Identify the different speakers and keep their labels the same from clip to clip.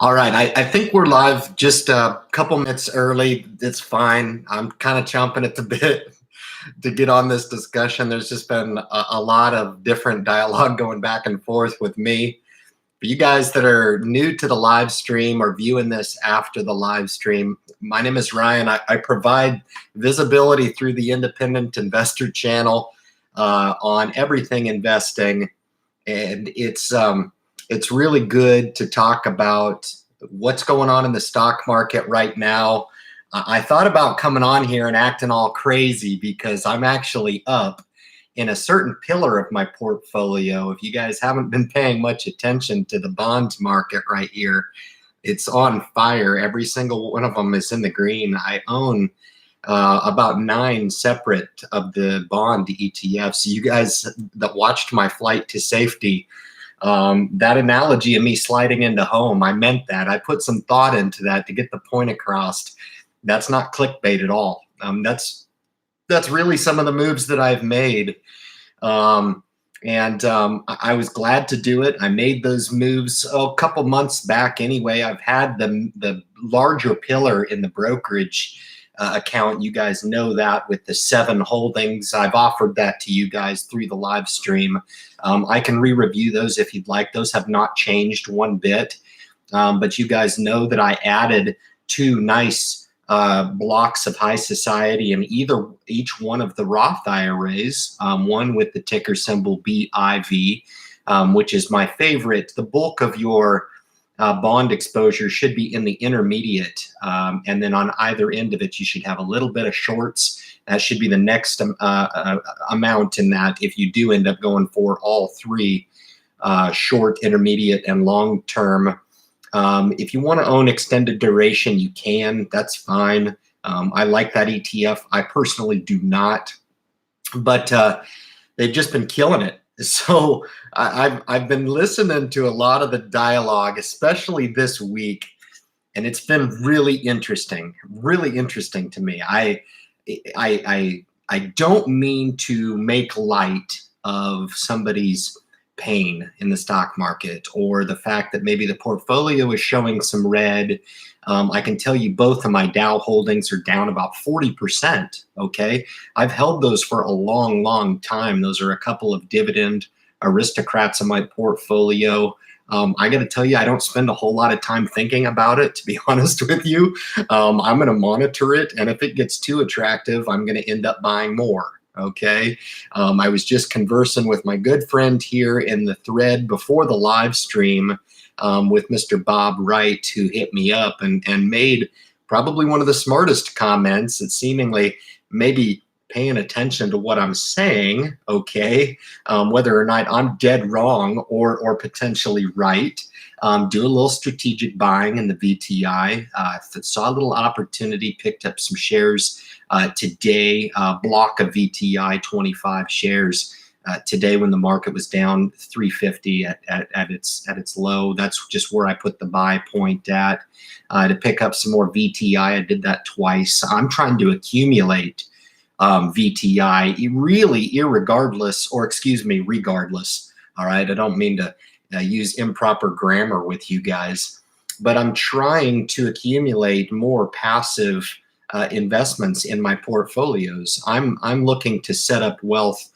Speaker 1: All right, I think we're live just a couple minutes early. It's fine. I'm kind of chomping at the bit to get on this discussion. There's just been a lot of different dialogue going back and forth with me. For you guys that are new to the live stream or viewing this after the live stream, my name is Ryan. I provide visibility through the Independent Investor channel on everything investing, and it's really good to talk about what's going on in the stock market right now. I thought about coming on here and acting all crazy because I'm actually up in a certain pillar of my portfolio. If you guys haven't been paying much attention to the bonds market right here, it's on fire. Every single one of them is in the green. I own about 9 separate of the bond ETFs. You guys that watched my flight to safety, that analogy of me sliding into home, I meant that. I put some thought into that to get the point across. That's not clickbait at all. That's really some of the moves that I've made. I was glad to do it. I made those moves a couple months back anyway. I've had the larger pillar in the brokerage account. You guys know that with the 7 holdings. I've offered that to you guys through the live stream. I can re-review those if you'd like. Those have not changed one bit. But you guys know that I added 2 nice blocks of high society in each one of the Roth IRAs, one with the ticker symbol BIV, which is my favorite. The bulk of your bond exposure should be in the intermediate, and then on either end of it you should have a little bit of shorts. That should be the next amount in that if you do end up going for all 3, short, intermediate, and long term. If you want to own extended duration, you can. That's fine. I like that ETF. I personally do not, but they've just been killing it. So I've been listening to a lot of the dialogue, especially this week, and it's been really interesting to me. I don't mean to make light of somebody's pain in the stock market or the fact that maybe the portfolio is showing some red. I can tell you both of my Dow holdings are down about 40%. Okay. I've held those for a long time. Those are a couple of dividend aristocrats in my portfolio. I got to tell you, I don't spend a whole lot of time thinking about it, to be honest with you. I'm going to monitor it. And if it gets too attractive, I'm going to end up buying more. Okay. I was just conversing with my good friend here in the thread before the live stream with Mr. Bob Wright, who hit me up and made probably one of the smartest comments that seemingly maybe paying attention to what I'm saying, okay, whether or not I'm dead wrong or potentially right. Do a little strategic buying in the VTI. Saw a little opportunity, picked up some shares today, block of VTI, 25 shares today when the market was down 350 at its low. That's just where I put the buy point at. To pick up some more VTI, I did that twice. I'm trying to accumulate VTI really regardless. All right, I don't mean to use improper grammar with you guys, but I'm trying to accumulate more passive investments in my portfolios. I'm looking to set up wealth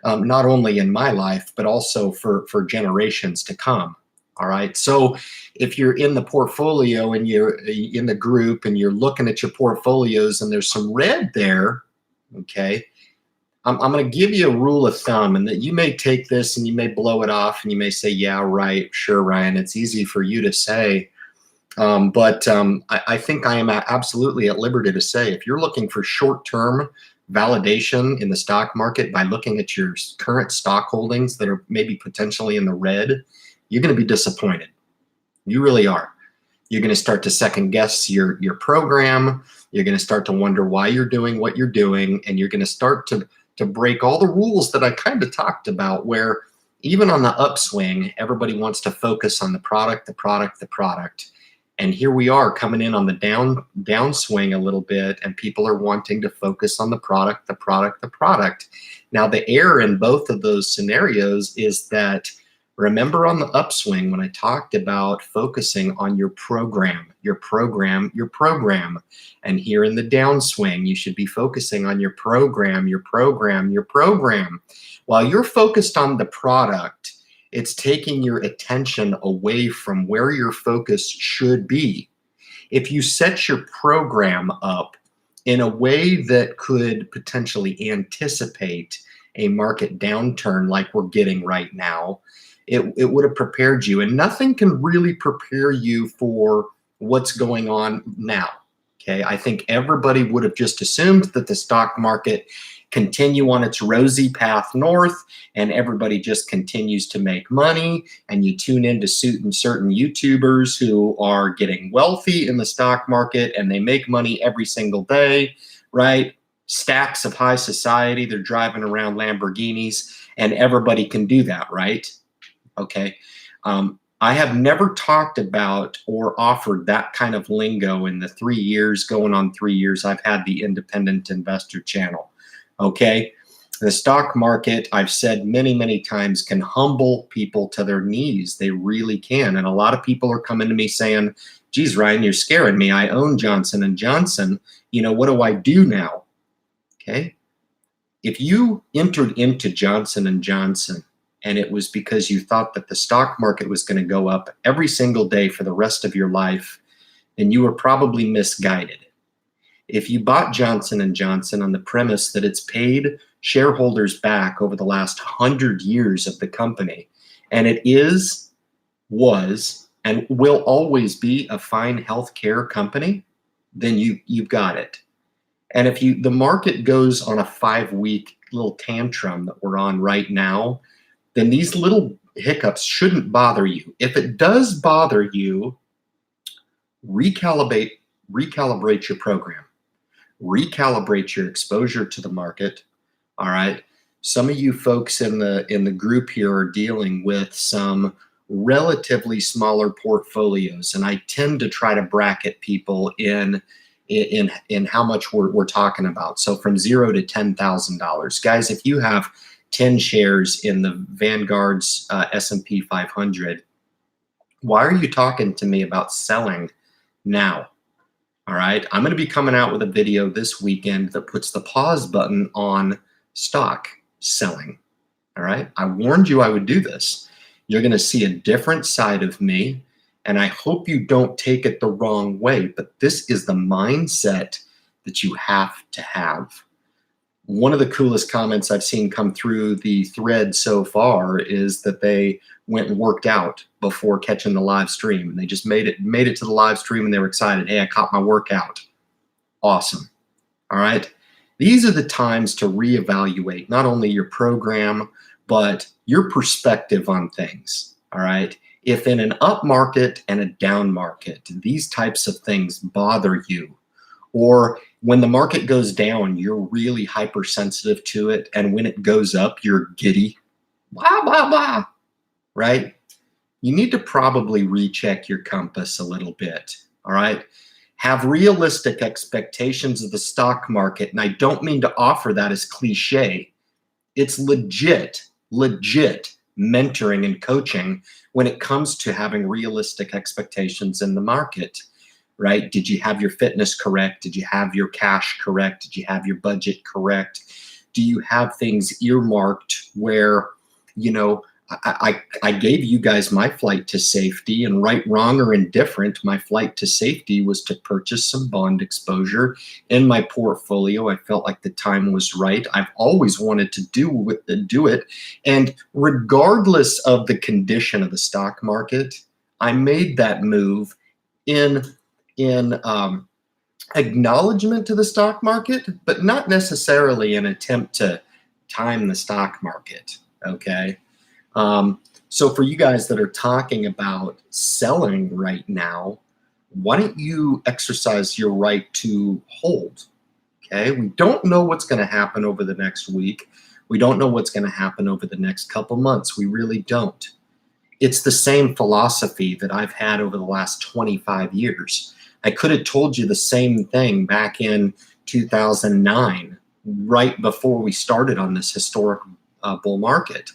Speaker 1: not only in my life, but also for generations to come. All right. So if you're in the portfolio and you're in the group and you're looking at your portfolios and there's some red there, okay, I'm going to give you a rule of thumb, and that you may take this and you may blow it off and you may say, yeah, right, sure, Ryan, it's easy for you to say. But I think I am absolutely at liberty to say, if you're looking for short-term validation in the stock market by looking at your current stock holdings that are maybe potentially in the red, you're going to be disappointed. You really are. You're going to start to second guess your program. You're going to start to wonder why you're doing what you're doing, and you're going to start to break all the rules that I kind of talked about, where even on the upswing, everybody wants to focus on the product. And here we are coming in on the downswing a little bit, and people are wanting to focus on the product. Now, the error in both of those scenarios is that Remember on the upswing when I talked about focusing on your program, your program, your program. And here in the downswing, you should be focusing on your program, your program, your program. While you're focused on the product, it's taking your attention away from where your focus should be. If you set your program up in a way that could potentially anticipate a market downturn like we're getting right now, it would have prepared you. And nothing can really prepare you for what's going on now. Okay, I think everybody would have just assumed that the stock market continue on its rosy path north, and everybody just continues to make money, and you tune into certain YouTubers who are getting wealthy in the stock market, and they make money every single day, right? Stacks of high society, they're driving around Lamborghinis, and everybody can do that, right? Okay. I have never talked about or offered that kind of lingo in the 3 years, going on 3 years, I've had the Independent Investor channel. Okay. The stock market, I've said many, many times, can humble people to their knees. They really can. And a lot of people are coming to me saying, geez, Ryan, you're scaring me. I own Johnson & Johnson. You know, what do I do now? Okay. If you entered into Johnson & Johnson and it was because you thought that the stock market was going to go up every single day for the rest of your life, then you were probably misguided. If you bought Johnson & Johnson on the premise that it's paid shareholders back over the last 100 years of the company, and it was, and will always be a fine healthcare company, then you've got it. And if the market goes on a 5-week little tantrum that we're on right now, then these little hiccups shouldn't bother you. If it does bother you, recalibrate your program. Recalibrate your exposure to the market. All right. Some of you folks in the group here are dealing with some relatively smaller portfolios, and I tend to try to bracket people in how much we're talking about. So from $0 to $10,000, guys. If you have 10 shares in the Vanguard's S&P 500, why are you talking to me about selling now? All right, I'm going to be coming out with a video this weekend that puts the pause button on stock selling. All right, I warned you I would do this. You're going to see a different side of me, and I hope you don't take it the wrong way, but this is the mindset that you have to have. One of the coolest comments I've seen come through the thread so far is that they went and worked out before catching the live stream, and they just made it to the live stream, and they were excited. Hey, I caught my workout. Awesome. All right. These are the times to reevaluate not only your program, but your perspective on things. All right. If in an up market and a down market, these types of things bother you, or when the market goes down, you're really hypersensitive to it, and when it goes up, you're giddy, blah, blah, blah, right? You need to probably recheck your compass a little bit, all right? Have realistic expectations of the stock market, and I don't mean to offer that as cliche. It's legit mentoring and coaching when it comes to having realistic expectations in the market. Right? Did you have your fitness correct? Did you have your cash correct? Did you have your budget correct? Do you have things earmarked where, you know, I gave you guys my flight to safety, and right, wrong, or indifferent, my flight to safety was to purchase some bond exposure in my portfolio. I felt like the time was right. I've always wanted to do it. And regardless of the condition of the stock market, I made that move in acknowledgement to the stock market, but not necessarily an attempt to time the stock market. Okay. So for you guys that are talking about selling right now, why don't you exercise your right to hold? Okay. We don't know what's going to happen over the next week. We don't know what's going to happen over the next couple months. We really don't. It's the same philosophy that I've had over the last 25 years. I could have told you the same thing back in 2009, right before we started on this historic bull market.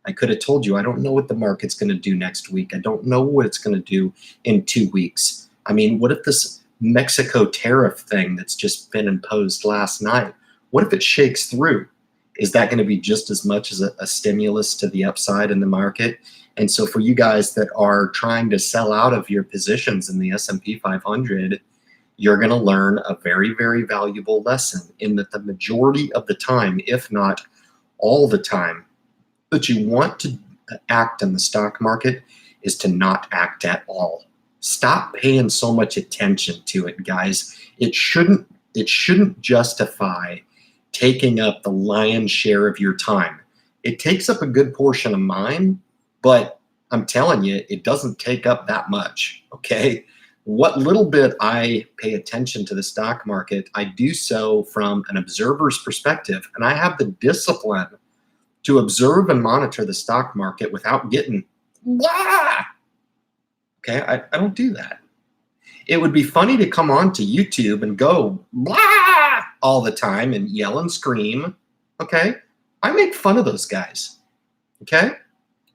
Speaker 1: I could have told you, I don't know what the market's going to do next week. I don't know what it's going to do in 2 weeks. I mean, what if this Mexico tariff thing that's just been imposed last night, what if it shakes through? Is that going to be just as much as a stimulus to the upside in the market? And so for you guys that are trying to sell out of your positions in the S&P 500, you're going to learn a very, very valuable lesson in that the majority of the time, if not all the time, that you want to act in the stock market is to not act at all. Stop paying so much attention to it, guys. It shouldn't justify taking up the lion's share of your time. It takes up a good portion of mine, but I'm telling you, it doesn't take up that much, okay? What little bit I pay attention to the stock market, I do so from an observer's perspective, and I have the discipline to observe and monitor the stock market without getting blah. Okay, I don't do that. It would be funny to come on to YouTube and go blah all the time and yell and scream. Okay, I make fun of those guys. Okay,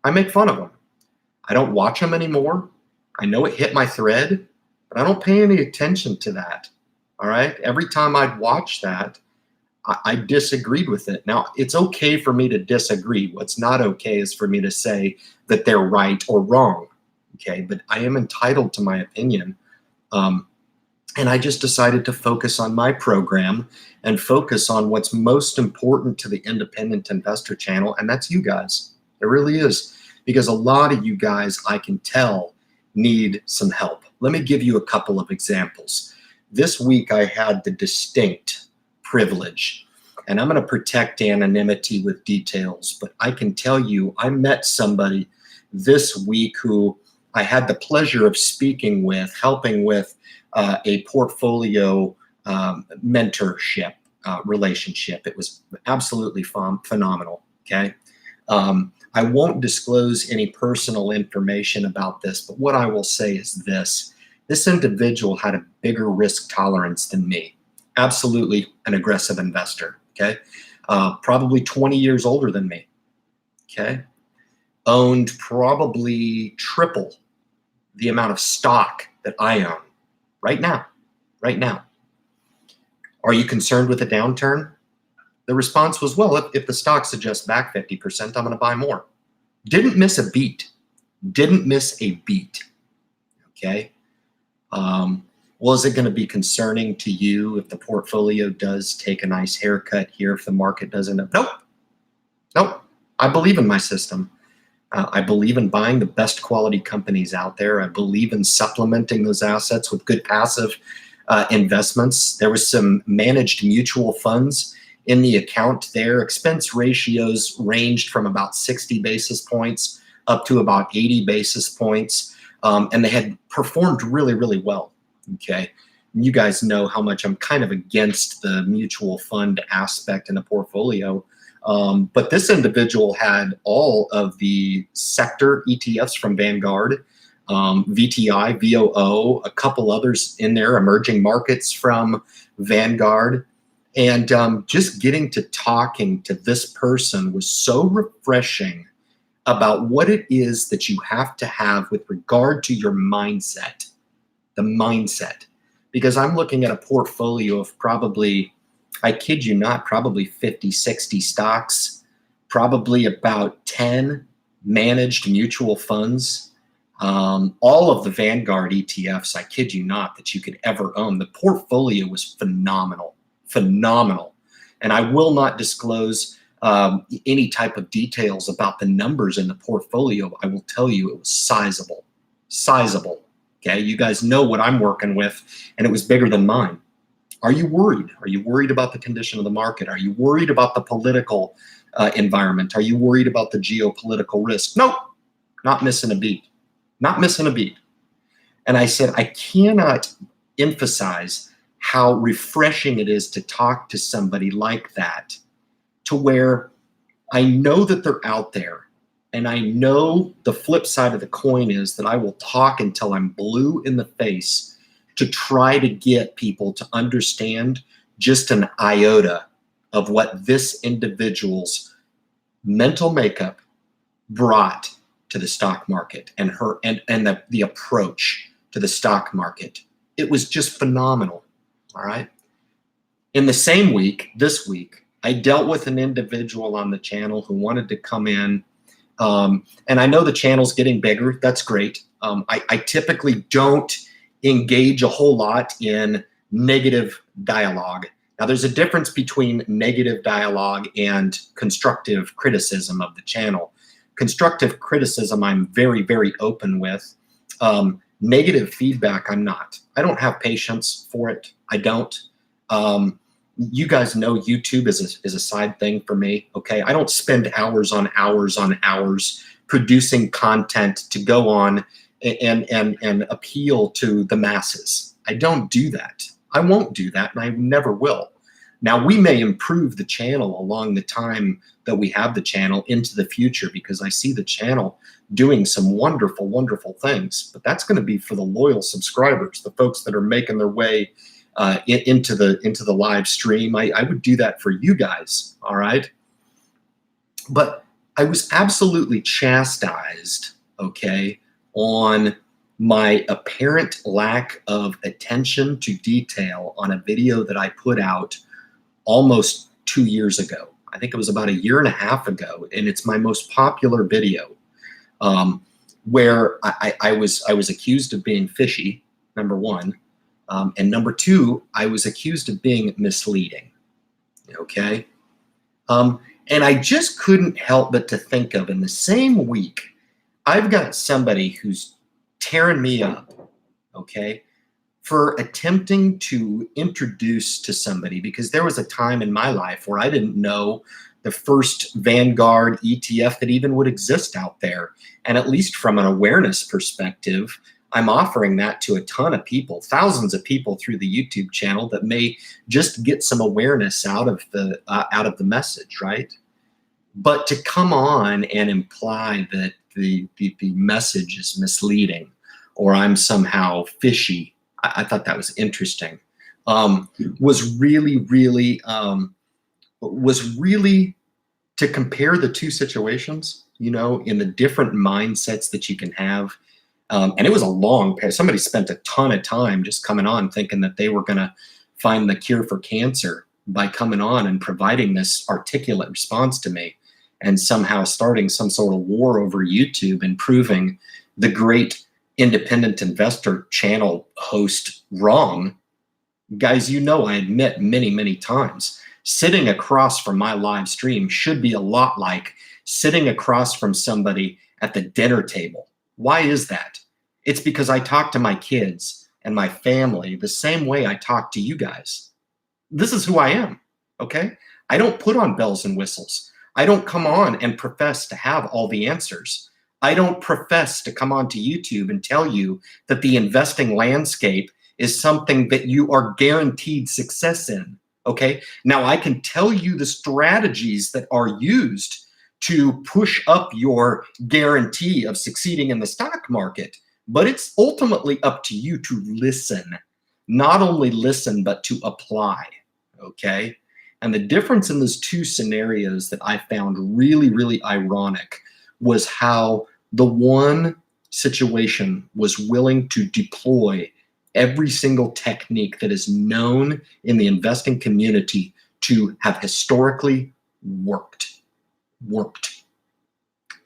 Speaker 1: I make fun of them. I don't watch them anymore. I know it hit my thread, but I don't pay any attention to that. All right, every time I'd watch that, I disagreed with it. Now, it's okay for me to disagree. What's not okay is for me to say that they're right or wrong. Okay, but I am entitled to my opinion. And I just decided to focus on my program and focus on what's most important to the independent investor channel, and that's you guys. It really is, because a lot of you guys, I can tell, need some help. Let me give you a couple of examples. This week I had the distinct privilege, and I'm going to protect anonymity with details, but I can tell you I met somebody this week who I had the pleasure of speaking with, helping with a portfolio mentorship relationship. It was absolutely phenomenal, okay? I won't disclose any personal information about this, but what I will say is this. This individual had a bigger risk tolerance than me. Absolutely an aggressive investor, okay? Probably 20 years older than me, okay? Owned probably triple the amount of stock that I own right now. Are you concerned with a downturn? The response was, well, if the stock suggests back 50%, I'm going to buy more. Didn't miss a beat. Okay? Well, is it going to be concerning to you if the portfolio does take a nice haircut here, if the market doesn't? Nope. I believe in my system. I believe in buying the best quality companies out there. I believe in supplementing those assets with good passive investments. There was some managed mutual funds in the account there. Expense ratios ranged from about 60 basis points up to about 80 basis points. And they had performed really, really well. Okay. And you guys know how much I'm kind of against the mutual fund aspect in the portfolio. But this individual had all of the sector ETFs from Vanguard, VTI, VOO, a couple others in there, emerging markets from Vanguard. And just getting to talking to this person was so refreshing about what it is that you have to have with regard to your mindset, the mindset. Because I'm looking at a portfolio of probably, I kid you not, probably 50, 60 stocks, probably about 10 managed mutual funds, all of the Vanguard ETFs, I kid you not, that you could ever own. The portfolio was phenomenal. And I will not disclose any type of details about the numbers in the portfolio. I will tell you it was sizable. Okay, you guys know what I'm working with, and it was bigger than mine. Are you worried? Are you worried about the condition of the market? Are you worried about the political environment? Are you worried about the geopolitical risk? Nope, not missing a beat. And I said, I cannot emphasize how refreshing it is to talk to somebody like that, to where I know that they're out there. And I know the flip side of the coin is that I will talk until I'm blue in the face to try to get people to understand just an iota of what this individual's mental makeup, brought to the stock market and the approach to the stock market. It was just phenomenal. All right. In the same week, this week, I dealt with an individual on the channel who wanted to come in. And I know the channel's getting bigger. That's great. I typically don't engage a whole lot in negative dialogue. Now, there's a difference between negative dialogue and constructive criticism of the channel. Constructive criticism, I'm very, very open with. Negative feedback, I'm not. I don't have patience for it. I don't. You guys know YouTube is a side thing for me, okay? I don't spend hours on hours on hours producing content to go on and appeal to the masses. I don't do that. I won't do that, and I never will. Now, we may improve the channel along the time that we have the channel into the future, because I see the channel doing some wonderful, wonderful things. But that's going to be for the loyal subscribers, the folks that are making their way into the live stream. I would do that for you guys, all right? But I was absolutely chastised, okay, on my apparent lack of attention to detail on a video that I put out almost 2 years ago. I think it was about 1.5 years ago, and it's my most popular video, where I was accused of being fishy, number one, and number two, I was accused of being misleading. Okay, and I just couldn't help but to think of, in the same week, I've got somebody who's tearing me up, okay, for attempting to introduce to somebody, because there was a time in my life where I didn't know the first Vanguard ETF that even would exist out there. And at least from an awareness perspective, I'm offering that to a ton of people, thousands of people through the YouTube channel that may just get some awareness out of the message, right? But to come on and imply that the message is misleading or I'm somehow fishy, I thought that was interesting. Was really to compare the two situations, you know, in the different mindsets that you can have. And it was a long pair. Somebody spent a ton of time just coming on thinking that they were going to find the cure for cancer by coming on and providing this articulate response to me, and somehow starting some sort of war over YouTube and proving the great independent investor channel host wrong. Guys, you know, I admit many, many times, sitting across from my live stream should be a lot like sitting across from somebody at the dinner table. Why is that? It's because I talk to my kids and my family the same way I talk to you guys. This is who I am, okay? I don't put on bells and whistles. I don't come on and profess to have all the answers. I don't profess to come onto YouTube and tell you that the investing landscape is something that you are guaranteed success in, okay? Now, I can tell you the strategies that are used to push up your guarantee of succeeding in the stock market, but it's ultimately up to you to listen. Not only listen, but to apply, okay? And the difference in those two scenarios that I found really, really ironic was how the one situation was willing to deploy every single technique that is known in the investing community to have historically worked.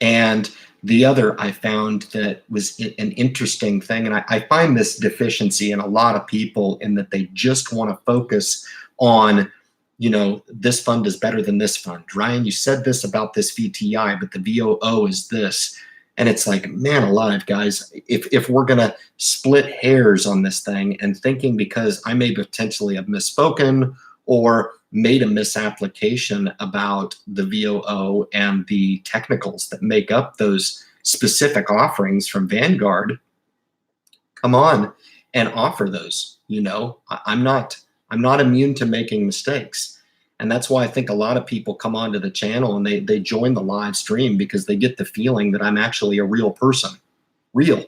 Speaker 1: And the other I found that was an interesting thing, and I find this deficiency in a lot of people, in that they just want to focus on, you know, this fund is better than this fund. Ryan, you said this about this VTI, but the VOO is this. And it's like, man alive, guys, if we're going to split hairs on this thing and thinking because I may potentially have misspoken or made a misapplication about the VOO and the technicals that make up those specific offerings from Vanguard, come on and offer those. You know, I'm not immune to making mistakes. And that's why I think a lot of people come onto the channel and they join the live stream, because they get the feeling that I'm actually a real person. Real.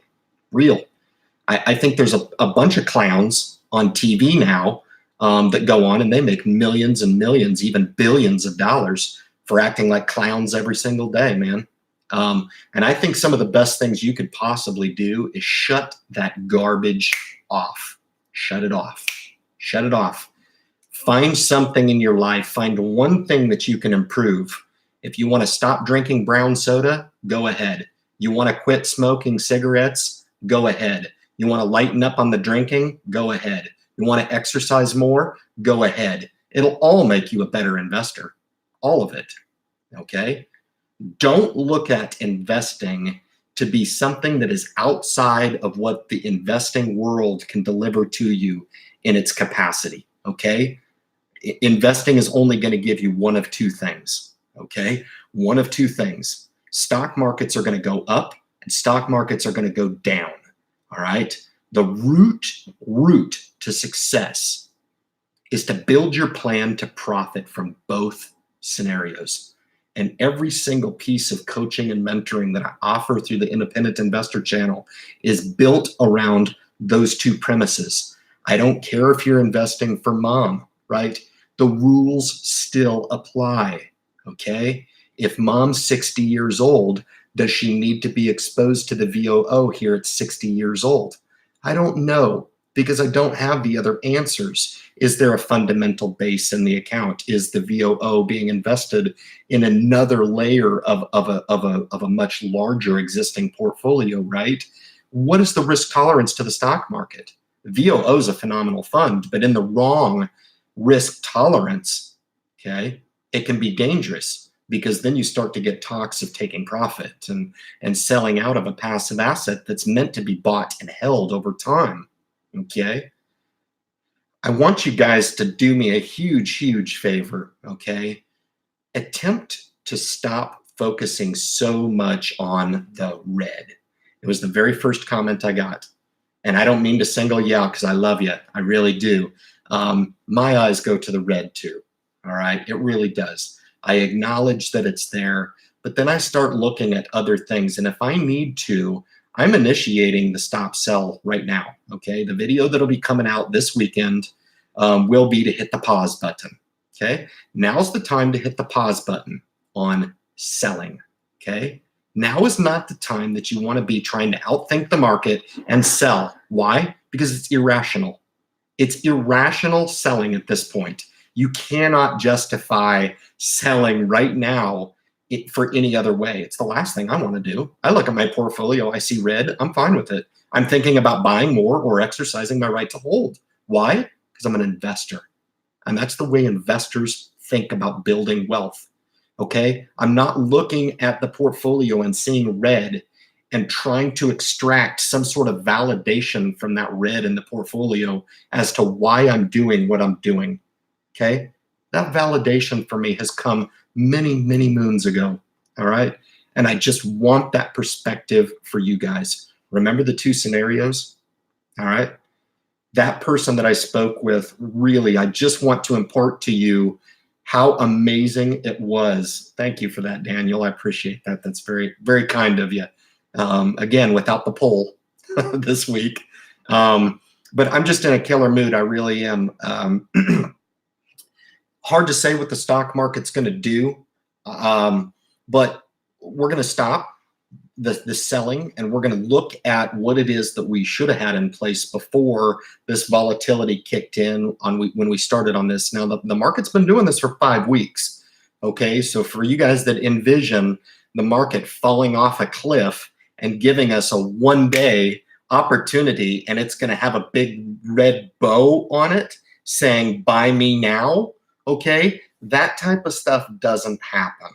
Speaker 1: I think there's a bunch of clowns on TV now that go on and they make millions and millions, even billions of dollars for acting like clowns every single day, man. And I think some of the best things you could possibly do is shut that garbage off. Shut it off. Shut it off. Find something in your life. Find one thing that you can improve. If you want to stop drinking brown soda, go ahead. You want to quit smoking cigarettes, go ahead. You want to lighten up on the drinking, go ahead. You want to exercise more, go ahead. It'll all make you a better investor. All of it. Okay? Don't look at investing to be something that is outside of what the investing world can deliver to you in its capacity. Okay? Investing is only going to give you one of two things. Okay? One of two things. Stock markets are going to go up and stock markets are going to go down. All right? The route to success is to build your plan to profit from both scenarios. And every single piece of coaching and mentoring that I offer through the Independent Investor channel is built around those two premises. I don't care if you're investing for mom, right? The rules still apply, okay? If mom's 60 years old, does she need to be exposed to the VOO here at 60 years old? I don't know, because I don't have the other answers. Is there a fundamental base in the account? Is the VOO being invested in another layer of a much larger existing portfolio, right? What is the risk tolerance to the stock market? VOO is a phenomenal fund, but in the wrong risk tolerance, okay, it can be dangerous, because then you start to get talks of taking profit and selling out of a passive asset that's meant to be bought and held over time, okay? I want you guys to do me a huge favor, okay? Attempt to stop focusing so much on the red. It was the very first comment I got. And I don't mean to single you out because I love you. I really do. My eyes go to the red too, all right? It really does. I acknowledge that it's there, but then I start looking at other things. And if I need to, I'm initiating the stop sell right now, okay? The video that'll be coming out this weekend will be to hit the pause button, okay? Now's the time to hit the pause button on selling, okay? Now is not the time that you want to be trying to outthink the market and sell. Why? Because it's irrational. It's irrational selling at this point. You cannot justify selling right now for any other way. It's the last thing I want to do. I look at my portfolio, I see red, I'm fine with it. I'm thinking about buying more or exercising my right to hold. Why? Because I'm an investor. And that's the way investors think about building wealth. Okay? I'm not looking at the portfolio and seeing red and trying to extract some sort of validation from that red in the portfolio as to why I'm doing what I'm doing. Okay? That validation for me has come many moons ago. All right? And I just want that perspective for you guys. Remember the two scenarios? All right? That person that I spoke with, really, I just want to impart to you how amazing it was. Thank you for that, Daniel. I appreciate that. That's very kind of you. Again, without the poll this week. But I'm just in a killer mood. I really am. Hard to say what the stock market's going to do, but we're going to stop the selling, and we're going to look at what it is that we should have had in place before this volatility kicked in when we started on this. Now, the market's been doing this for 5 weeks, okay? So for you guys that envision the market falling off a cliff and giving us a one-day opportunity, and it's going to have a big red bow on it saying, buy me now, okay? That type of stuff doesn't happen,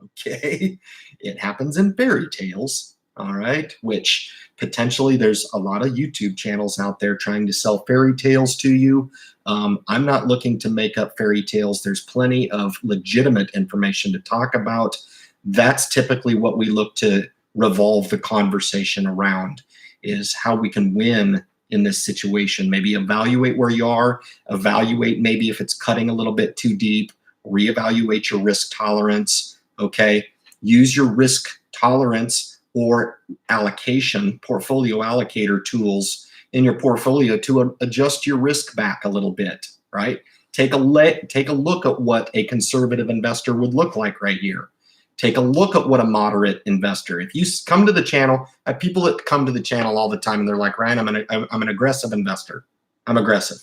Speaker 1: okay? It happens in fairy tales, all right? Which potentially there's a lot of YouTube channels out there trying to sell fairy tales to you. I'm not looking to make up fairy tales. There's plenty of legitimate information to talk about. That's typically what we look to revolve the conversation around, is how we can win in this situation. Maybe evaluate where you are, evaluate maybe if it's cutting a little bit too deep, reevaluate your risk tolerance, okay? Use your risk tolerance or allocation, portfolio allocator tools in your portfolio to adjust your risk back a little bit, right? Take a look at what a conservative investor would look like right here. Take a look at what a moderate investor. If you come to the channel, I have people that come to the channel all the time and they're like, Ryan, I'm an aggressive investor. I'm aggressive.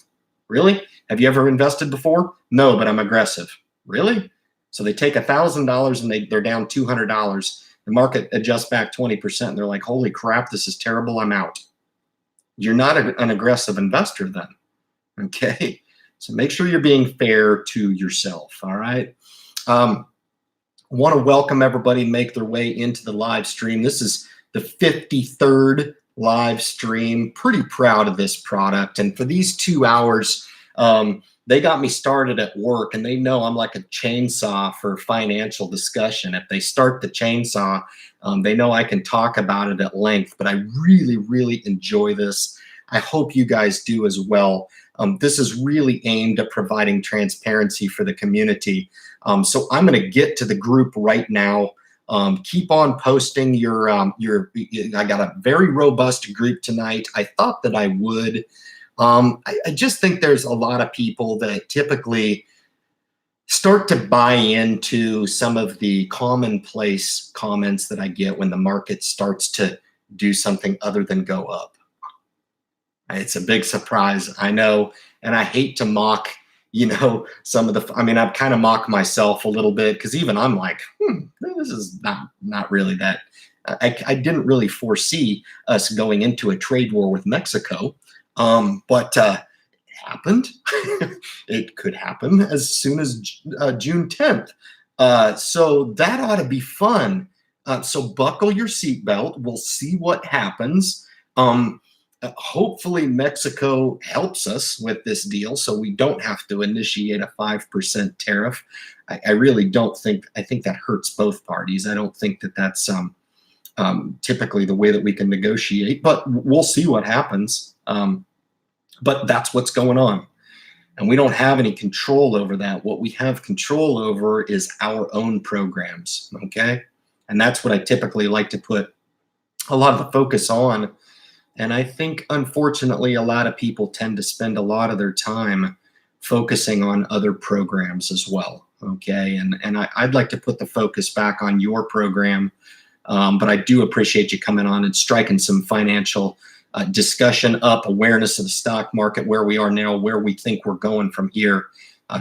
Speaker 1: Really? Have you ever invested before? No, but I'm aggressive. Really? So they take $1,000 and they're down $200. The market adjusts back 20%. And they're like, holy crap, this is terrible. I'm out. You're not an aggressive investor then. Okay. So make sure you're being fair to yourself. All right. Want to welcome everybody make their way into the live stream. This is the 53rd live stream. Pretty proud of this product. And for these 2 hours, they got me started at work, and they know I'm like a chainsaw for financial discussion. If they start the chainsaw, they know I can talk about it at length, but I really, really enjoy this. I hope you guys do as well. This is really aimed at providing transparency for the community. So I'm going to get to the group right now. Keep on posting your, I got a very robust group tonight. I thought that I would. I just think there's a lot of people that typically start to buy into some of the commonplace comments that I get when the market starts to do something other than go up. It's a big surprise, I know, and I hate to mock, some of the, I've kind of mocked myself a little bit because even I'm like, this is not really that. I didn't really foresee us going into a trade war with Mexico, but it happened. It could happen as soon as June 10th. So that ought to be fun. So buckle your seatbelt. We'll see what happens. Hopefully Mexico helps us with this deal so we don't have to initiate a 5% tariff. I really don't think, I think that hurts both parties. I don't think that that's typically the way that we can negotiate, but we'll see what happens. But that's what's going on. And we don't have any control over that. What we have control over is our own programs, okay? And that's what I typically like to put a lot of the focus on. And I think, unfortunately, a lot of people tend to spend a lot of their time focusing on other programs as well, okay? And I'd like to put the focus back on your program, but I do appreciate you coming on and striking some financial discussion up, awareness of the stock market, where we are now, where we think we're going from here.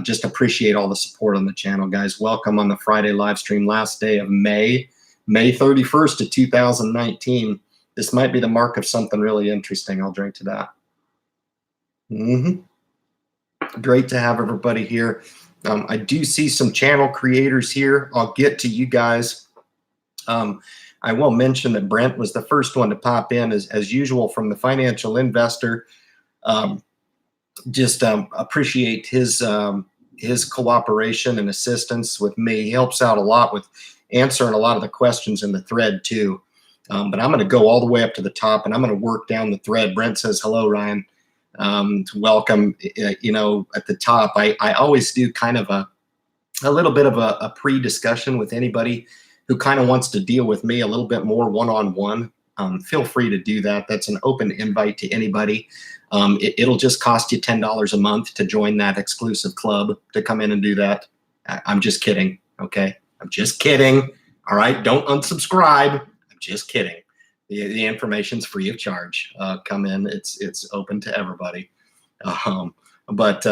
Speaker 1: Just appreciate all the support on the channel, guys. Welcome on the Friday live stream, last day of May 31st of 2019. This might be the mark of something really interesting. I'll drink to that. Great to have everybody here. I do see some channel creators here. I'll get to you guys. I will mention that Brent was the first one to pop in as usual from the Financial Investor. Just appreciate his cooperation and assistance with me. He helps out a lot with answering a lot of the questions in the thread too. But I'm going to go all the way up to the top and I'm going to work down the thread. Brent says, hello, Ryan. Welcome. At the top, I always do kind of a little bit of a pre-discussion with anybody who kind of wants to deal with me a little bit more one-on-one. Feel free to do that. That's an open invite to anybody. It'll just cost you $10 a month to join that exclusive club to come in and do that. I'm just kidding. Okay. I'm just kidding. All right. Don't unsubscribe. Just kidding. The information's free of charge. Come in. It's open to everybody. But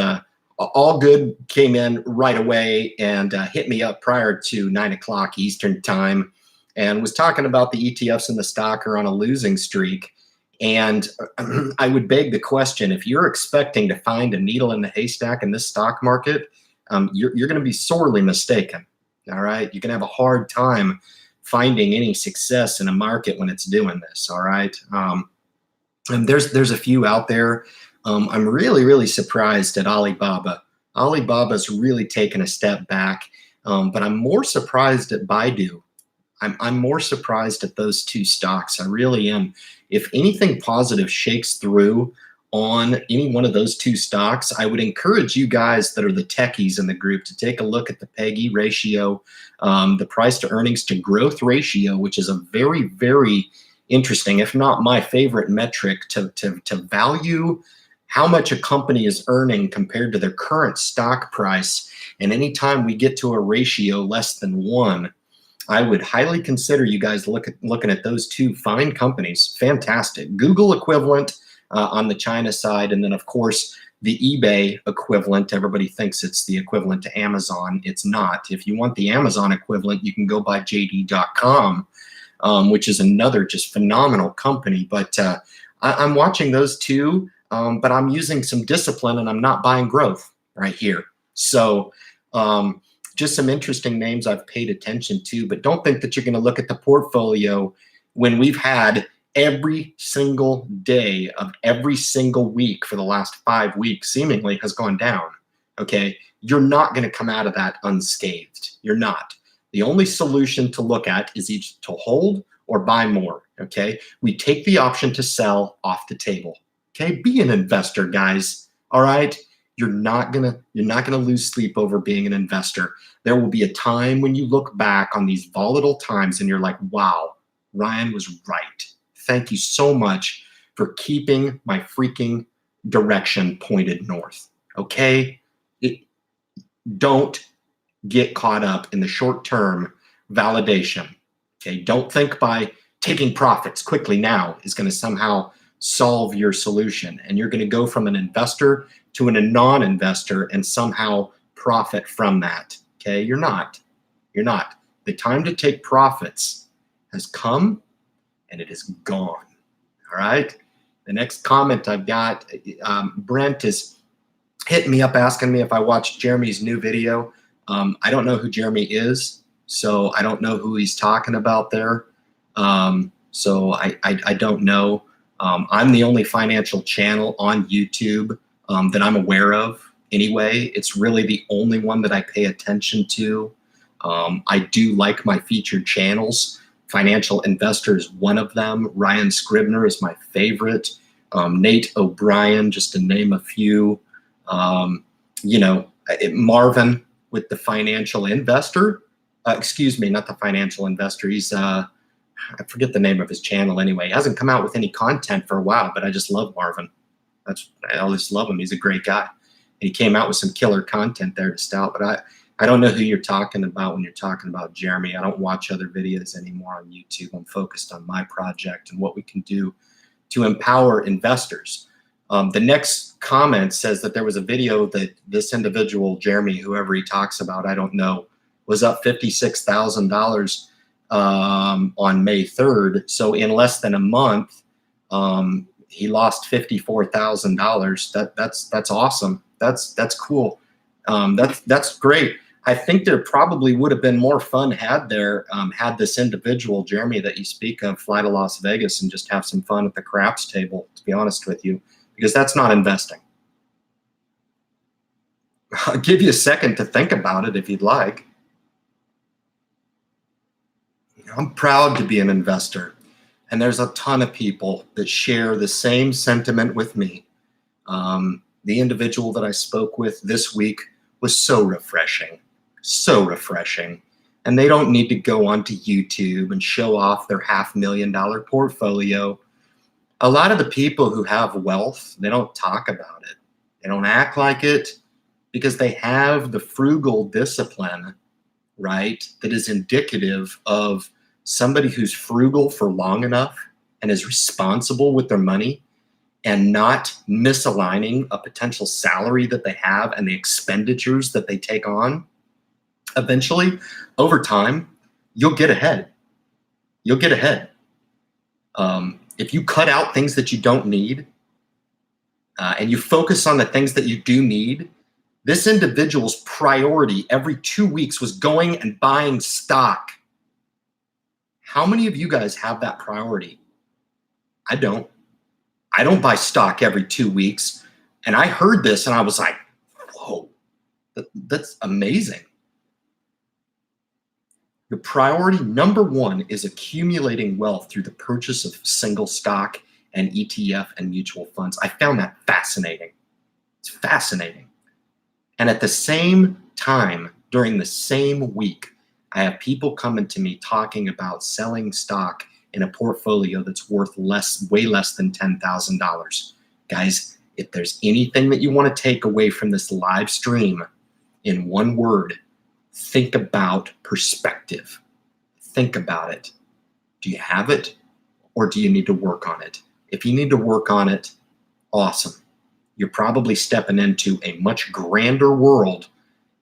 Speaker 1: all good came in right away and hit me up prior to 9 o'clock Eastern time and was talking about the ETFs and the stock are on a losing streak. And I would beg the question, if you're expecting to find a needle in the haystack in this stock market, you're going to be sorely mistaken. All right. You can have a hard time finding any success in a market when it's doing this. All right. And there's a few out there. I'm really, really surprised at Alibaba. Alibaba's really taken a step back, but I'm more surprised at Baidu. I'm more surprised at those two stocks. I really am. If anything positive shakes through on any one of those two stocks, I would encourage you guys that are the techies in the group to take a look at the PEGI ratio, the price to earnings to growth ratio, which is a very, very interesting, if not my favorite metric to value how much a company is earning compared to their current stock price. And anytime we get to a ratio less than 1, I would highly consider you guys looking at those two fine companies. Fantastic. Google equivalent on the China side. And then, of course, the eBay equivalent. Everybody thinks it's the equivalent to Amazon. It's not. If you want the Amazon equivalent, you can go by JD.com, which is another just phenomenal company. But I'm watching those two, but I'm using some discipline and I'm not buying growth right here. So just some interesting names I've paid attention to, but don't think that you're going to look at the portfolio when we've had every single day of every single week for the last 5 weeks seemingly has gone down. Okay. You're not going to come out of that unscathed. You're not. The only solution to look at is either to hold or buy more. Okay. We take the option to sell off the table. Okay. Be an investor, guys. All right. You're not gonna lose sleep over being an investor. There will be a time when you look back on these volatile times and you're like, wow, Ryan was right. Thank you so much for keeping my freaking direction pointed north. Okay? Don't get caught up in the short-term validation. Okay? Don't think by taking profits quickly now is going to somehow solve your solution. And you're going to go from an investor to a non-investor and somehow profit from that. Okay, you're not. You're not. The time to take profits has come and it is gone. All right. The next comment I've got, Brent is hitting me up asking me if I watched Jeremy's new video. I don't know who Jeremy is, so I don't know who he's talking about there. So I don't know. I'm the only financial channel on YouTube that I'm aware of anyway. It's really the only one that I pay attention to. I do like my featured channels. Financial Investor is one of them. Ryan Scribner is my favorite. Nate O'Brien, just to name a few. Marvin with the Financial Investor. Excuse me, not the Financial Investor. He's, I forget the name of his channel anyway. He hasn't come out with any content for a while, but I just love Marvin. I always love him. He's a great guy. And he came out with some killer content there to start. But I don't know who you're talking about when you're talking about Jeremy. I don't watch other videos anymore on YouTube. I'm focused on my project and what we can do to empower investors. The next comment says that there was a video that this individual, Jeremy, whoever he talks about, I don't know, was up $56,000 on May 3rd. So in less than a month, he lost $54,000. That's awesome. That's cool. That's great. I think there probably would have been more fun had this individual, Jeremy, that you speak of, fly to Las Vegas and just have some fun at the craps table, to be honest with you, because that's not investing. I'll give you a second to think about it if you'd like. I'm proud to be an investor. And there's a ton of people that share the same sentiment with me. The individual that I spoke with this week was so refreshing, so refreshing. And they don't need to go onto YouTube and show off their $500,000 portfolio. A lot of the people who have wealth, they don't talk about it. They don't act like it because they have the frugal discipline, right, that is indicative of somebody who's frugal for long enough and is responsible with their money and not misaligning a potential salary that they have and the expenditures that they take on. Eventually, over time, you'll get ahead. You'll get ahead. If you cut out things that you don't need and you focus on the things that you do need, this individual's priority every 2 weeks was going and buying stock. How many of you guys have that priority? I don't. I don't buy stock every 2 weeks. And I heard this and I was like, whoa, that's amazing. The priority number one is accumulating wealth through the purchase of single stock and ETF and mutual funds. I found that fascinating. It's fascinating. And at the same time, during the same week, I have people coming to me talking about selling stock in a portfolio that's worth way less than $10,000. Guys, if there's anything that you want to take away from this live stream in one word, think about perspective. think about it. Do you have it, or do you need to work on it? If you need to work on it, awesome. You're probably stepping into a much grander world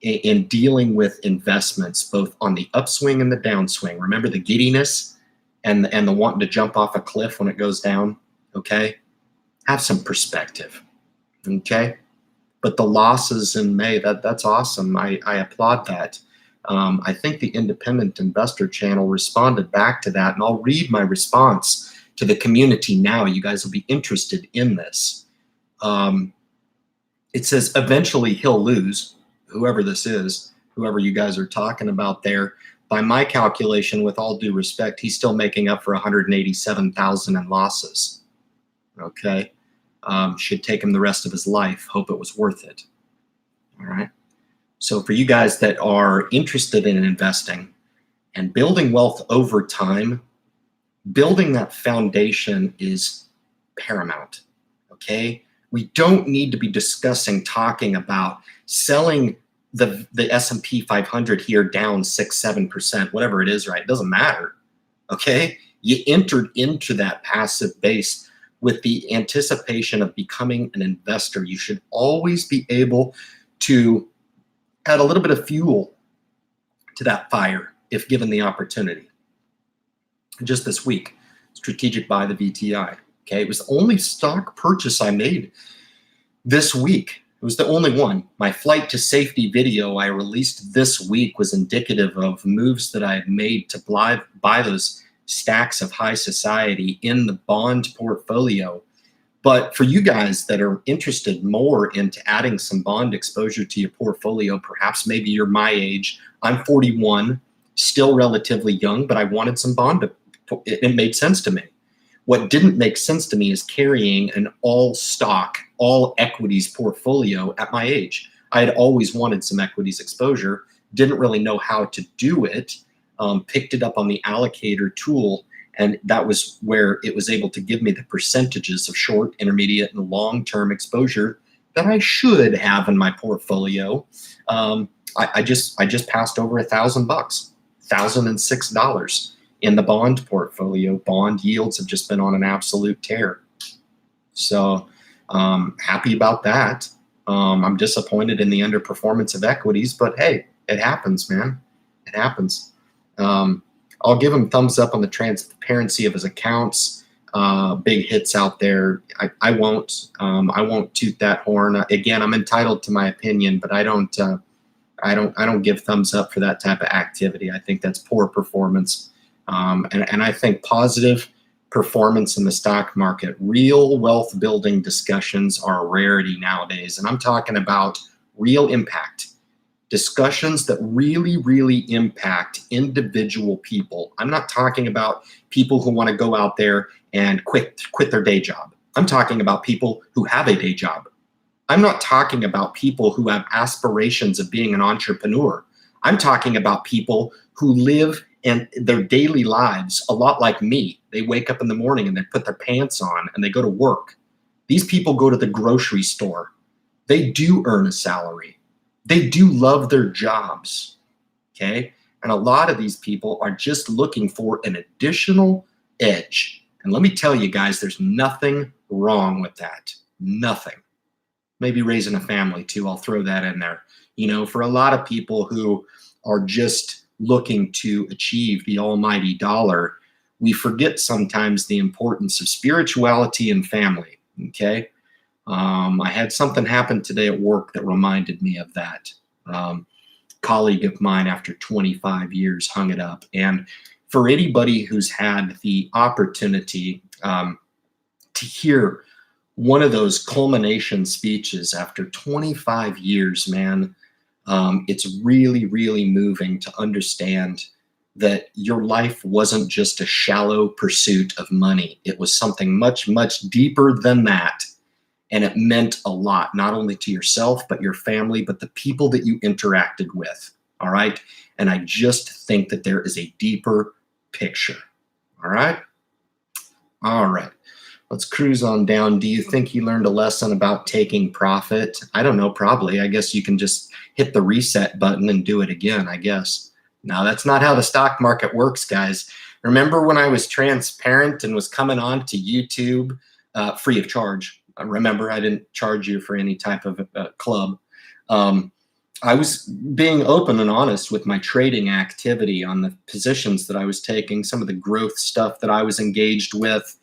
Speaker 1: in dealing with investments, both on the upswing and the downswing. Remember the giddiness and the wanting to jump off a cliff when it goes down, okay? Have some perspective, okay? But the losses in May, that's awesome. I applaud that. I think the Independent Investor channel responded back to that, and I'll read my response to the community now. You guys will be interested in this. It says, eventually he'll lose, whoever this is, whoever you guys are talking about there. By my calculation, with all due respect, he's still making up for 187,000 in losses. Okay. Should take him the rest of his life. Hope it was worth it. All right. So for you guys that are interested in investing and building wealth over time, building that foundation is paramount. Okay. We don't need to be talking about selling the S&P 500 here down 6-7%, whatever it is, right? It doesn't matter. Okay. You entered into that passive base with the anticipation of becoming an investor. You should always be able to add a little bit of fuel to that fire if given the opportunity. Just this week, strategic buy the VTI. Okay, it was the only stock purchase I made this week. It was the only one. My flight to safety video I released this week was indicative of moves that I had made to buy those stacks of high society in the bond portfolio. But for you guys that are interested more into adding some bond exposure to your portfolio, perhaps maybe you're my age. I'm 41, still relatively young, but I wanted some bond. It made sense to me. What didn't make sense to me is carrying an all stock, all equities portfolio at my age. I had always wanted some equities exposure, didn't really know how to do it, picked it up on the allocator tool, and that was where it was able to give me the percentages of short, intermediate, and long-term exposure that I should have in my portfolio. I just passed over $1,000, $1,006 in the bond portfolio. Bond yields have just been on an absolute tear. So happy about that. I'm disappointed in the underperformance of equities, but hey, it happens, man. It happens. I'll give him thumbs up on the transparency of his accounts. Big hits out there. I won't toot that horn. Again, I'm entitled to my opinion, but I don't give thumbs up for that type of activity. I think that's poor performance. And I think positive performance in the stock market, real wealth building discussions are a rarity nowadays. And I'm talking about real impact. Discussions that really, really impact individual people. I'm not talking about people who want to go out there and quit their day job. I'm talking about people who have a day job. I'm not talking about people who have aspirations of being an entrepreneur. I'm talking about people who live in their daily lives a lot like me. They wake up in the morning and they put their pants on and they go to work. These people go to the grocery store. They do earn a salary. They do love their jobs, okay? And a lot of these people are just looking for an additional edge. And let me tell you guys, there's nothing wrong with that. Nothing. Maybe raising a family too, I'll throw that in there. You know, for a lot of people who are just looking to achieve the almighty dollar, we forget sometimes the importance of spirituality and family, okay? I had something happen today at work that reminded me of that. Colleague of mine, after 25 years, hung it up. And for anybody who's had the opportunity to hear one of those culmination speeches after 25 years, man, it's really, really moving to understand that your life wasn't just a shallow pursuit of money. It was something much, much deeper than that. And it meant a lot, not only to yourself, but your family, but the people that you interacted with, all right? And I just think that there is a deeper picture, all right? All right, let's cruise on down. Do you think you learned a lesson about taking profit? I don't know, probably. I guess you can just hit the reset button and do it again, I guess. No, that's not how the stock market works, guys. Remember when I was transparent and was coming on to YouTube free of charge? Remember, I didn't charge you for any type of club. I was being open and honest with my trading activity on the positions that I was taking, some of the growth stuff that I was engaged with,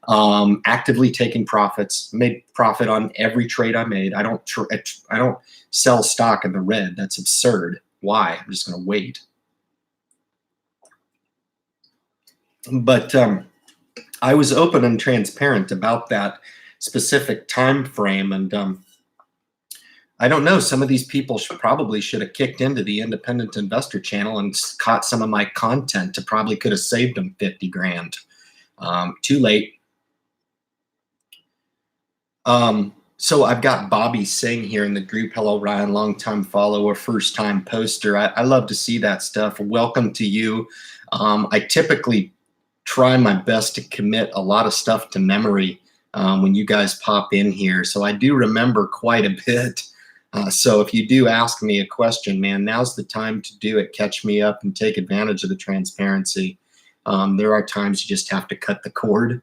Speaker 1: actively taking profits, made profit on every trade I made. I don't sell stock in the red. That's absurd. Why? I'm just going to wait. But I was open and transparent about that specific time frame, and I don't know. Some of these people probably should have kicked into the independent investor channel and caught some of my content. To probably could have saved them 50 grand. Too late. So I've got Bobby Singh here in the group. Hello, Ryan, longtime follower, first time poster. I love to see that stuff. Welcome to you. I typically try my best to commit a lot of stuff to memory when you guys pop in here. So I do remember quite a bit. So if you do ask me a question, man, now's the time to do it. Catch me up and take advantage of the transparency. There are times you just have to cut the cord.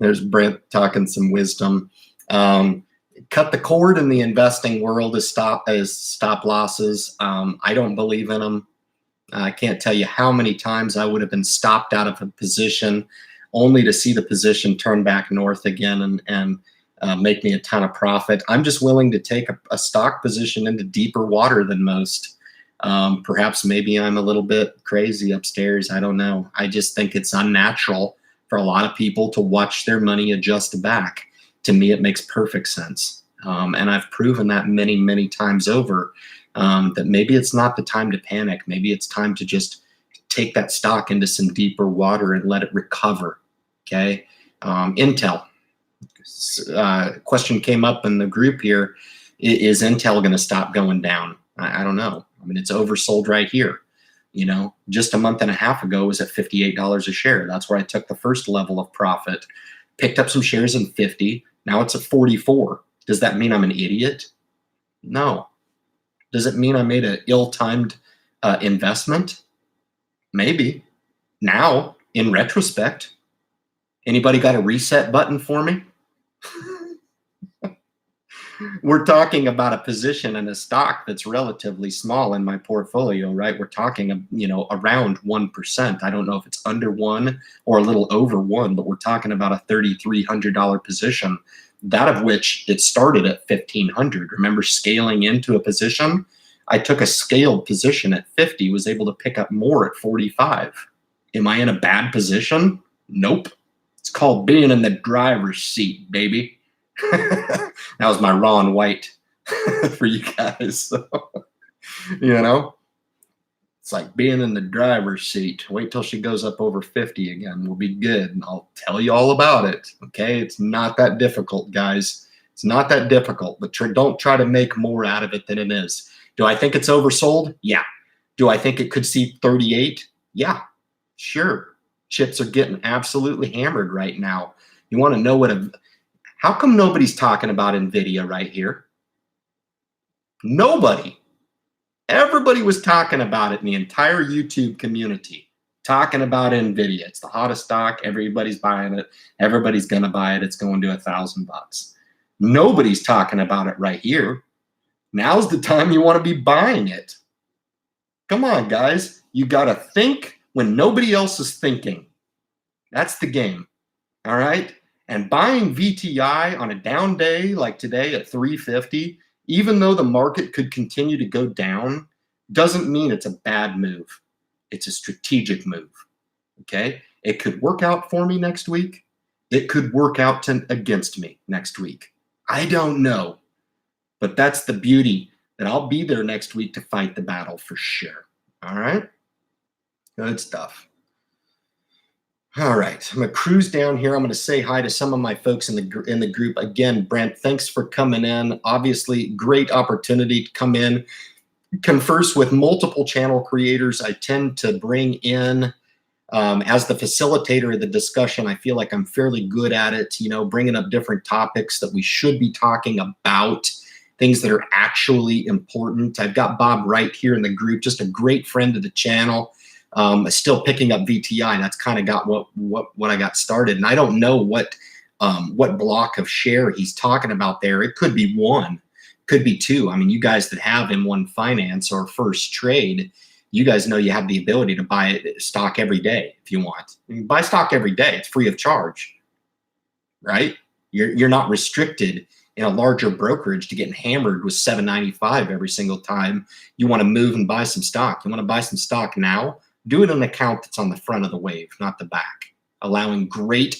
Speaker 1: There's Brent talking some wisdom. Cut the cord in the investing world is stop losses. I don't believe in them. I can't tell you how many times I would have been stopped out of a position only to see the position turn back north again and make me a ton of profit. I'm just willing to take a stock position into deeper water than most. Perhaps maybe I'm a little bit crazy upstairs. I don't know. I just think it's unnatural for a lot of people to watch their money adjust back. To me, it makes perfect sense. And I've proven that many, many times over. That maybe it's not the time to panic. Maybe it's time to just take that stock into some deeper water and let it recover. Okay. Intel. Question came up in the group here. Is Intel going to stop going down? I don't know. I mean, it's oversold right here. You know, just a month and a half ago it was at $58 a share. That's where I took the first level of profit. Picked up some shares in 50. Now it's at 44. Does that mean I'm an idiot? No. Does it mean I made an ill-timed investment? Maybe. Now, in retrospect, anybody got a reset button for me? We're talking about a position in a stock that's relatively small in my portfolio, right? We're talking, you know, around 1%. I don't know if it's under 1 or a little over 1, but we're talking about a $3,300 position, that of which it started at $1,500. Remember scaling into a position? I took a scaled position at 50, was able to pick up more at 45. Am I in a bad position? Nope. It's called being in the driver's seat, baby. That was my Ron White for you guys. So, you know, it's like being in the driver's seat. Wait till she goes up over 50 again. We'll be good. And I'll tell you all about it. Okay. It's not that difficult, guys. It's not that difficult, but don't try to make more out of it than it is. Do I think it's oversold? Yeah. Do I think it could see 38? Yeah, sure. Chips are getting absolutely hammered right now. You want to know how come nobody's talking about NVIDIA right here? Nobody. Everybody was talking about it in the entire YouTube community, talking about NVIDIA. It's the hottest stock. Everybody's buying it. Everybody's going to buy it. It's going to $1,000. Nobody's talking about it right here. Now's the time you want to be buying it. Come on, guys. You got to think when nobody else is thinking. That's the game. All right? And buying VTI on a down day like today at 350, even though the market could continue to go down, doesn't mean it's a bad move. It's a strategic move. Okay? It could work out for me next week. It could work out against me next week. I don't know. But that's the beauty, that I'll be there next week to fight the battle for sure. All right? Good stuff. All right, I'm going to cruise down here. I'm going to say hi to some of my folks in the group. Again, Brent, thanks for coming in. Obviously, great opportunity to come in, converse with multiple channel creators. I tend to bring in, as the facilitator of the discussion, I feel like I'm fairly good at it, you know, bringing up different topics that we should be talking about things that are actually important. I've got Bob Wright here in the group, just a great friend of the channel. Still picking up VTI. That's kind of got what I got started. And I don't know what block of share he's talking about there. It could be one, could be two. I mean, you guys that have M1 Finance or First Trade, you guys know you have the ability to buy stock every day if you want. You can buy stock every day. It's free of charge, right? You're not restricted in a larger brokerage to getting hammered with $7.95 every single time you want to move and buy some stock. You want to buy some stock now? Do it in an account that's on the front of the wave, not the back, allowing great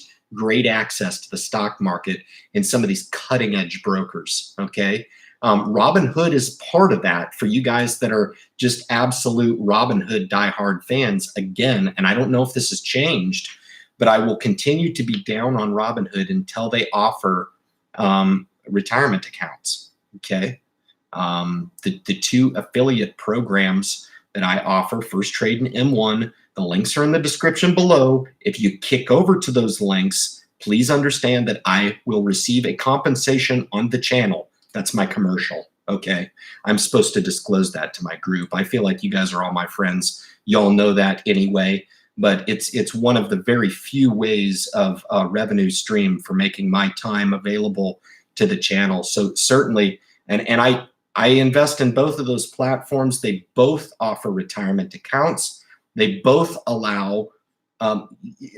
Speaker 1: access to the stock market in some of these cutting edge brokers. Okay. Robinhood is part of that for you guys that are just absolute Robinhood diehard fans again. And I don't know if this has changed, but I will continue to be down on Robinhood until they offer retirement accounts. Okay. The two affiliate programs that I offer, First Trade and M1, the links are in the description below. If you kick over to those links, please understand that I will receive a compensation on the channel. That's my commercial, okay? I'm supposed to disclose that to my group. I feel like you guys are all my friends. Y'all know that anyway, but it's one of the very few ways of revenue stream for making my time available to the channel. So certainly, and I invest in both of those platforms. They both offer retirement accounts. They both allow, I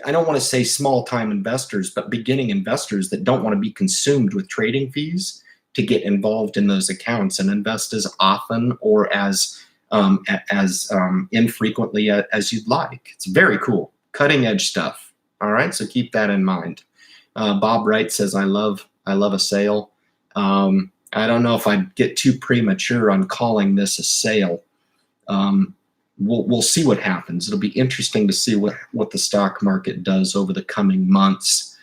Speaker 1: don't want to say small-time investors, but beginning investors that don't want to be consumed with trading fees to get involved in those accounts and invest as often or as infrequently as you'd like. It's very cool, cutting-edge stuff. All right, so keep that in mind. Bob Wright says, I love a sale. I don't know if I'd get too premature on calling this a sale. We'll see what happens. It'll be interesting to see what the stock market does over the coming months.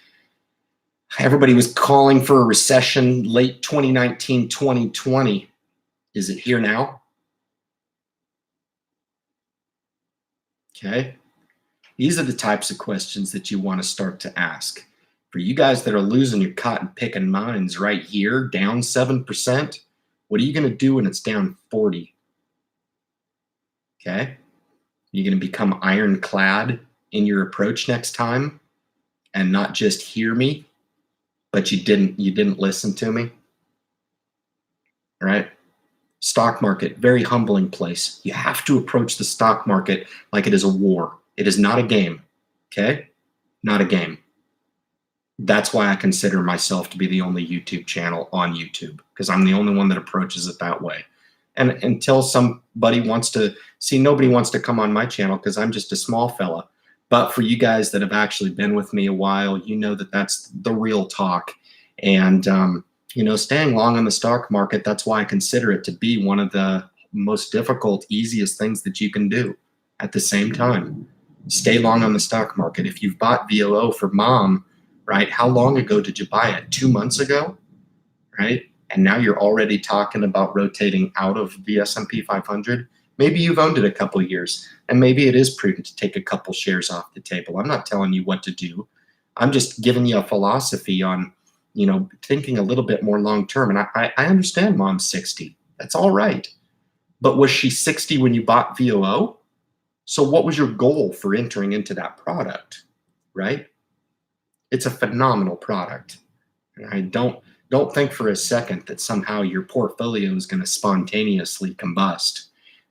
Speaker 1: Everybody was calling for a recession late 2019, 2020. Is it here now? Okay. These are the types of questions that you want to start to ask. For you guys that are losing your cotton picking minds right here, down 7%, what are you going to do when it's down 40? Okay. You're going to become ironclad in your approach next time and not just hear me, but you didn't listen to me. All right. Stock market, very humbling place. You have to approach the stock market like it is a war. It is not a game. Okay. Not a game. That's why I consider myself to be the only YouTube channel on YouTube, because I'm the only one that approaches it that way. And until somebody wants to see, nobody wants to come on my channel because I'm just a small fella. But for you guys that have actually been with me a while, you know that that's the real talk. And, you know, staying long on the stock market, that's why I consider it to be one of the most difficult, easiest things that you can do at the same time. Stay long on the stock market. If you've bought VOO for mom, right? How long ago did you buy it? 2 months ago, right? And now you're already talking about rotating out of the S&P 500. Maybe you've owned it a couple of years, and maybe it is prudent to take a couple shares off the table. I'm not telling you what to do. I'm just giving you a philosophy on, you know, thinking a little bit more long term. And I understand mom's 60. That's all right. But was she 60 when you bought VOO? So what was your goal for entering into that product, right? It's a phenomenal product. And I don't think for a second that somehow your portfolio is going to spontaneously combust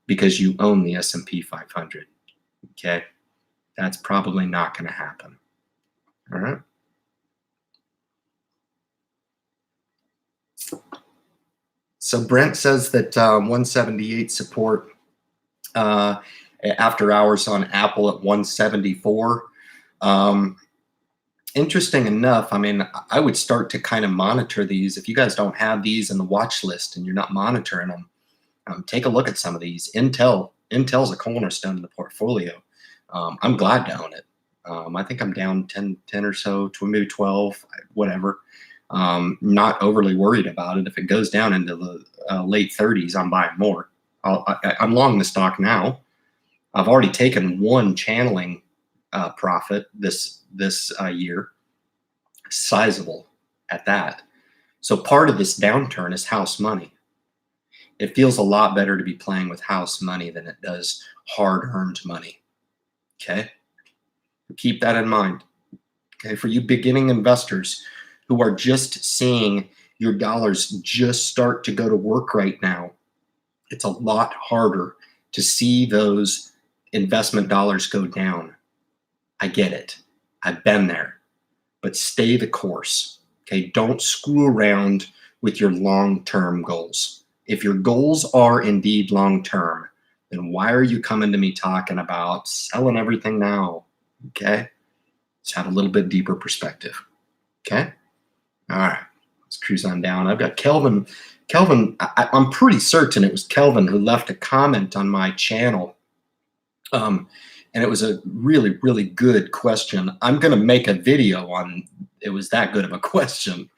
Speaker 1: because you own the S&P 500. Okay? That's probably not going to happen. All right? So Brent says that 178 support after hours on Apple at 174. Interesting enough, I mean, I would start to kind of monitor these. If you guys don't have these in the watch list and you're not monitoring them, take a look at some of these. Intel's a cornerstone in the portfolio. I'm glad to own it. I think I'm down 10 or so, to maybe 12, whatever. Not overly worried about it. If it goes down into the late 30s, I'm buying more. I'm long the stock now. I've already taken one channeling profit this year, sizable at that. So part of this downturn is house money. It feels a lot better to be playing with house money than it does hard-earned money. Okay? Keep that in mind. Okay, for you beginning investors who are just seeing your dollars just start to go to work right now, it's a lot harder to see those investment dollars go down. I get it. I've been there. But stay the course. Okay, don't screw around with your long-term goals. If your goals are indeed long-term, then why are you coming to me talking about selling everything now? Okay, let's have a little bit deeper perspective. Okay, all right, let's cruise on down. I've got Kelvin. I'm pretty certain it was Kelvin who left a comment on my channel. And it was a really, really good question. I'm going to make a video on it. Was that good of a question.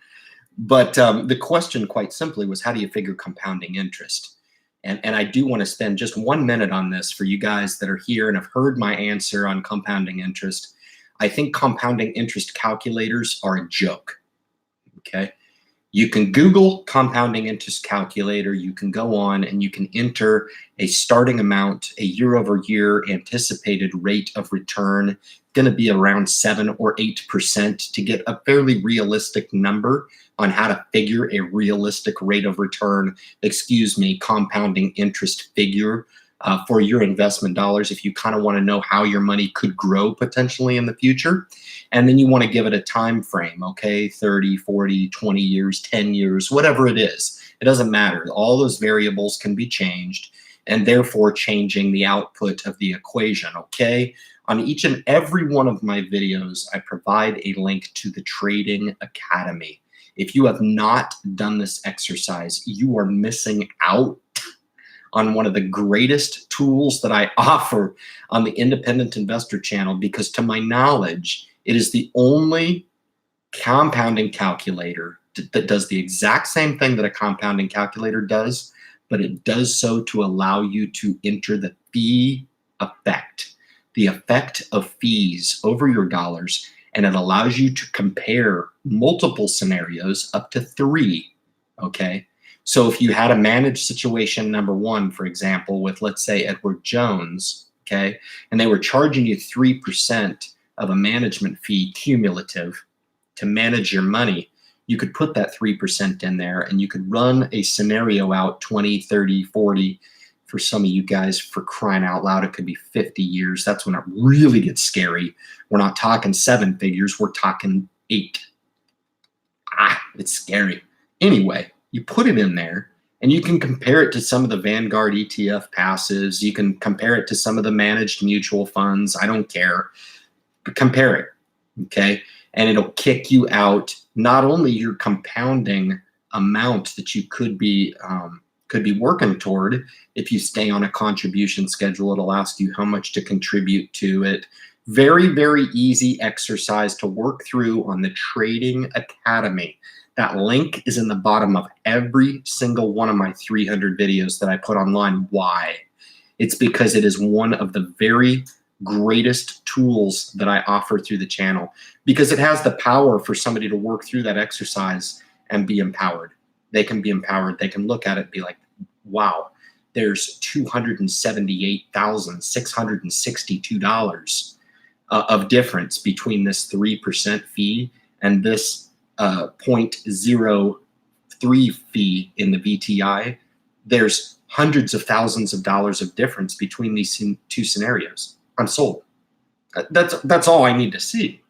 Speaker 1: But the question quite simply was, how do you figure compounding interest? And I do want to spend just 1 minute on this for you guys that are here and have heard my answer on compounding interest. I think compounding interest calculators are a joke. Okay. You can Google compounding interest calculator. You can go on and you can enter a starting amount, a year-over-year anticipated rate of return, going to be around 7 or 8% to get a fairly realistic number on how to figure a realistic rate of return, compounding interest figure for your investment dollars if you kind of want to know how your money could grow potentially in the future. And then you want to give it a time frame, okay? 30, 40, 20 years, 10 years, whatever it is. It doesn't matter. All those variables can be changed and therefore changing the output of the equation, okay? On each and every one of my videos, I provide a link to the Trading Academy. If you have not done this exercise, you are missing out on one of the greatest tools that I offer on the Independent Investor channel, because to my knowledge, it is the only compounding calculator that does the exact same thing that a compounding calculator does, but it does so to allow you to enter the fee effect, the effect of fees over your dollars, and it allows you to compare multiple scenarios up to 3, okay? So if you had a managed situation number 1, for example, with, let's say, Edward Jones, okay, and they were charging you 3% of a management fee cumulative to manage your money, you could put that 3% in there and you could run a scenario out 20, 30, 40. For some of you guys, for crying out loud, it could be 50 years. That's when it really gets scary. We're not talking 7 figures. We're talking 8. It's scary. Anyway, you put it in there and you can compare it to some of the Vanguard ETF passives. You can compare it to some of the managed mutual funds. I don't care. But compare it, okay? And it'll kick you out not only your compounding amount that you could be working toward. If you stay on a contribution schedule, it'll ask you how much to contribute to it. Very, very easy exercise to work through on the Trading Academy. That link is in the bottom of every single one of my 300 videos that I put online. Why? It's because it is one of the very greatest tools that I offer through the channel, because it has the power for somebody to work through that exercise and be empowered. They can be empowered. They can look at it and be like, wow, there's $278,662 of difference between this 3% fee and this 0.03 fee in the VTI. There's hundreds of thousands of dollars of difference between these 2 scenarios. I'm sold. That's all I need to see.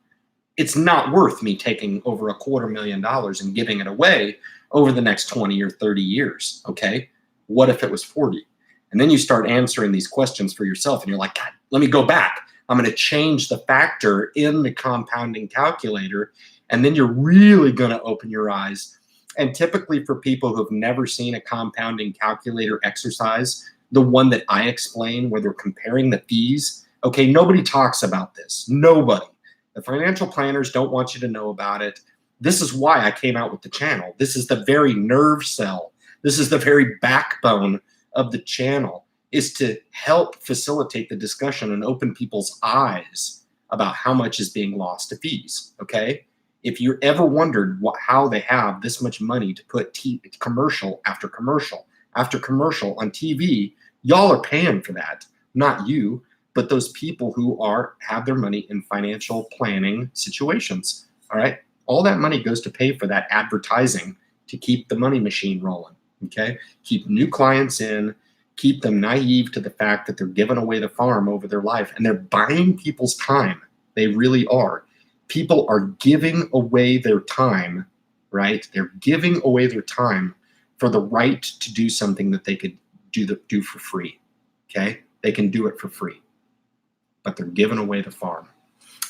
Speaker 1: It's not worth me taking over $250,000 and giving it away over the next 20 or 30 years, okay? What if it was 40? And then you start answering these questions for yourself and you're like, God, let me go back. I'm going to change the factor in the compounding calculator, and then you're really going to open your eyes. And typically for people who've never seen a compounding calculator exercise, the one that I explain where they're comparing the fees, okay, nobody talks about this. Nobody. The financial planners don't want you to know about it. This is why I came out with the channel. This is the very nerve cell. This is the very backbone of the channel, is to help facilitate the discussion and open people's eyes about how much is being lost to fees, okay? If you ever wondered how they have this much money to put commercial after commercial after commercial on TV, y'all are paying for that. Not you, but those people who have their money in financial planning situations. All right. All that money goes to pay for that advertising to keep the money machine rolling. Okay. Keep new clients in, keep them naive to the fact that they're giving away the farm over their life, and they're buying people's time. They really are. People are giving away their time, right? They're giving away their time for the right to do something that they could do for free. Okay. They can do it for free, but they're giving away the farm.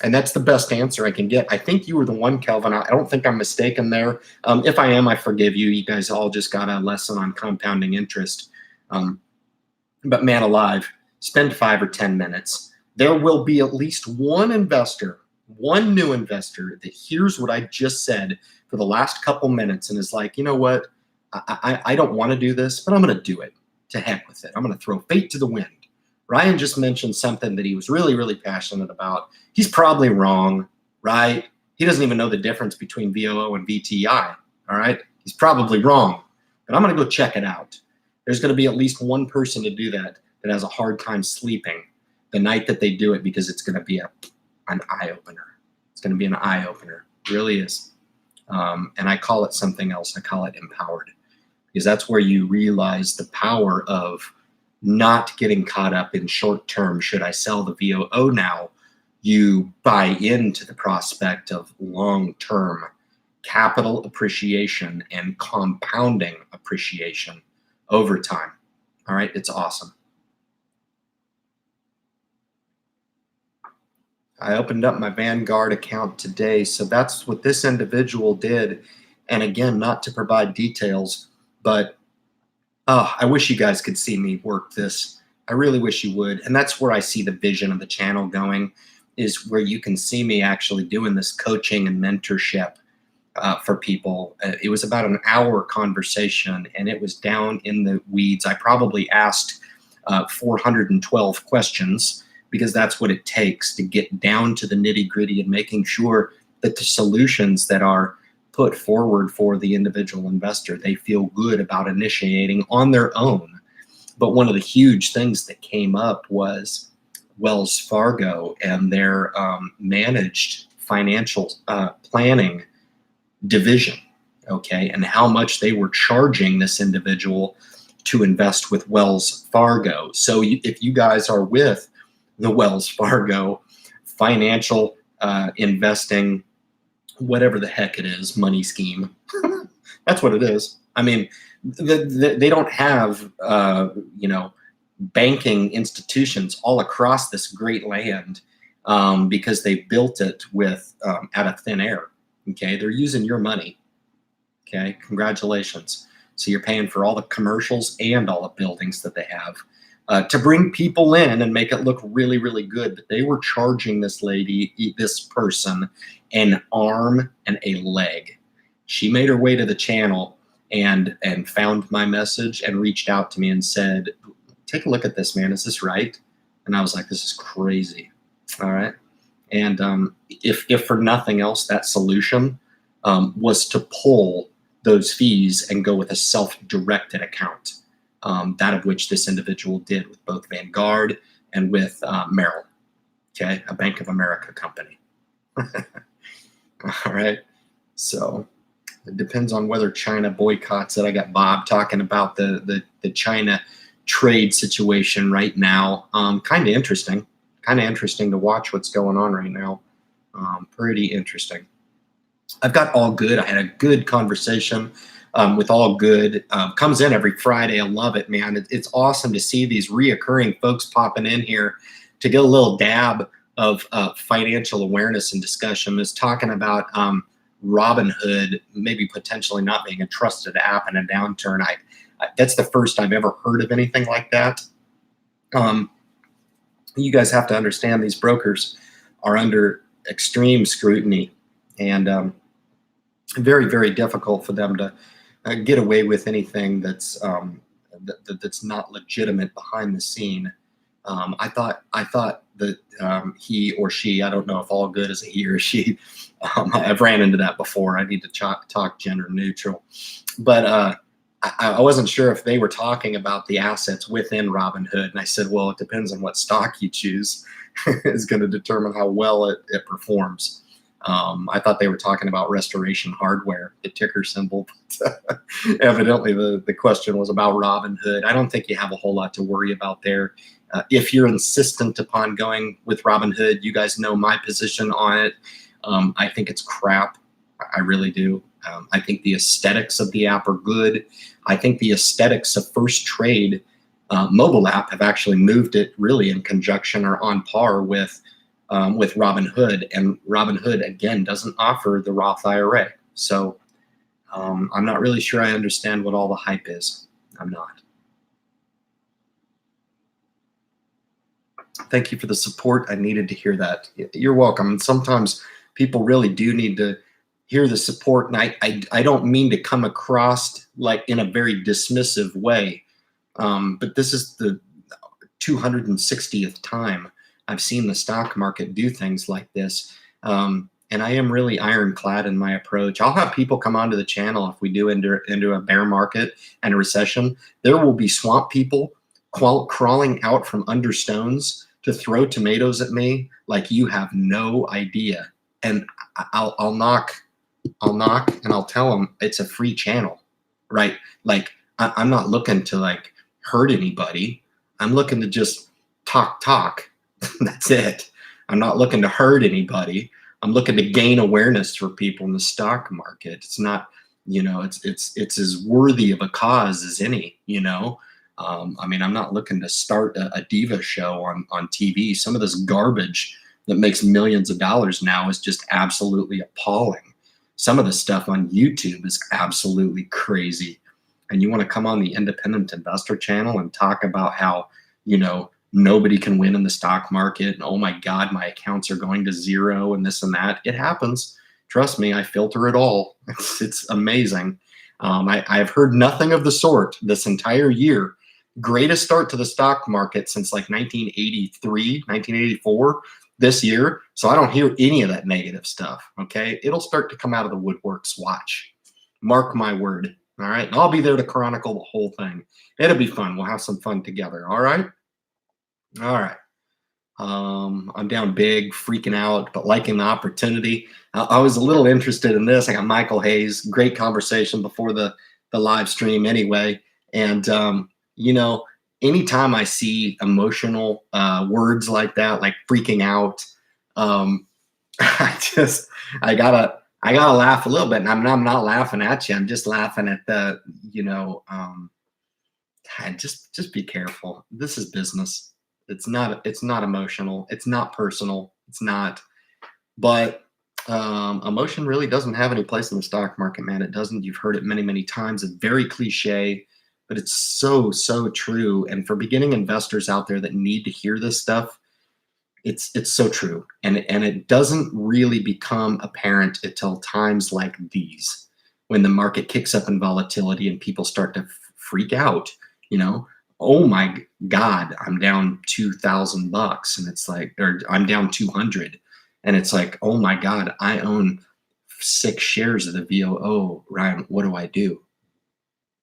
Speaker 1: And that's the best answer I can get. I think you were the one, Kelvin. I don't think I'm mistaken there. If I am, I forgive you. You guys all just got a lesson on compounding interest. But man alive, spend 5 or 10 minutes. There will be at least one investor, one new investor that hears what I just said for the last couple minutes and is like, you know what? I don't want to do this, but I'm going to do it. To heck with it. I'm going to throw fate to the wind. Ryan just mentioned something that he was really, really passionate about. He's probably wrong, right? He doesn't even know the difference between VOO and VTI, all right? He's probably wrong, but I'm going to go check it out. There's going to be at least one person to do that has a hard time sleeping the night that they do it, because it's going to be an eye-opener. It's going to be an eye-opener. It really is. And I call it something else. I call it empowered, because that's where you realize the power of not getting caught up in short term. Should I sell the VOO now? You buy into the prospect of long-term capital appreciation and compounding appreciation over time. All right, it's awesome. I opened up my Vanguard account today, so that's what this individual did. And again, not to provide details, but I wish you guys could see me work this. I really wish you would. And that's where I see the vision of the channel going, is where you can see me actually doing this coaching and mentorship for people. It was about an hour conversation, and it was down in the weeds. I probably asked 412 questions, because that's what it takes to get down to the nitty gritty and making sure that the solutions that are put forward for the individual investor, they feel good about initiating on their own. But one of the huge things that came up was Wells Fargo and their managed financial planning division, okay, and how much they were charging this individual to invest with Wells Fargo. So if you guys are with the Wells Fargo financial investing, whatever the heck it is, money scheme. That's what it is. I mean, they don't have, banking institutions all across this great land because they built it with out of thin air. Okay, they're using your money. Okay, congratulations. So you're paying for all the commercials and all the buildings that they have to bring people in and make it look really, really good. But they were charging this person, an arm and a leg. She made her way to the channel and found my message and reached out to me and said, take a look at this, man. Is this right? And I was like, this is crazy. All right. And if for nothing else, that solution was to pull those fees and go with a self-directed account, that of which this individual did with both Vanguard and with Merrill, okay, a Bank of America company. All right. So it depends on whether China boycotts it. I got Bob talking about the China trade situation right now. Kind of interesting to watch what's going on right now. Pretty interesting. I've got All Good. I had a good conversation with All Good. Comes in every Friday. I love it, man. It's awesome to see these reoccurring folks popping in here to get a little dab of financial awareness and discussion. Is talking about Robinhood maybe potentially not being a trusted app in a downturn. That's the first I've ever heard of anything like that. You guys have to understand these brokers are under extreme scrutiny, and very, very difficult for them to get away with anything that's not legitimate behind the scene. I thought that he or she, I don't know if all good is a he or she. I've ran into that before. I need to talk gender neutral, but I wasn't sure if they were talking about the assets within Robinhood. And I said, well, it depends on what stock you choose is going to determine how well it performs. I thought they were talking about Restoration Hardware, the ticker symbol. But evidently, the question was about Robinhood. I don't think you have a whole lot to worry about there. If you're insistent upon going with Robinhood, you guys know my position on it. I think it's crap. I really do. I think the aesthetics of the app are good. I think the aesthetics of First Trade mobile app have actually moved it really in conjunction or on par with Robinhood. And Robinhood, again, doesn't offer the Roth IRA. So I'm not really sure I understand what all the hype is. I'm not. Thank you for the support. I needed to hear that. You're welcome. And sometimes people really do need to hear the support. And I don't mean to come across like in a very dismissive way. But this is the 260th time I've seen the stock market do things like this. And I am really ironclad in my approach. I'll have people come onto the channel if we do into a bear market and a recession. There will be swamp people crawling out from under stones to throw tomatoes at me like you have no idea. And I'll knock and I'll tell them it's a free channel, right? Like I'm not looking to like hurt anybody. I'm looking to just talk. That's it. I'm not looking to hurt anybody. I'm looking to gain awareness for people in the stock market. It's not, it's as worthy of a cause as any, I mean, I'm not looking to start a diva show on TV. Some of this garbage that makes millions of dollars now is just absolutely appalling. Some of the stuff on YouTube is absolutely crazy. And you want to come on the Independent Investor channel and talk about how, nobody can win in the stock market. And oh my God, my accounts are going to zero and this and that. It happens. Trust me, I filter it all. It's amazing. I've heard nothing of the sort this entire year. Greatest start to the stock market since like 1983, 1984 this year. So I don't hear any of that negative stuff. Okay. It'll start to come out of the woodworks. Watch. Mark my word. All right. And I'll be there to chronicle the whole thing. It'll be fun. We'll have some fun together. All right. All right. I'm down big, freaking out, but liking the opportunity. I was a little interested in this. I got Michael Hayes, great conversation before the live stream anyway. And, anytime I see emotional words like that, like freaking out, I gotta laugh a little bit. And I'm not laughing at you. I'm just laughing at the, just be careful. This is business. It's not emotional. It's not personal. It's not, but emotion really doesn't have any place in the stock market, man. It doesn't. You've heard it many, many times. It's very cliche, but it's so, so true. And for beginning investors out there that need to hear this stuff, it's so true. And it doesn't really become apparent until times like these, when the market kicks up in volatility and people start to freak out, oh my God, I'm down $2,000 and it's like, or I'm down 200. And it's like, oh my God, I own 6 shares of the VOO. Ryan, what do I do?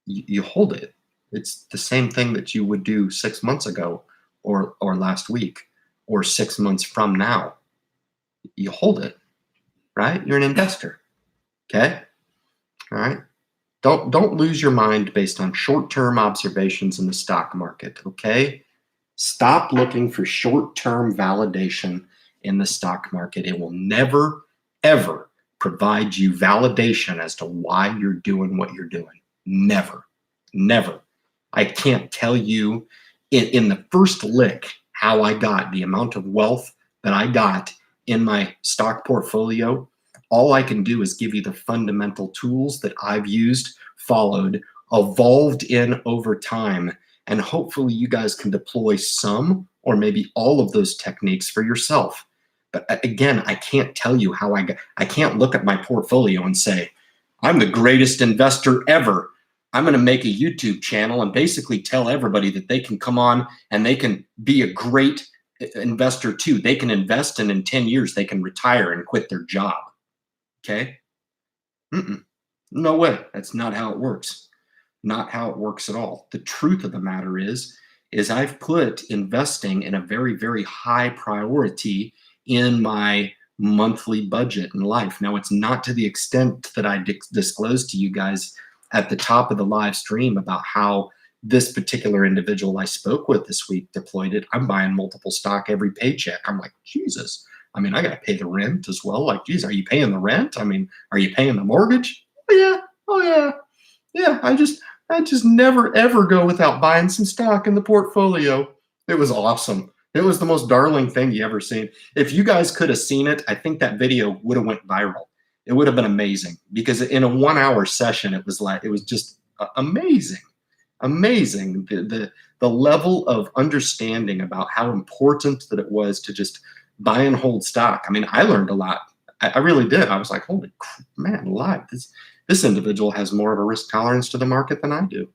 Speaker 1: You hold it. It's the same thing that you would do 6 months ago or last week or 6 months from now. You hold it, right? You're an investor. Okay. All right. Don't lose your mind based on short-term observations in the stock market, okay? Stop looking for short-term validation in the stock market. It will never, ever provide you validation as to why you're doing what you're doing. Never, never. I can't tell you in the first lick how I got the amount of wealth that I got in my stock portfolio. All I can do is give you the fundamental tools that I've used, followed, evolved in over time, and hopefully you guys can deploy some or maybe all of those techniques for yourself. But again, I can't tell you how I can't look at my portfolio and say, I'm the greatest investor ever. I'm going to make a YouTube channel and basically tell everybody that they can come on and they can be a great investor too. They can invest and in 10 years, they can retire and quit their job. Okay. No way. That's not how it works. Not how it works at all. The truth of the matter is I've put investing in a very, very high priority in my monthly budget in life. Now, it's not to the extent that I disclosed to you guys at the top of the live stream about how this particular individual I spoke with this week deployed it. I'm buying multiple stock every paycheck. I'm like, Jesus. I mean, I got to pay the rent as well. Like, geez, are you paying the rent? I mean, are you paying the mortgage? Oh, yeah. Oh, yeah. Yeah. I just never, ever go without buying some stock in the portfolio. It was awesome. It was the most darling thing you ever seen. If you guys could have seen it, I think that video would have went viral. It would have been amazing because in a 1 hour session, it was just amazing. Amazing. The level of understanding about how important that it was to just buy and hold stock. I mean, I learned a lot. I really did. I was like, holy man, alive. This individual has more of a risk tolerance to the market than I do.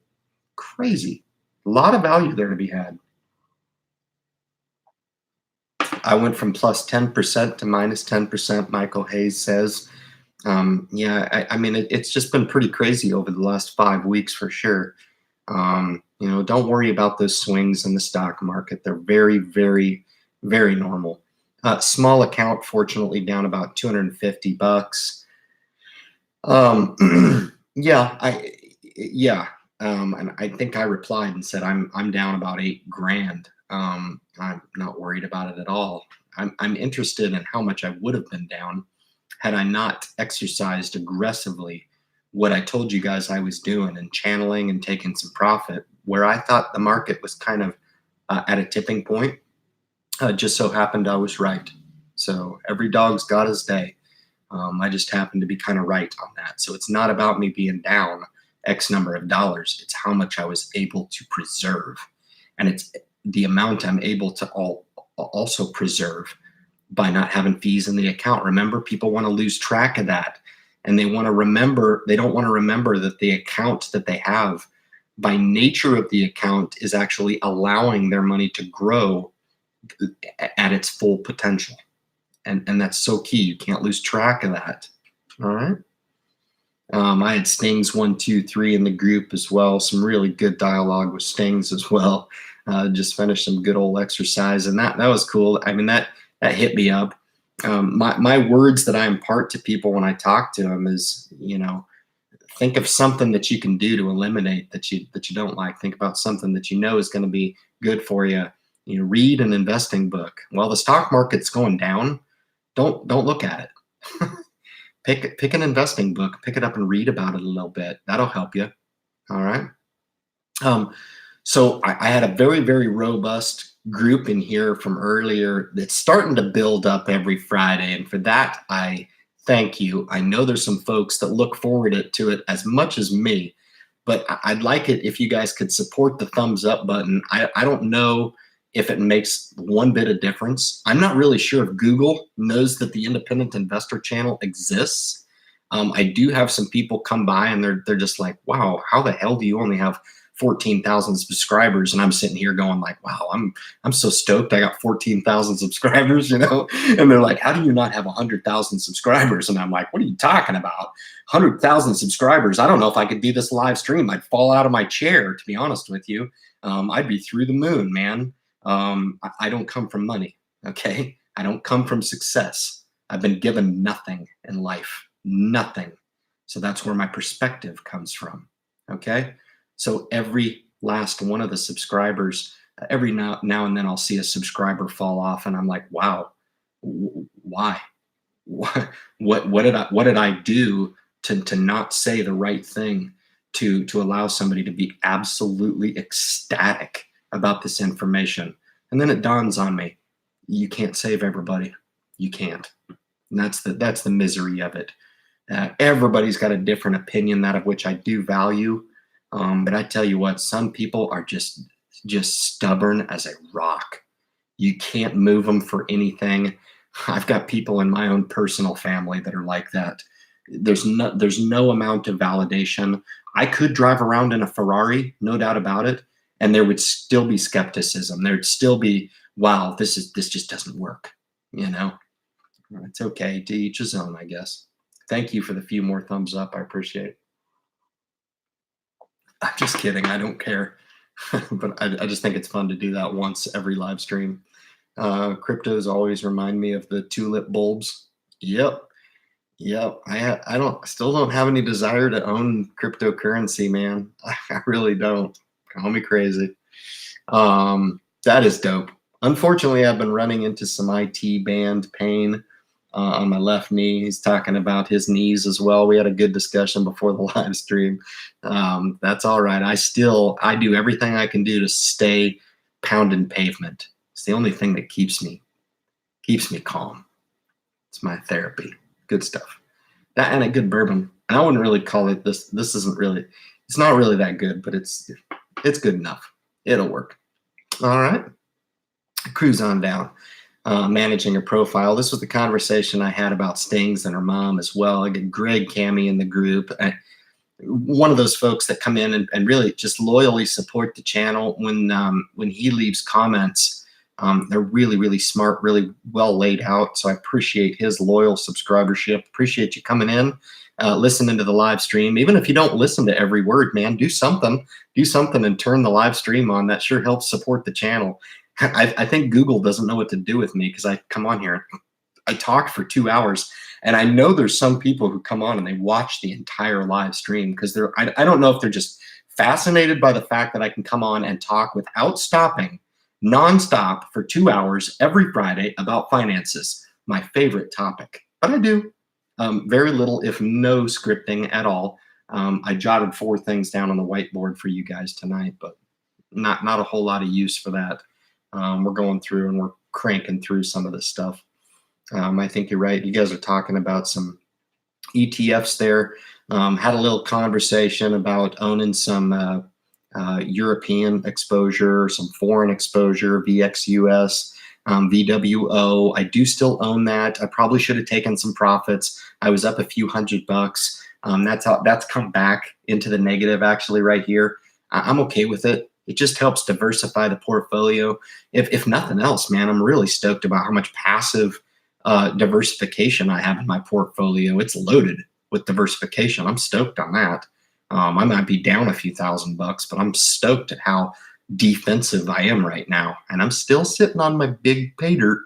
Speaker 1: Crazy. A lot of value there to be had. I went from plus 10% to minus 10%, Michael Hayes says. Yeah, I mean, it's just been pretty crazy over the last 5 weeks for sure. You know, don't worry about those swings in the stock market. They're very, very, very normal. Small account, fortunately, down about $250. Yeah, and I think I replied and said I'm down about $8,000. I'm not worried about it at all. I'm interested in how much I would have been down had I not exercised aggressively what I told you guys I was doing and channeling and taking some profit where I thought the market was kind of at a tipping point. Just so happened I was right. So every dog's got his day. I just happened to be kind of right on that. So it's not about me being down X number of dollars. It's how much I was able to preserve. And it's the amount I'm able to also preserve by not having fees in the account. Remember, people want to lose track of that. And they don't want to remember that the account that they have, by nature of the account, is actually allowing their money to grow at its full potential. And that's so key. You can't lose track of that. All right. I had Stings 1, 2, 3 in the group as well. Some really good dialogue with Stings as well. Just finished some good old exercise, and that was cool. I mean, that hit me up. My words that I impart to people when I talk to them is, you know, think of something that you can do to eliminate that you don't like. Think about something that you know is going to be good for you. You know, read an investing book. While the stock market's going down, don't look at it. Pick an investing book, pick it up and read about it a little bit. That'll help you. All right. So I had a very, very robust group in here from earlier that's starting to build up every Friday. And for that, I thank you. I know there's some folks that look forward to it as much as me, but I'd like it if you guys could support the thumbs up button. I don't know if it makes one bit of difference. I'm not really sure if Google knows that the Independent Investor channel exists. I do have some people come by and they're just like, wow, how the hell do you only have 14,000 subscribers? And I'm sitting here going like, wow, I'm so stoked I got 14,000 subscribers, you know? And they're like, how do you not have 100,000 subscribers? And I'm like, what are you talking about? 100,000 subscribers. I don't know if I could do this live stream. I'd fall out of my chair, to be honest with you. I'd be through the moon, man. I don't come from money, okay? I don't come from success. I've been given nothing in life, nothing. So that's where my perspective comes from, okay? So every last one of the subscribers, every now and then I'll see a subscriber fall off and I'm like, wow, why? What did I do to not say the right thing to allow somebody to be absolutely ecstatic about this information? And then it dawns on me, you can't save everybody. You can't. And that's the misery of it. Everybody's got a different opinion, that of which I do value. But I tell you what, some people are just stubborn as a rock. You can't move them for anything. I've got people in my own personal family that are like that. There's no amount of validation I could drive around in a Ferrari, no doubt about it, and there would still be skepticism. There'd still be, wow, this just doesn't work. You know, it's okay, to each his own, I guess. Thank you for the few more thumbs up. I appreciate it. I'm just kidding. I don't care. But I just think it's fun to do that once every live stream. Cryptos always remind me of the tulip bulbs. Yep. Yep. Still don't have any desire to own cryptocurrency, man. I really don't. Call me crazy. That is dope. Unfortunately, I've been running into some IT band pain on my left knee. He's talking about his knees as well. We had a good discussion before the live stream. That's all right. I do everything I can do to stay pounding pavement. It's the only thing that keeps me calm. It's my therapy. Good stuff. That and a good bourbon. And I wouldn't really call it this. It's not really that good, but it's good enough. It'll work. All right. Cruise on down. Managing a profile. This was the conversation I had about Stings and her mom as well. I get Greg Cammy in the group. One of those folks that come in and really just loyally support the channel when he leaves comments. They're really, really smart, really well laid out. So I appreciate his loyal subscribership. Appreciate you coming in, listening to the live stream. Even if you don't listen to every word, man, do something and turn the live stream on. That sure helps support the channel. I think Google doesn't know what to do with me because I come on here, I talk for 2 hours, and I know there's some people who come on and they watch the entire live stream because I don't know if they're just fascinated by the fact that I can come on and talk without stopping, nonstop for 2 hours every Friday about finances, my favorite topic. But I do very little, if no scripting at all. I jotted 4 things down on the whiteboard for you guys tonight, but not a whole lot of use for that. We're going through and we're cranking through some of this stuff. I think you're right. You guys are talking about some ETFs there. Had a little conversation about owning some European exposure, some foreign exposure, VXUS, VWO. I do still own that. I probably should have taken some profits. I was up a few $100. That's come back into the negative actually right here. I'm okay with it. It just helps diversify the portfolio. If nothing else, man, I'm really stoked about how much passive diversification I have in my portfolio. It's loaded with diversification. I'm stoked on that. I might be down a few $1,000, but I'm stoked at how defensive I am right now. And I'm still sitting on my big pay dirt.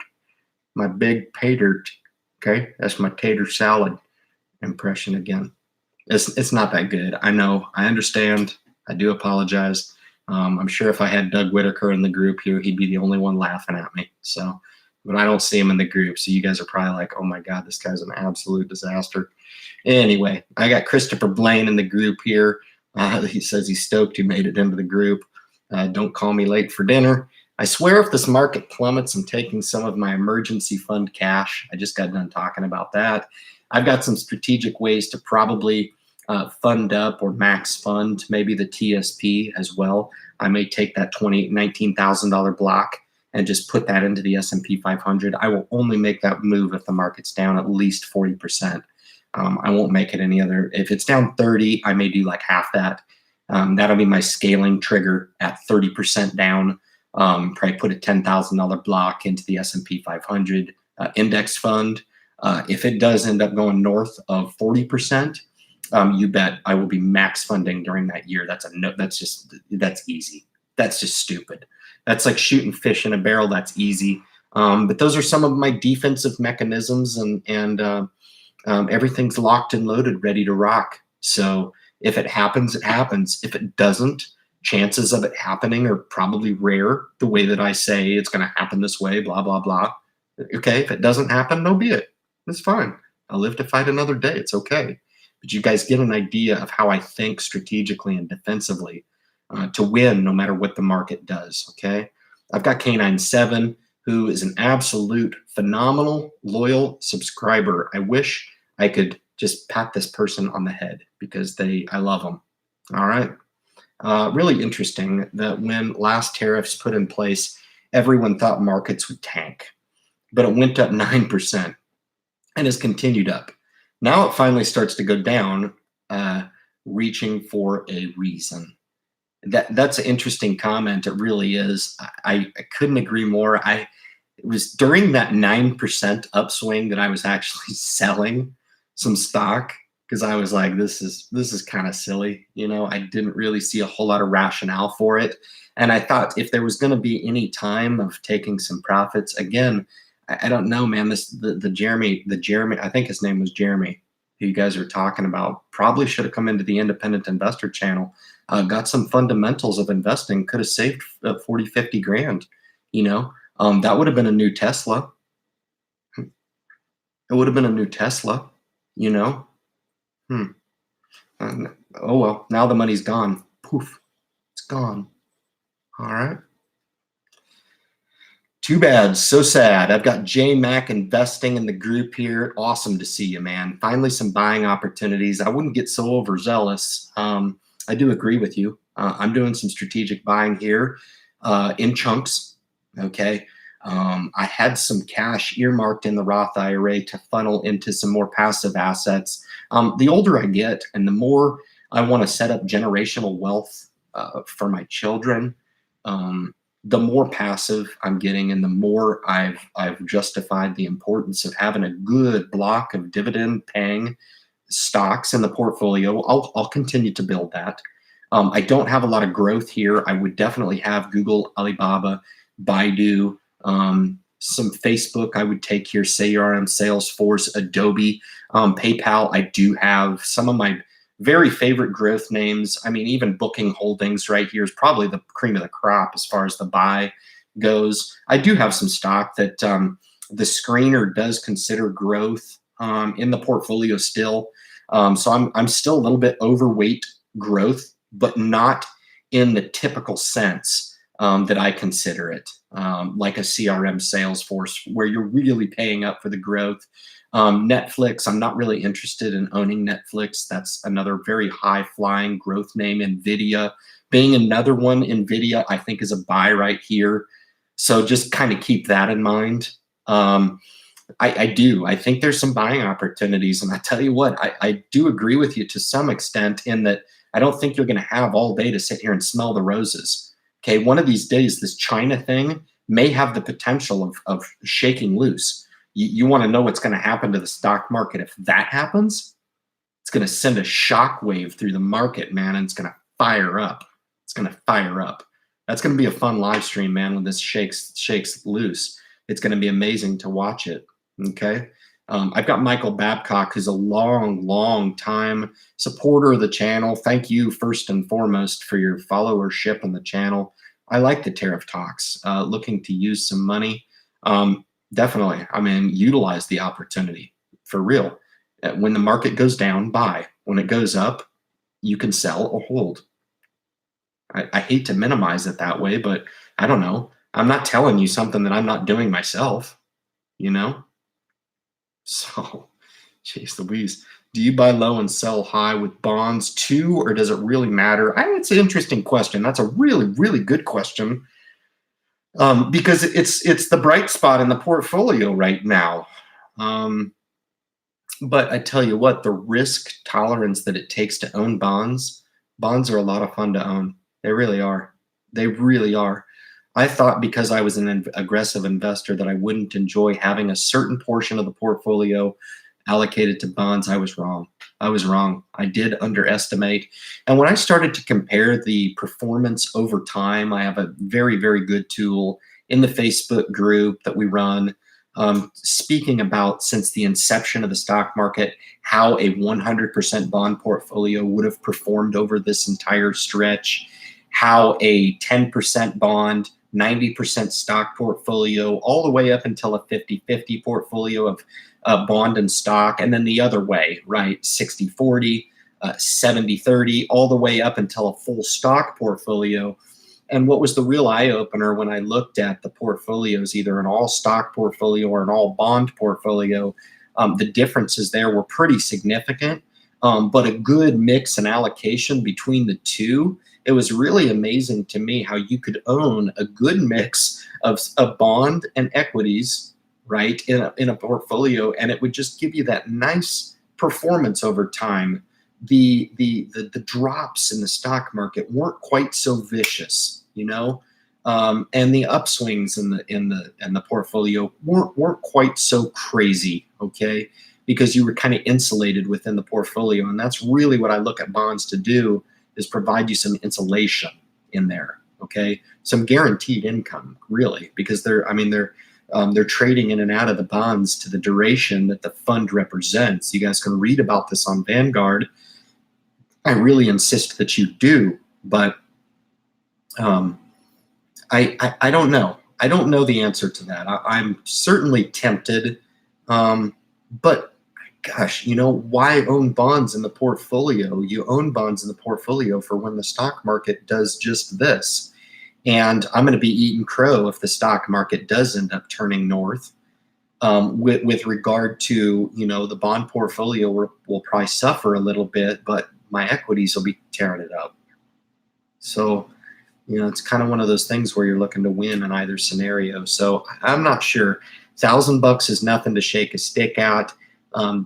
Speaker 1: My big pay dirt. Okay, that's my tater salad impression again. It's not that good. I know. I understand. I do apologize. I'm sure if I had Doug Whitaker in the group here, he'd be the only one laughing at me. So, but I don't see him in the group. So you guys are probably like, oh my God, this guy's an absolute disaster. Anyway, I got Christopher Blaine in the group here. He says he's stoked he made it into the group. Don't call me late for dinner. I swear if this market plummets, I'm taking some of my emergency fund cash. I just got done talking about that. I've got some strategic ways to probably fund up or max fund maybe the TSP as well. I may take that $19,000 block and just put that into the S&P 500. I will only make that move if the market's down at least 40%. I won't make it any other. If it's down 30, I may do like half that. That'll be my scaling trigger at 30% down. Probably put a $10,000 block into the S&P 500 index fund. If it does end up going north of 40%, you bet I will be max funding during that year. That's easy. That's just stupid. That's like shooting fish in a barrel. That's easy. But those are some of my defensive mechanisms, and everything's locked and loaded, ready to rock. So if it happens, it happens. If it doesn't, chances of it happening are probably rare, the way that I say it's going to happen this way, blah, blah, blah. Okay, if it doesn't happen, no be it. It's fine. I'll live to fight another day. It's okay. But you guys get an idea of how I think strategically and defensively to win no matter what the market does, okay? I've got K97, who is an absolute phenomenal, loyal subscriber. I wish I could just pat this person on the head because I love them, all right? Really interesting that when last tariffs put in place, everyone thought markets would tank, but it went up 9% and has continued up. Now it finally starts to go down. reaching for a reason. That's an interesting comment. It really is. I couldn't agree more. It was during that 9% upswing that I was actually selling some stock because I was like, this is kind of silly. I didn't really see a whole lot of rationale for it. And I thought if there was going to be any time of taking some profits, again, I don't know, man. The Jeremy, I think his name was Jeremy, who you guys are talking about, probably should have come into the independent investor channel, got some fundamentals of investing, could have saved 40, 50 grand, that would have been a new Tesla. It would have been a new Tesla, you know? Hmm. Oh, well, now the money's gone. Poof, it's gone. All right. Too bad. So sad. I've got J Mac investing in the group here. Awesome to see you, man. Finally, some buying opportunities. I wouldn't get so overzealous. I do agree with you. I'm doing some strategic buying here in chunks. Okay. I had some cash earmarked in the Roth IRA to funnel into some more passive assets. The older I get and the more I want to set up generational wealth for my children, the more passive I'm getting, and the more I've justified the importance of having a good block of dividend-paying stocks in the portfolio. I'll continue to build that. I don't have a lot of growth here. I would definitely have Google, Alibaba, Baidu, some Facebook. I would take here, CRM, Salesforce, Adobe, PayPal. I do have some of my very favorite growth names. I mean, even Booking Holdings right here is probably the cream of the crop as far as the buy goes. I do have some stock that the screener does consider growth in the portfolio still. So I'm still a little bit overweight growth, but not in the typical sense that I consider it, like a CRM Salesforce, where you're really paying up for the growth. Netflix, I'm not really interested in owning Netflix. That's another very high-flying growth name. NVIDIA being another one. NVIDIA, I think, is a buy right here. So just kind of keep that in mind. I think there's some buying opportunities. And I tell you what, I do agree with you to some extent in that I don't think you're going to have all day to sit here and smell the roses. Okay, one of these days, this China thing may have the potential of shaking loose. You want to know what's going to happen to the stock market. If that happens, it's going to send a shock wave through the market, man, and it's going to fire up. It's going to fire up. That's going to be a fun live stream, man, when this shakes loose. It's going to be amazing to watch it, okay? I've got Michael Babcock, who's a long time supporter of the channel. Thank you, first and foremost, for your followership on the channel. I like the tariff talks, looking to use some money. Definitely, I mean, utilize the opportunity for real. When the market goes down, buy. When it goes up, you can sell or hold. I hate to minimize it that way, but I don't know. I'm not telling you something that I'm not doing myself, you know? So, jeez Louise. Do you buy low and sell high with bonds too, or does it really matter? It's an interesting question. That's a really good question. Because it's the bright spot in the portfolio right now. But I tell you what, the risk tolerance that it takes to own bonds are a lot of fun to own. They really are. They really are. I thought because I was an aggressive investor that I wouldn't enjoy having a certain portion of the portfolio allocated to bonds. I was wrong. I did underestimate. And when I started to compare the performance over time, I have a very good tool in the Facebook group that we run, speaking about since the inception of the stock market, how a 100% bond portfolio would have performed over this entire stretch, how a 10% bond, 90% stock portfolio, all the way up until a 50-50 portfolio of bond and stock, and then the other way, right? 60-40, 70-30, all the way up until a full stock portfolio. And what was the real eye-opener when I looked at the portfolios, either an all-stock portfolio or an all-bond portfolio, the differences there were pretty significant, but a good mix and allocation between the two. It was really amazing to me how you could own a good mix of bond and equities, right, in a portfolio, and it would just give you that nice performance over time the drops in the stock market weren't quite so vicious, you know, and the upswings in the portfolio weren't quite so crazy, okay, because you were kind of insulated within the portfolio, and that's really what I look at bonds to do, is provide you some insulation in there, okay, some guaranteed income, really, because they're trading in and out of the bonds to the duration that the fund represents. You guys can read about this on Vanguard. I really insist that you do, but I don't know. I don't know the answer to that. I'm certainly tempted, but gosh, you know, why own bonds in the portfolio? You own bonds in the portfolio for when the stock market does just this. And I'm going to be eating crow if the stock market does end up turning north. With regard to, you know, the bond portfolio will probably suffer a little bit, but my equities will be tearing it up. So, you know, it's kind of one of those things where you're looking to win in either scenario. So I'm not sure. $1,000 is nothing to shake a stick at.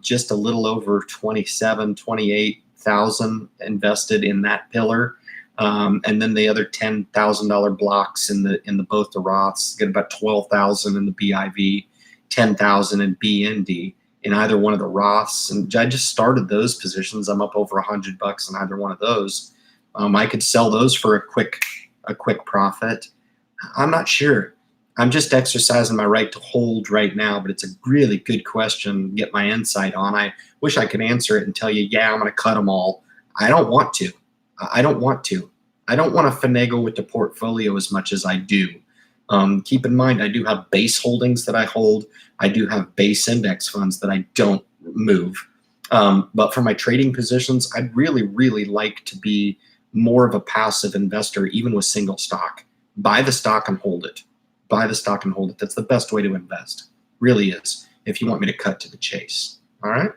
Speaker 1: Just a little over 28,000 invested in that pillar. And then the other $10,000 blocks in both the Roths, get about 12,000 in the BIV, 10,000 in BND in either one of the Roths. And I just started those positions. I'm up over $100 in either one of those. I could sell those for a quick profit. I'm not sure. I'm just exercising my right to hold right now, but it's a really good question to get my insight on. I wish I could answer it and tell you, yeah, I'm going to cut them all. I don't want to. I don't want to finagle with the portfolio as much as I do. Keep in mind, I do have base holdings that I hold. I do have base index funds that I don't move. But for my trading positions, I'd really, really like to be more of a passive investor, even with single stock. Buy the stock and hold it. Buy the stock and hold it. That's the best way to invest. Really is, if you want me to cut to the chase. All right.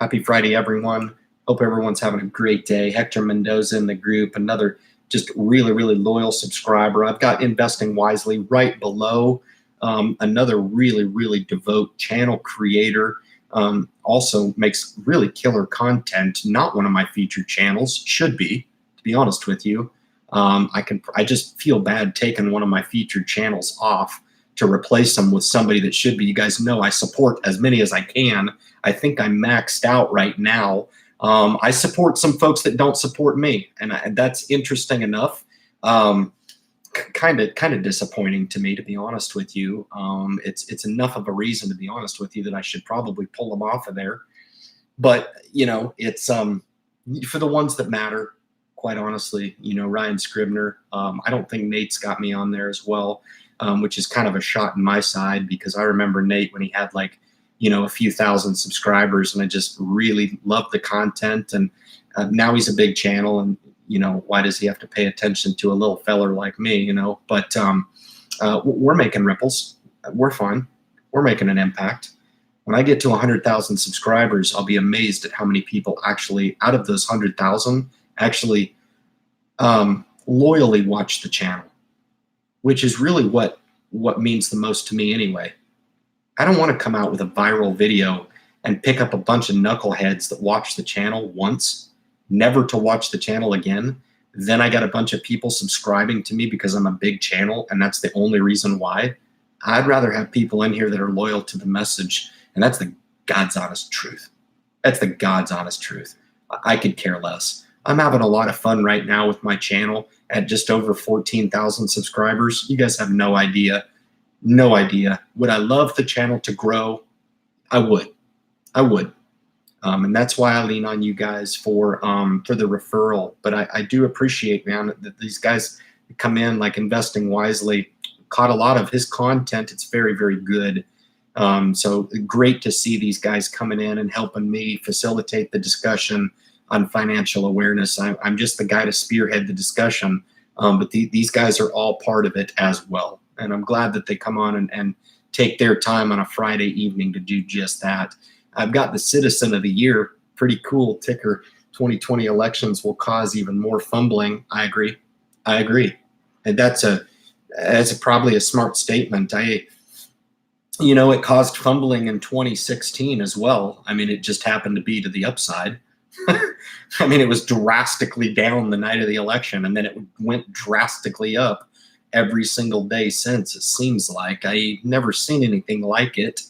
Speaker 1: Happy Friday, everyone. Hope everyone's having a great day. Hector Mendoza in the group, another just really, really loyal subscriber. I've got Investing Wisely right below. Another really, really devout channel creator. Also makes really killer content. Not one of my featured channels. Should be, to be honest with you. I just feel bad taking one of my featured channels off to replace them with somebody that should be. You guys know I support as many as I can. I think I'm maxed out right now. I support some folks that don't support me, and that's interesting enough. Kind of disappointing to me, to be honest with you. It's enough of a reason, to be honest with you, that I should probably pull them off of there. But you know, it's for the ones that matter. Quite honestly, you know, Ryan Scribner. I don't think Nate's got me on there as well, which is kind of a shot in my side, because I remember Nate when he had like, you know, a few thousand subscribers, and I just really loved the content. And now he's a big channel, and you know, why does he have to pay attention to a little feller like me? You know, but we're making ripples. We're fine. We're making an impact. When I get to 100,000 subscribers, I'll be amazed at how many people actually, out of those 100,000, actually loyally watch the channel, which is really what means the most to me anyway. I don't want to come out with a viral video and pick up a bunch of knuckleheads that watch the channel once, never to watch the channel again. Then I got a bunch of people subscribing to me because I'm a big channel, and that's the only reason why. I'd rather have people in here that are loyal to the message, and that's the God's honest truth. That's the God's honest truth. I could care less. I'm having a lot of fun right now with my channel at just over 14,000 subscribers. You guys have no idea. No idea. Would I love the channel to grow? I would. I would. And that's why I lean on you guys for the referral. But I do appreciate, man, that these guys come in, like Investing Wisely, caught a lot of his content. It's very, very good. So great to see these guys coming in and helping me facilitate the discussion on financial awareness. I'm just the guy to spearhead the discussion, but these guys are all part of it as well. And I'm glad that they come on and take their time on a Friday evening to do just that. I've got the Citizen of the Year, pretty cool ticker. 2020 elections will cause even more fumbling. I agree. I agree. And that's probably a smart statement. You know, it caused fumbling in 2016 as well. I mean, it just happened to be to the upside. I mean, it was drastically down the night of the election, and then it went drastically up every single day since, it seems like. I've never seen anything like it.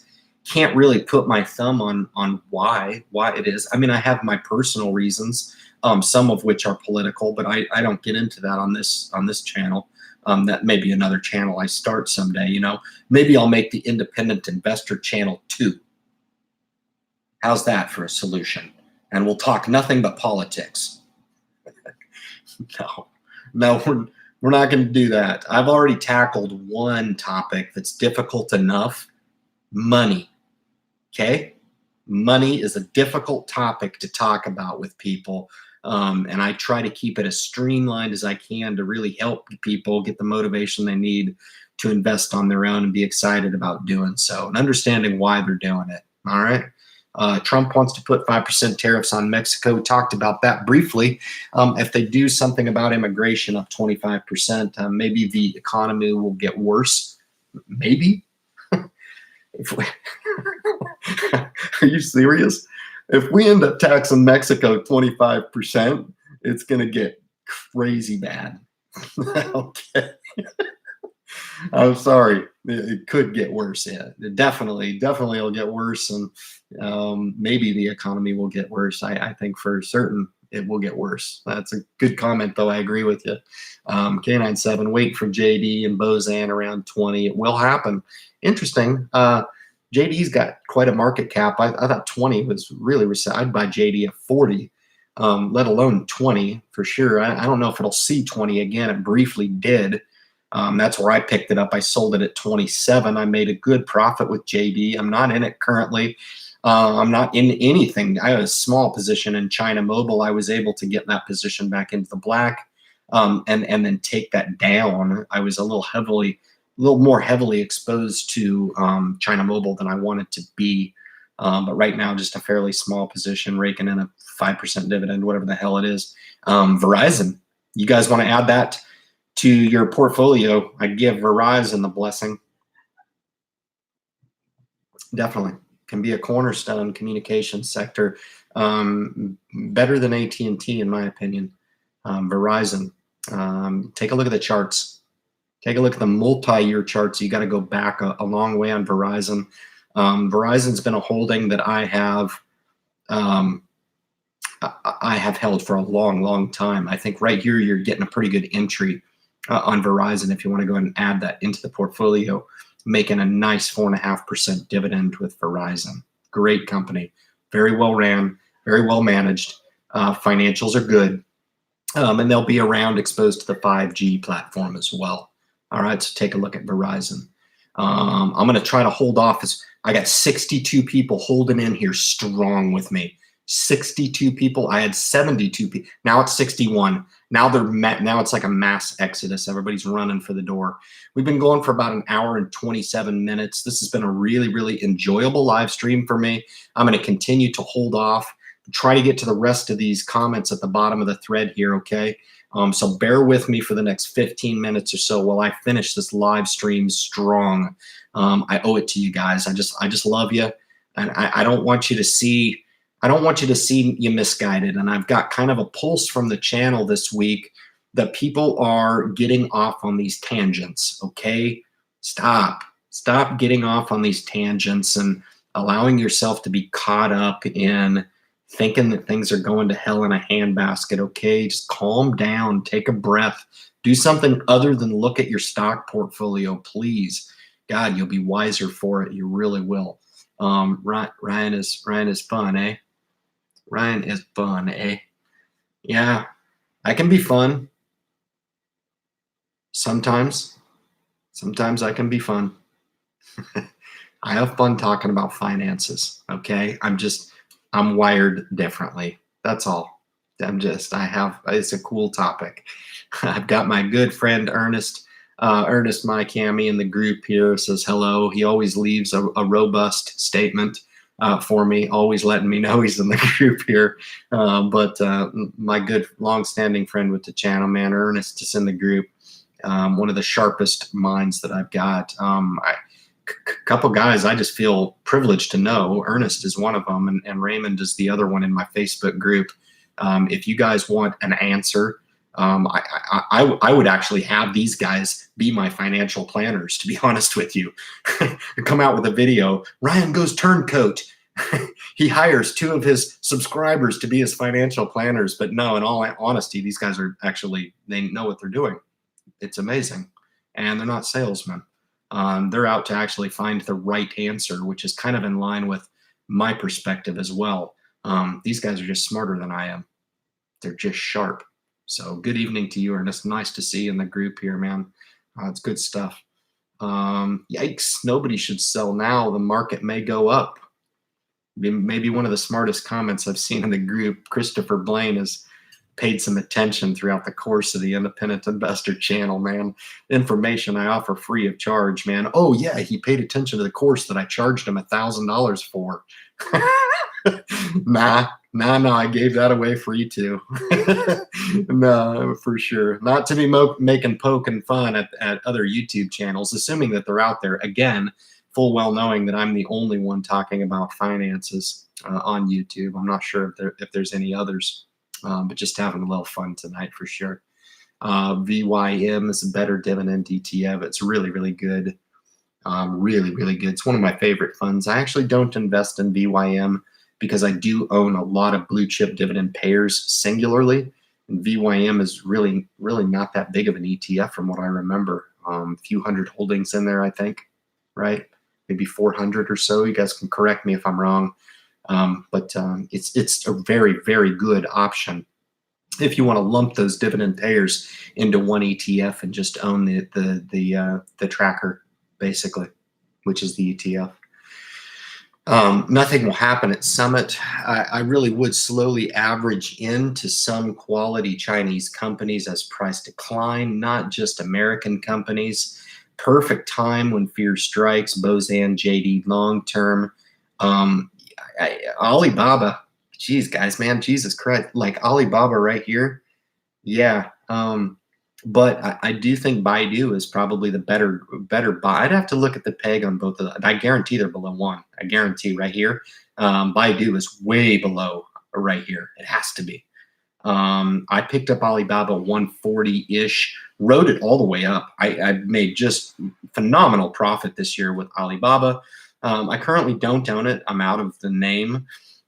Speaker 1: Can't really put my thumb on why it is. I mean, I have my personal reasons, some of which are political, but I don't get into that on this channel. That may be another channel I start someday. You know, maybe I'll make the independent investor channel too. How's that for a solution? And we'll talk nothing but politics. No, we're not going to do that. I've already tackled one topic that's difficult enough: money. Okay? Money is a difficult topic to talk about with people. And I try to keep it as streamlined as I can to really help people get the motivation they need to invest on their own and be excited about doing so and understanding why they're doing it. All right. Trump wants to put 5% tariffs on Mexico. We talked about that briefly. If they do something about immigration up 25%, maybe the economy will get worse. Maybe. Are you serious? If we end up taxing Mexico 25%, it's going to get crazy bad. Okay. I'm sorry. It could get worse. Yeah, it definitely will get worse. And maybe the economy will get worse. I think for certain it will get worse. That's a good comment, though. I agree with you. K97, wait for JD and Bozan around 20. It will happen. Interesting. JD's got quite a market cap. I thought 20 was really, I'd buy JD at 40, let alone 20 for sure. I don't know if it'll see 20 again. It briefly did. That's where I picked it up. I sold it at 27. I made a good profit with JD. I'm not in it currently. I'm not in anything. I had a small position in China Mobile. I was able to get that position back into the black, and then take that down. I was a little more heavily exposed to China Mobile than I wanted to be. But right now, just a fairly small position, raking in a 5% dividend, whatever the hell it is. Verizon, you guys want to add that to your portfolio? I give Verizon the blessing. Definitely can be a cornerstone communication sector, better than AT&T in my opinion. Verizon, take a look at the charts. Take a look at the multi-year charts. You got to go back a long way on Verizon. Verizon's been a holding that I have held for a long time. I think right here you're getting a pretty good entry on Verizon if you want to go ahead and add that into the portfolio, making a nice 4.5% dividend with Verizon. Great company, very well ran, very well managed. Financials are good, and they'll be around exposed to the 5G platform as well. All right, so take a look at Verizon. I'm going to try to hold off. I got 62 people holding in here strong with me. 62 people. I had 72 people. Now it's 61. Now it's like a mass exodus. Everybody's running for the door. We've been going for about an hour and 27 minutes. This has been a really enjoyable live stream for me. I'm going to continue to hold off, try to get to the rest of these comments at the bottom of the thread here, okay? So bear with me for the next 15 minutes or so while I finish this live stream strong. I owe it to you guys. I just love you, and I don't want you to see you misguided. And I've got kind of a pulse from the channel this week that people are getting off on these tangents. Okay, stop getting off on these tangents and allowing yourself to be caught up in thinking that things are going to hell in a handbasket. Okay, just calm down, take a breath, do something other than look at your stock portfolio, please. God, you'll be wiser for it. You really will. Ryan is fun, eh? Ryan is fun, eh? Yeah, I can be fun. Sometimes I can be fun. I have fun talking about finances. Okay, I'm wired differently. That's all. It's a cool topic. I've got my good friend Ernest My Cammy in the group here, says hello. He always leaves a robust statement for me, always letting me know he's in the group here. But my good long-standing friend with the channel, man, Ernest, is in the group. One of the sharpest minds that I've got. couple guys I just feel privileged to know. Ernest is one of them, and Raymond is the other one in my Facebook group. If you guys want an answer, I would actually have these guys be my financial planners, to be honest with you. Come out with a video. Ryan goes turncoat. He hires 2 of his subscribers to be his financial planners. But no, in all honesty, these guys are actually, they know what they're doing. It's amazing. And they're not salesmen. They're out to actually find the right answer, which is kind of in line with my perspective as well. These guys are just smarter than I am. They're just sharp. So good evening to you, Ernest. Nice to see you in the group here, man. It's good stuff. Yikes, nobody should sell now. The market may go up. Maybe one of the smartest comments I've seen in the group. Christopher Blaine has paid some attention throughout the course of the Independent Investor channel, man. Information I offer free of charge, man. Oh yeah, he paid attention to the course that I charged him $1,000 for. Nah, I gave that away free too. No, for sure. Not to be making poking fun at other YouTube channels, assuming that they're out there. Again, full well knowing that I'm the only one talking about finances on YouTube. I'm not sure if there's any others, but just having a little fun tonight for sure. VYM is a better dividend ETF. It's really, really good. Really, really good. It's one of my favorite funds. I actually don't invest in VYM because I do own a lot of blue chip dividend payers singularly. And VYM is really, really not that big of an ETF from what I remember. A few hundred holdings in there, I think, right? Maybe 400 or so. You guys can correct me if I'm wrong. But it's a very, very good option if you want to lump those dividend payers into one ETF and just own the tracker, basically, which is the ETF. Nothing will happen at Summit. I really would slowly average into some quality Chinese companies as price decline, not just American companies. Perfect time when fear strikes. Bozan, JD, long term. Alibaba. Geez, guys, man, Jesus Christ. Like Alibaba right here. Yeah. But I do think Baidu is probably the better buy. I'd have to look at the peg on both of them. I guarantee they're below 1. I guarantee right here. Baidu is way below right here. It has to be. I picked up Alibaba 140-ish, rode it all the way up. I made just phenomenal profit this year with Alibaba. I currently don't own it. I'm out of the name,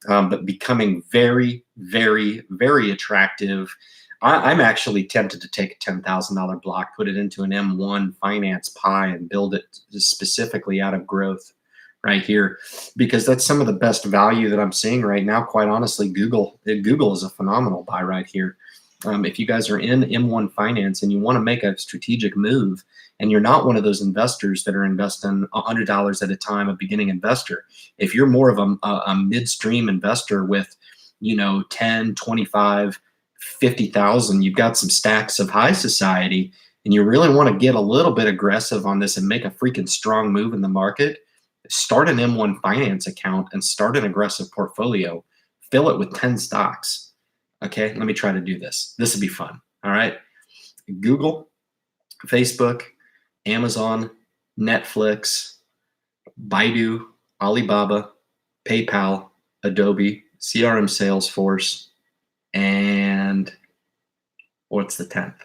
Speaker 1: but becoming very, very, very attractive. I'm actually tempted to take a $10,000 block, put it into an M1 finance pie and build it specifically out of growth right here, because that's some of the best value that I'm seeing right now. Quite honestly, Google is a phenomenal buy right here. If you guys are in M1 finance and you want to make a strategic move and you're not one of those investors that are investing $100 at a time, a beginning investor, if you're more of a midstream investor with, 10, 25, 50,000, you've got some stacks of high society and you really want to get a little bit aggressive on this and make a freaking strong move in the market, start an M1 finance account and start an aggressive portfolio. Fill it with 10 stocks. Okay, let me try to do this. This would be fun. All right. Google, Facebook, Amazon, Netflix, Baidu, Alibaba, PayPal, Adobe, CRM Salesforce, and what's the 10th?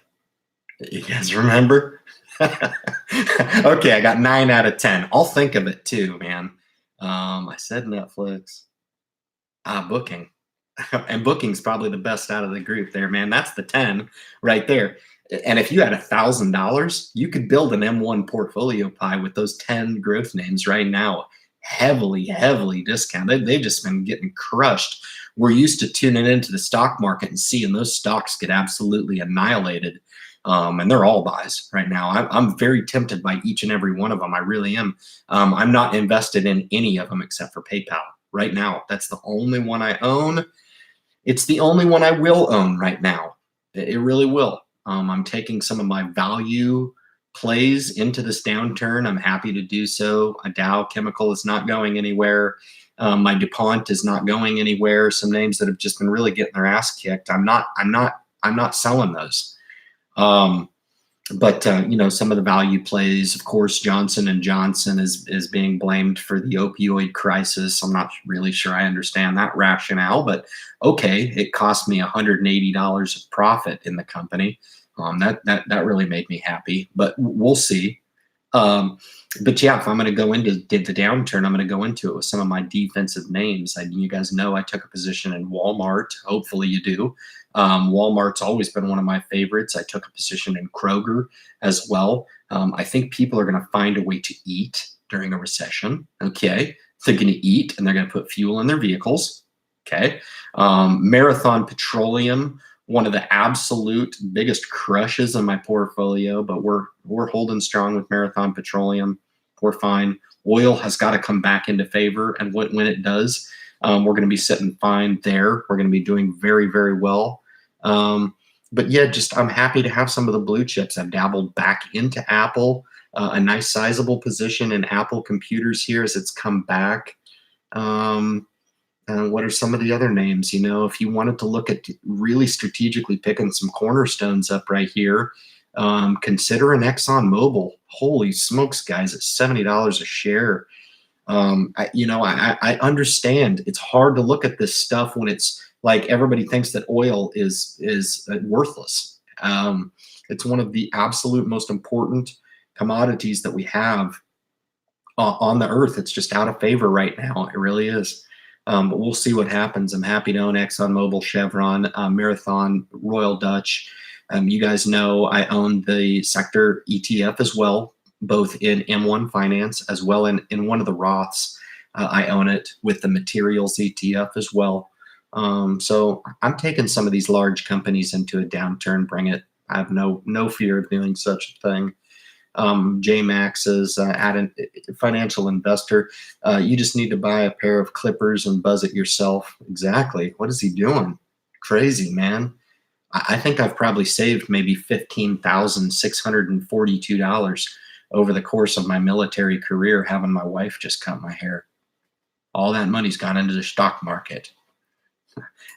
Speaker 1: You guys remember? Okay, I got 9 out of 10. I'll think of it too, man. I said Netflix. Booking. And Booking's probably the best out of the group there, man. That's the 10 right there. And if you had $1,000, you could build an M1 portfolio pie with those 10 growth names right now. Heavily, heavily discounted. They've just been getting crushed. We're used to tuning into the stock market and seeing those stocks get absolutely annihilated. And they're all buys right now. I'm very tempted by each and every one of them. I really am. I'm not invested in any of them except for PayPal right now. That's the only one I own. It's the only one I will own right now. It really will. I'm taking some of my value plays into this downturn. I'm happy to do so. A Dow Chemical is not going anywhere. My DuPont is not going anywhere. Some names that have just been really getting their ass kicked. I'm not selling those. But some of the value plays, of course, Johnson and Johnson is being blamed for the opioid crisis. I'm not really sure I understand that rationale, but okay, it cost me $180 of profit in the company. That really made me happy, but we'll see. Um, but yeah, if I'm going to go into the downturn, I'm going to go into it with some of my defensive names. You guys know I took a position in Walmart. Hopefully you do. Walmart's always been one of my favorites. I took a position in Kroger as well. I think people are going to find a way to eat during a recession. Okay. They're going to eat and they're going to put fuel in their vehicles. Okay. Marathon Petroleum, one of the absolute biggest crushes in my portfolio, but we're holding strong with Marathon Petroleum. We're fine. Oil has got to come back into favor, and when it does, we're going to be sitting fine there. We're going to be doing very, very well. But yeah, I'm happy to have some of the blue chips. I've dabbled back into Apple, a nice sizable position in Apple computers here as it's come back. What are some of the other names? If you wanted to look at really strategically picking some cornerstones up right here, consider an ExxonMobil. Holy smokes, guys, at $70 a share. I understand it's hard to look at this stuff when it's like everybody thinks that oil is worthless. It's one of the absolute most important commodities that we have on the earth. It's just out of favor right now. It really is. But we'll see what happens. I'm happy to own ExxonMobil, Chevron, Marathon, Royal Dutch. You guys know I own the sector ETF as well, both in M1 Finance as well in one of the Roths. I own it with the materials ETF as well. So I'm taking some of these large companies into a downturn, bring it. I have no fear of doing such a thing. JMax is at a financial investor. You just need to buy a pair of clippers and buzz it yourself. Exactly. What is he doing? Crazy, man. I think I've probably saved maybe $15,642 over the course of my military career having my wife just cut my hair. All that money's gone into the stock market.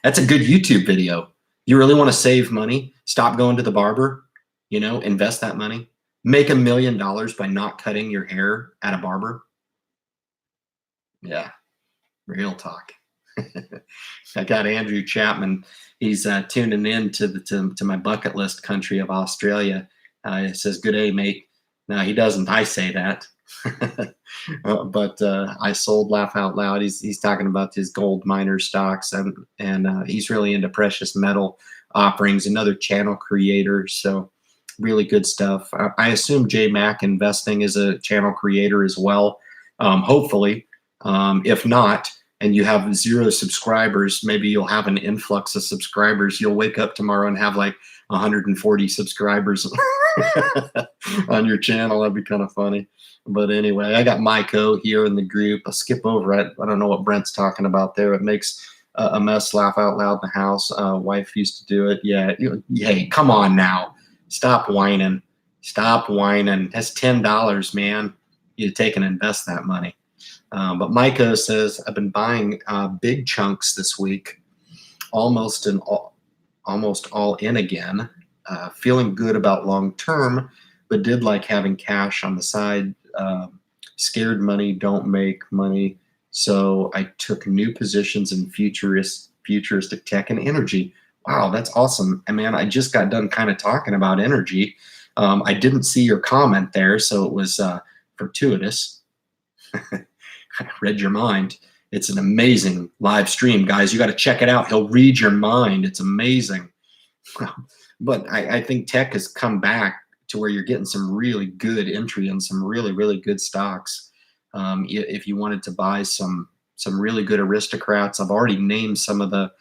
Speaker 1: That's a good YouTube video. You really want to save money? Stop going to the barber, invest that money. Make $1 million by not cutting your hair at a barber. Yeah, real talk. I got Andrew Chapman. He's tuning in to my bucket list country of Australia. He says, "Good day, mate." No, he doesn't. I say that. But I sold Laugh Out Loud. He's talking about his gold miner stocks, and he's really into precious metal offerings. Another channel creator, so really good stuff. I assume J Mac Investing is a channel creator as well. Hopefully, if not, and you have 0 subscribers, maybe you'll have an influx of subscribers. You'll wake up tomorrow and have like 140 subscribers on your channel. That'd be kind of funny. But anyway, I got Myco here in the group. I'll skip over it. I don't know what Brent's talking about there. It makes a mess, laugh out loud in the house. Wife used to do it. Yeah. Hey, come on now. Stop whining. Stop whining. That's $10, man. You take and invest that money. But Myco says, I've been buying big chunks this week, almost all in again. Feeling good about long term, but did like having cash on the side. Scared money don't make money. So I took new positions in futuristic tech and energy. Wow, that's awesome. And man, I just got done kind of talking about energy. I didn't see your comment there, so it was fortuitous. I read your mind. It's an amazing live stream, guys. You got to check it out. He'll read your mind. It's amazing. But I think tech has come back to where you're getting some really good entry in some really, really good stocks. If you wanted to buy some really good aristocrats, I've already named some of the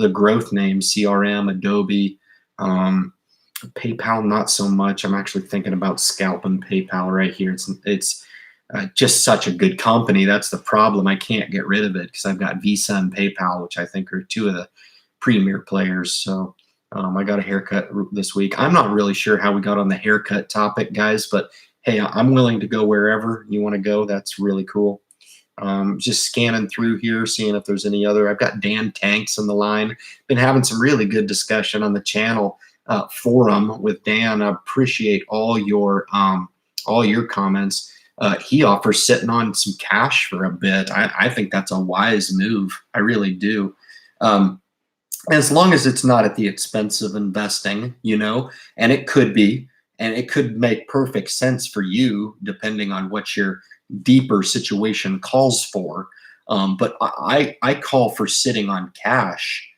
Speaker 1: growth names: CRM, Adobe, PayPal, not so much. I'm actually thinking about scalping PayPal right here. It's just such a good company. That's the problem. I can't get rid of it because I've got Visa and PayPal, which I think are 2 of the premier players. So I got a haircut this week. I'm not really sure how we got on the haircut topic, guys, but hey, I'm willing to go wherever you want to go. That's really cool. Just scanning through here, seeing if there's any other. I've got Dan Tanks on the line. Been having some really good discussion on the channel forum with Dan. I appreciate all your comments. He offers sitting on some cash for a bit. I think that's a wise move. I really do. As long as it's not at the expense of investing, and it could be, and it could make perfect sense for you depending on what your deeper situation calls for. But I call for sitting on cash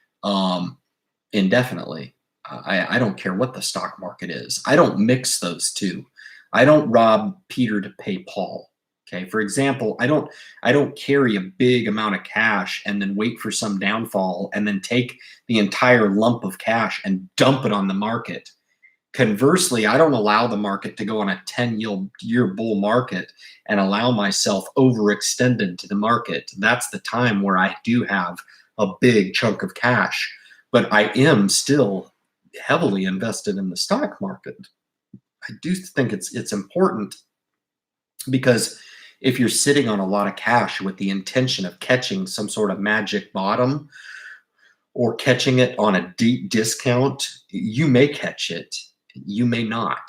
Speaker 1: indefinitely. I don't care what the stock market is. I don't mix those two. I don't rob Peter to pay Paul. Okay. For example, I don't carry a big amount of cash and then wait for some downfall and then take the entire lump of cash and dump it on the market. Conversely, I don't allow the market to go on a 10-year bull market and allow myself overextended to the market. That's the time where I do have a big chunk of cash, but I am still heavily invested in the stock market. I do think it's important, because if you're sitting on a lot of cash with the intention of catching some sort of magic bottom or catching it on a deep discount, you may catch it, you may not.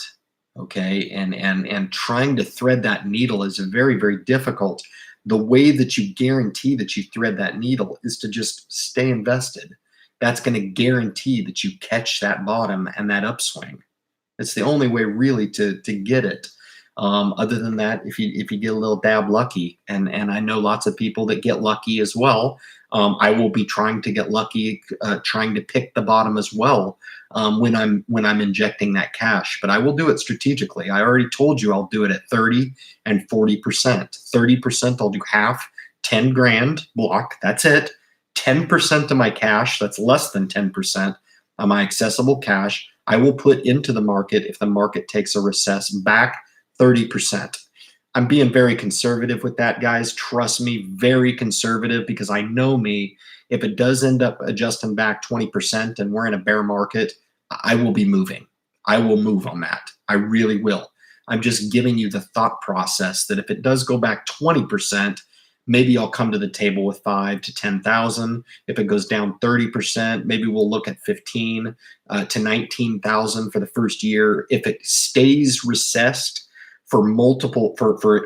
Speaker 1: Okay. And trying to thread that needle is very, very difficult. The way that you guarantee that you thread that needle is to just stay invested. That's going to guarantee that you catch that bottom and that upswing. It's the only way really to get it. Other than that, if you get a little dab lucky, and I know lots of people that get lucky as well. I will be trying to get lucky, trying to pick the bottom as well when I'm injecting that cash. But I will do it strategically. I already told you I'll do it at 30 and 40%. 30% I'll do half, 10 grand block. That's it. 10% of my cash, that's less than 10% of my accessible cash, I will put into the market if the market takes a recess back 30%. I'm being very conservative with that, guys. Trust me, very conservative, because I know me. If it does end up adjusting back 20% and we're in a bear market, I will be moving. I will move on that. I really will. I'm just giving you the thought process that if it does go back 20%, maybe I'll come to the table with 5 to 10,000. If it goes down 30%, maybe we'll look at 15 to 19,000 for the first year. If it stays recessed for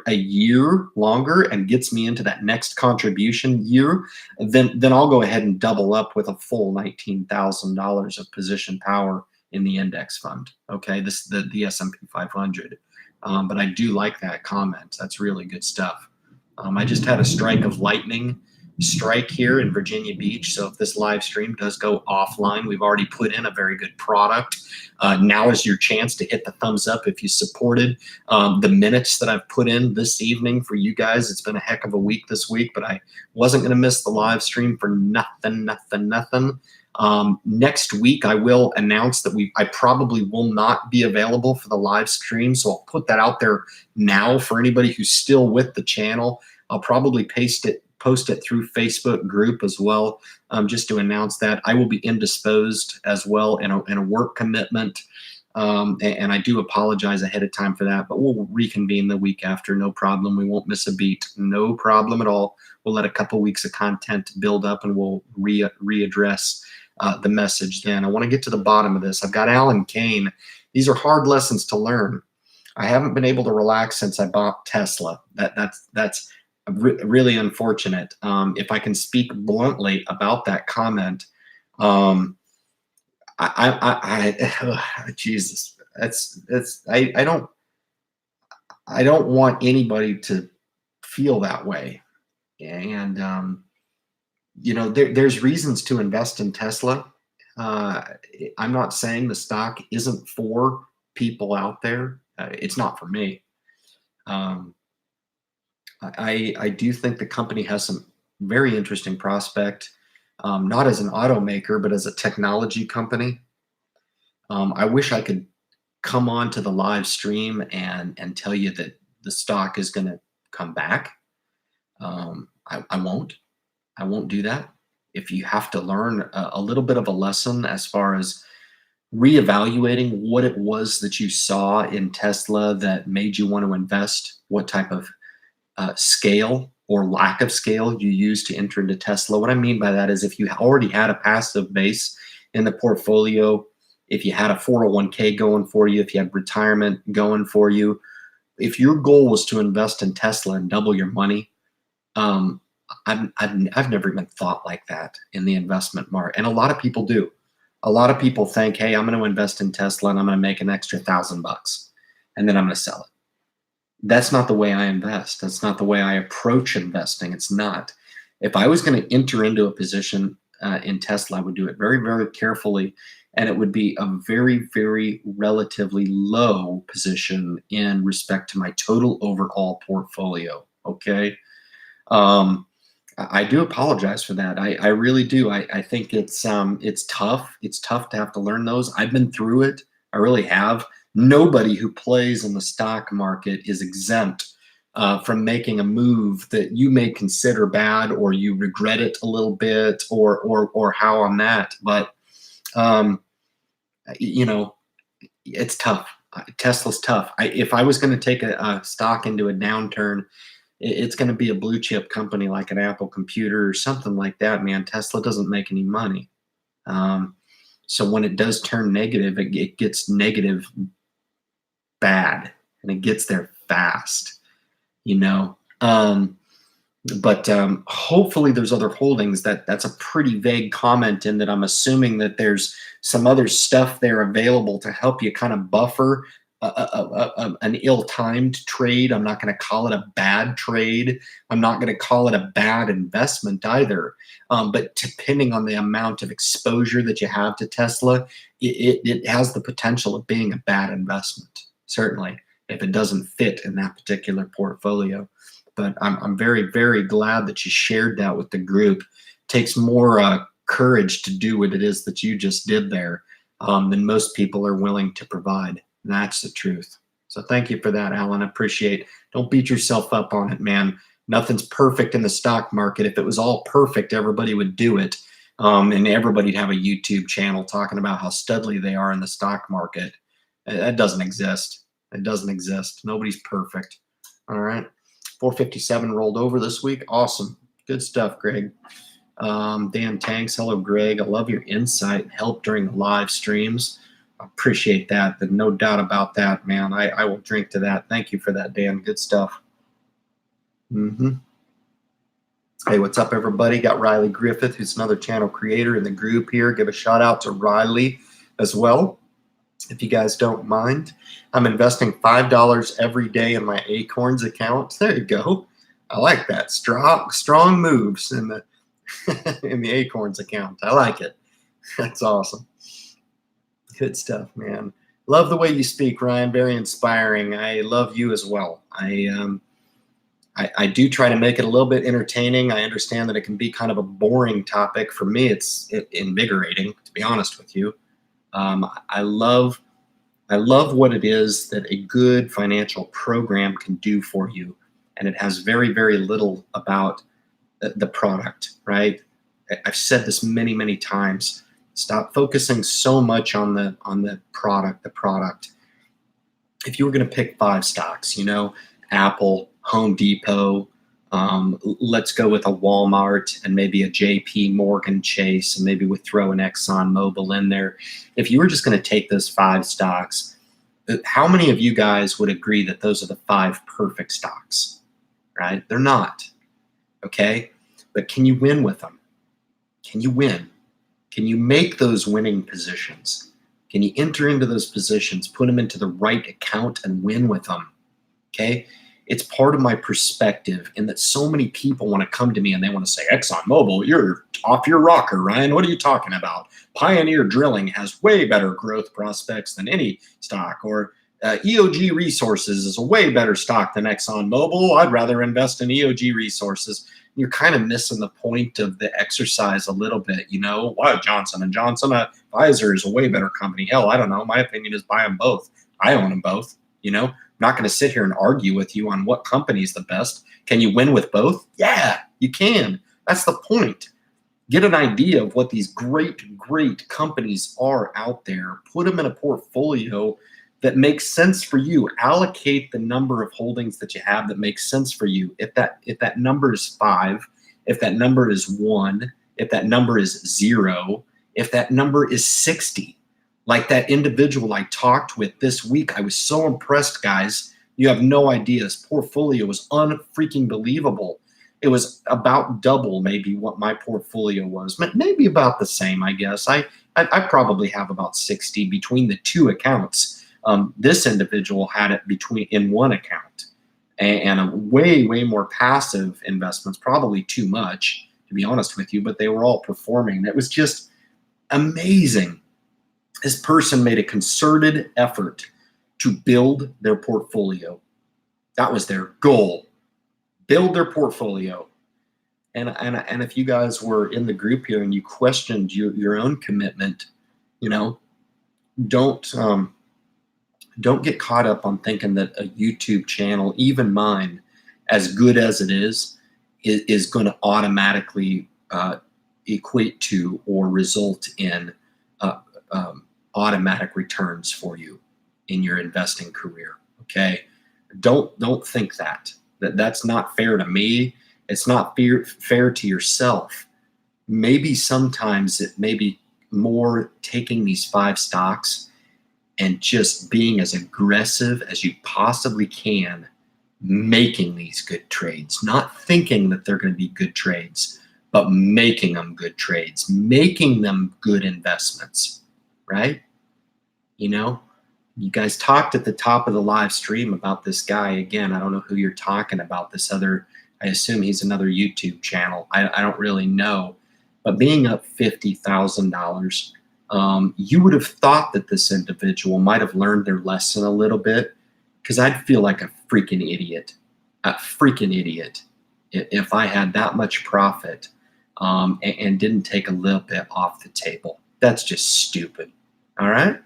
Speaker 1: a year longer and gets me into that next contribution year, then I'll go ahead and double up with a full $19,000 of position power in the index fund. Okay, the S&P 500. But I do like that comment. That's really good stuff. I just had a strike of lightning strike here in Virginia Beach. So if this live stream does go offline, we've already put in a very good product. Now is your chance to hit the thumbs up if you supported the minutes that I've put in this evening for you guys. It's been a heck of a week this week, but I wasn't going to miss the live stream for nothing. Next week, I will announce that I probably will not be available for the live stream. So I'll put that out there now for anybody who's still with the channel. I'll probably post it through Facebook group as well, just to announce that. I will be indisposed as well in a work commitment. And I do apologize ahead of time for that, but we'll reconvene the week after. No problem. We won't miss a beat. No problem at all. We'll let a couple weeks of content build up and we'll readdress the message then. I want to get to the bottom of this. I've got Alan Kane. These are hard lessons to learn. I haven't been able to relax since I bought Tesla. That's really unfortunate. If I can speak bluntly about that comment, Jesus, I don't want anybody to feel that way. And there's reasons to invest in Tesla. I'm not saying the stock isn't for people out there. It's not for me. I do think the company has some very interesting prospect, not as an automaker, but as a technology company. I wish I could come on to the live stream and tell you that the stock is going to come back. I won't do that. If you have to learn a little bit of a lesson as far as reevaluating what it was that you saw in Tesla that made you want to invest, what type of scale or lack of scale you use to enter into Tesla. What I mean by that is if you already had a passive base in the portfolio, if you had a 401k going for you, if you had retirement going for you, if your goal was to invest in Tesla and double your money, um, I've never even thought like that in the investment market. And a lot of people do. A lot of people think, hey, I'm going to invest in Tesla and I'm going to make an extra $1,000 and then I'm going to sell it. That's not the way I invest. That's not the way I approach investing. It's not. If I was going to enter into a position in Tesla, I would do it very, very carefully. And it would be a very, very relatively low position in respect to my total overall portfolio. Okay. I do apologize for that. I really do. I think it's tough. It's tough to have to learn those. I've been through it. I really have. Nobody who plays in the stock market is exempt from making a move that you may consider bad, or you regret it a little bit, or how on that. But you know, it's tough. Tesla's tough. If I was going to take a stock into a downturn, it's going to be a blue chip company like an Apple computer or something like that, man. Tesla doesn't make any money. So when it does turn negative, it gets negative bad, and it gets there fast, you know. But hopefully there's other holdings. That's a pretty vague comment, in that I'm assuming that there's some other stuff there available to help you kind of buffer an ill-timed trade. I'm not going to call it a bad trade. I'm not going to call it a bad investment either. But depending on the amount of exposure that you have to Tesla, it has the potential of being a bad investment, certainly, if it doesn't fit in that particular portfolio. But I'm very, very glad that you shared that with the group. It takes more courage to do what it is that you just did there than most people are willing to provide. And that's the truth. So thank you for that, Alan. I appreciate it. Don't beat yourself up on it, man. Nothing's perfect in the stock market. If it was all perfect, everybody would do it. And everybody'd have a YouTube channel talking about how studly they are in the stock market. That doesn't exist. It doesn't exist. Nobody's perfect. All right. 457 rolled over this week. Awesome. Good stuff, Greg. Dan Tanks. Hello, Greg. I love your insight and help during the live streams. I appreciate that. There's no doubt about that, man. I will drink to that. Thank you for that, Dan. Good stuff. Hey, what's up, everybody? Got Riley Griffith, who's another channel creator in the group here. Give a shout out to Riley as well, if you guys don't mind. I'm investing $5 every day in my Acorns account. There you go. I like that. Strong moves in the in the Acorns account. I like it. That's awesome. Good stuff, man. Love the way you speak, Ryan. Very inspiring. I love you as well. I do try to make it a little bit entertaining. I understand that it can be kind of a boring topic. For me, it's invigorating, to be honest with you. I love what it is that a good financial program can do for you. And it has very, very little about the product, right? I've said this many, many times. Stop focusing so much on the product. If you were going to pick 5 stocks, Apple, Home Depot, let's go with a Walmart and maybe a JP Morgan Chase, and maybe we throw an ExxonMobil in there. If you were just going to take those 5 stocks, how many of you guys would agree that those are the 5 perfect stocks, right? They're not, okay? But can you win with them? Can you win? Can you make those winning positions? Can you enter into those positions, put them into the right account and win with them, okay? It's part of my perspective in that so many people want to come to me and they want to say, ExxonMobil, you're off your rocker, Ryan. What are you talking about? Pioneer Drilling has way better growth prospects than any stock, or EOG Resources is a way better stock than ExxonMobil. I'd rather invest in EOG Resources. You're kind of missing the point of the exercise a little bit, Why Johnson & Johnson, Pfizer is a way better company. Hell, I don't know. My opinion is buy them both. I own them both, I'm not going to sit here and argue with you on what company is the best. Can you win with both? Yeah, you can. That's the point. Get an idea of what these great, great companies are out there. Put them in a portfolio that makes sense for you. Allocate the number of holdings that you have that makes sense for you. If that number is 5, if that number is 1, if that number is 0, if that number is 60, Like that individual I talked with this week, I was so impressed, guys. You have no idea. His portfolio was unfreaking believable. It was about double maybe what my portfolio was, maybe about the same, I guess. I probably have about 60 between the two accounts. This individual had it in one account, and a way more passive investments, probably too much, to be honest with you, but they were all performing. It was just amazing. This person made a concerted effort to build their portfolio. That was their goal. Build their portfolio. And if you guys were in the group here and you questioned your own commitment, don't get caught up on thinking that a YouTube channel, even mine, as good as it is going to automatically equate to or result in automatic returns for you in your investing career. Okay, don't think that's not fair to me. It's not fair to yourself. Maybe sometimes it may be more taking these 5 stocks and just being as aggressive as you possibly can, making these good trades, not thinking that they're going to be good trades, but making them good trades, making them good investments, right? You guys talked at the top of the live stream about this guy. Again, I don't know who you're talking about, this other, I assume he's another YouTube channel. I don't really know, but being up $50,000, you would have thought that this individual might have learned their lesson a little bit, because I'd feel like a freaking idiot if I had that much profit and didn't take a little bit off the table. That's just stupid. All right.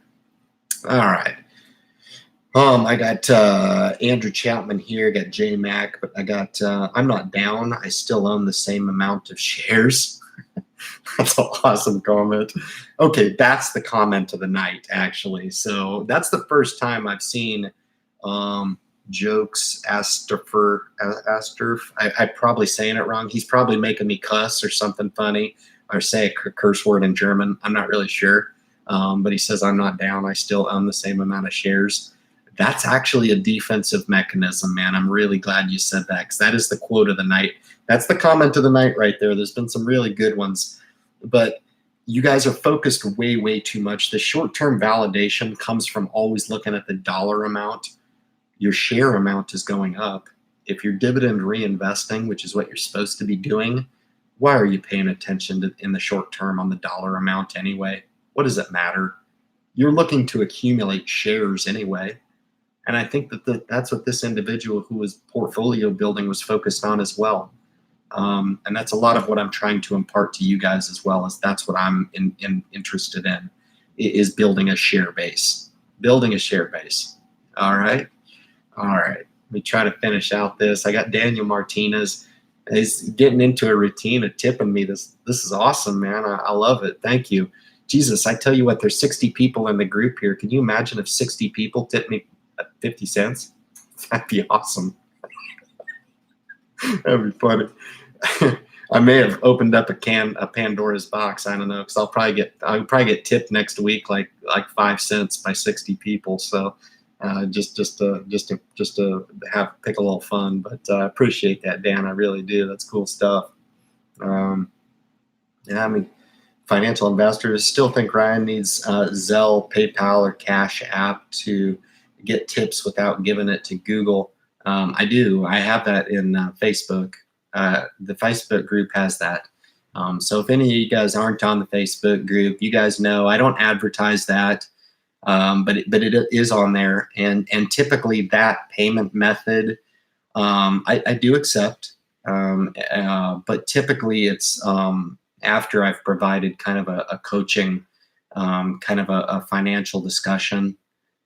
Speaker 1: I got Andrew Chapman here, got J Mac, but I got I'm not down. I still own the same amount of shares. That's an awesome comment. Okay, that's the comment of the night, actually. So that's the first time I've seen Jokes Asterf. I'm probably saying it wrong. He's probably making me cuss or something funny, or say a curse word in German. I'm not really sure. But he says, I'm not down. I still own the same amount of shares. That's actually a defensive mechanism, man. I'm really glad you said that, because that is the quote of the night. That's the comment of the night right there. There's been some really good ones, but you guys are focused way too much. The short-term validation comes from always looking at the dollar amount. Your share amount is going up. If you're dividend reinvesting, which is what you're supposed to be doing, why are you paying attention to in the short term on the dollar amount anyway? What does it matter? You're looking to accumulate shares anyway. And I think that that's what this individual who was portfolio building was focused on as well. And that's a lot of what I'm trying to impart to you guys as well, as that's what I'm interested in, is building a share base. Building a share base. All right. Let me try to finish out this. I got Daniel Martinez. He's getting into a routine of tipping me. This is awesome, man. I love it. Thank you. Jesus, I tell you what, there's 60 people in the group here. Can you imagine if 60 people tipped me 50 cents? That'd be awesome. That'd be funny. I may have opened up a Pandora's box. I don't know, because I'll probably get tipped next week like 5 cents by 60 people. So just to pick a little fun. But I appreciate that, Dan. I really do. That's cool stuff. Yeah, I mean, financial investors still think Ryan needs Zelle, PayPal, or Cash App to get tips without giving it to Google. I do. I have that in Facebook. The Facebook group has that. So if any of you guys aren't on the Facebook group, you guys know I don't advertise that, but it is on there. And typically that payment method I do accept, but typically it's after I've provided kind of a coaching, kind of a financial discussion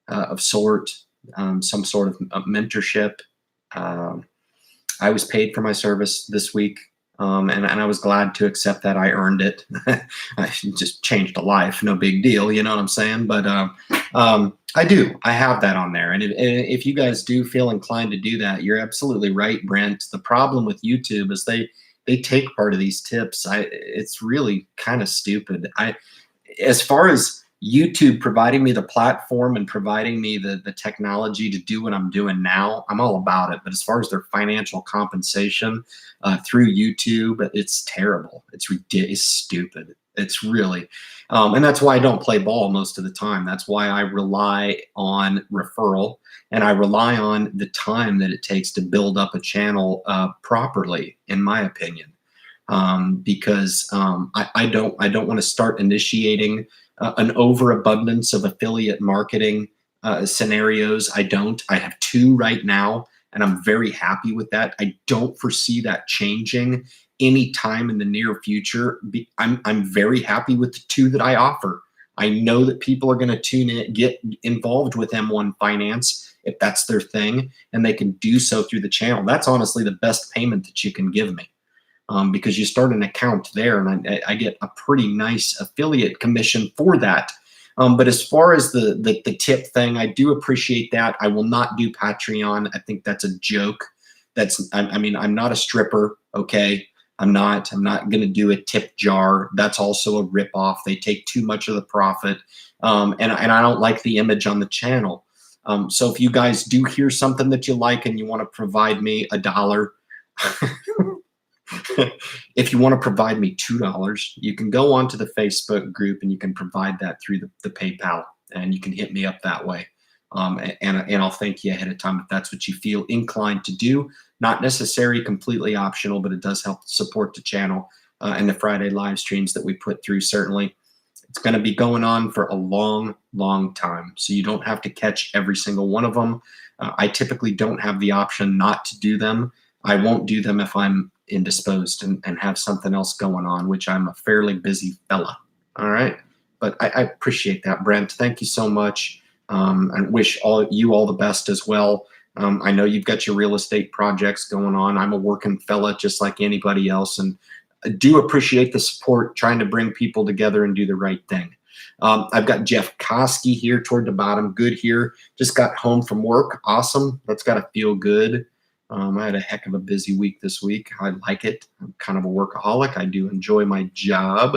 Speaker 1: of sort, some sort of mentorship. I was paid for my service this week, and I was glad to accept that. I earned it. I just changed a life, no big deal, you know what I'm saying? But I do. I have that on there. And if you guys do feel inclined to do that, you're absolutely right, Brent. The problem with YouTube is they take part of these tips. It's really kind of stupid. As far as YouTube providing me the platform and providing me the technology to do what I'm doing now, I'm all about it. But as far as their financial compensation through YouTube, it's terrible. It's ridiculous. It's stupid. It's really, and that's why I don't play ball most of the time. That's why I rely on referral, and I rely on the time that it takes to build up a channel properly, in my opinion. Because I don't want to start initiating an overabundance of affiliate marketing scenarios. I have 2 right now, and I'm very happy with that. I don't foresee that changing anytime in the near future. I'm very happy with the 2 that I offer. I know that people are going to tune in, get involved with M1 Finance if that's their thing, and they can do so through the channel. That's honestly the best payment that you can give me. Because you start an account there, and I get a pretty nice affiliate commission for that. But as far as the tip thing, I do appreciate that. I will not do Patreon. I think that's a joke. I mean, I'm not a stripper, okay? I'm not going to do a tip jar. That's also a ripoff. They take too much of the profit, and I don't like the image on the channel. So if you guys do hear something that you like and you want to provide me $1. If you want to provide me $2, you can go onto the Facebook group and you can provide that through the PayPal, and you can hit me up that way. And I'll thank you ahead of time if that's what you feel inclined to do. Not necessarily completely optional, but it does help support the channel and the Friday live streams that we put through. Certainly, it's going to be going on for a long, long time, so you don't have to catch every single one of them. I typically don't have the option not to do them. I won't do them if I'm indisposed and have something else going on, which I'm a fairly busy fella. All right. But I appreciate that, Brent. Thank you so much. And wish you all the best as well. I know you've got your real estate projects going on. I'm a working fella just like anybody else, and I do appreciate the support, trying to bring people together and do the right thing. I've got Jeff Koski here toward the bottom. Good here. Just got home from work. Awesome. That's got to feel good. I had a heck of a busy week this week. I like it. I'm kind of a workaholic. I do enjoy my job.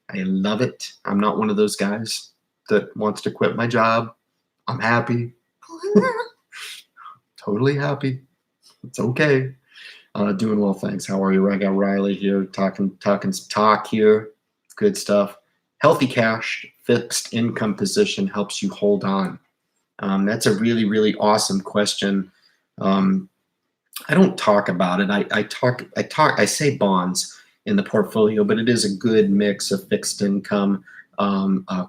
Speaker 1: I love it. I'm not one of those guys that wants to quit my job. I'm happy. Totally happy. It's okay. Doing well, thanks. How are you? I got Riley here talking some talk here. Good stuff. Healthy cash, fixed income position helps you hold on. That's a really, really awesome question. I don't talk about it. I say bonds in the portfolio, but it is a good mix of fixed income,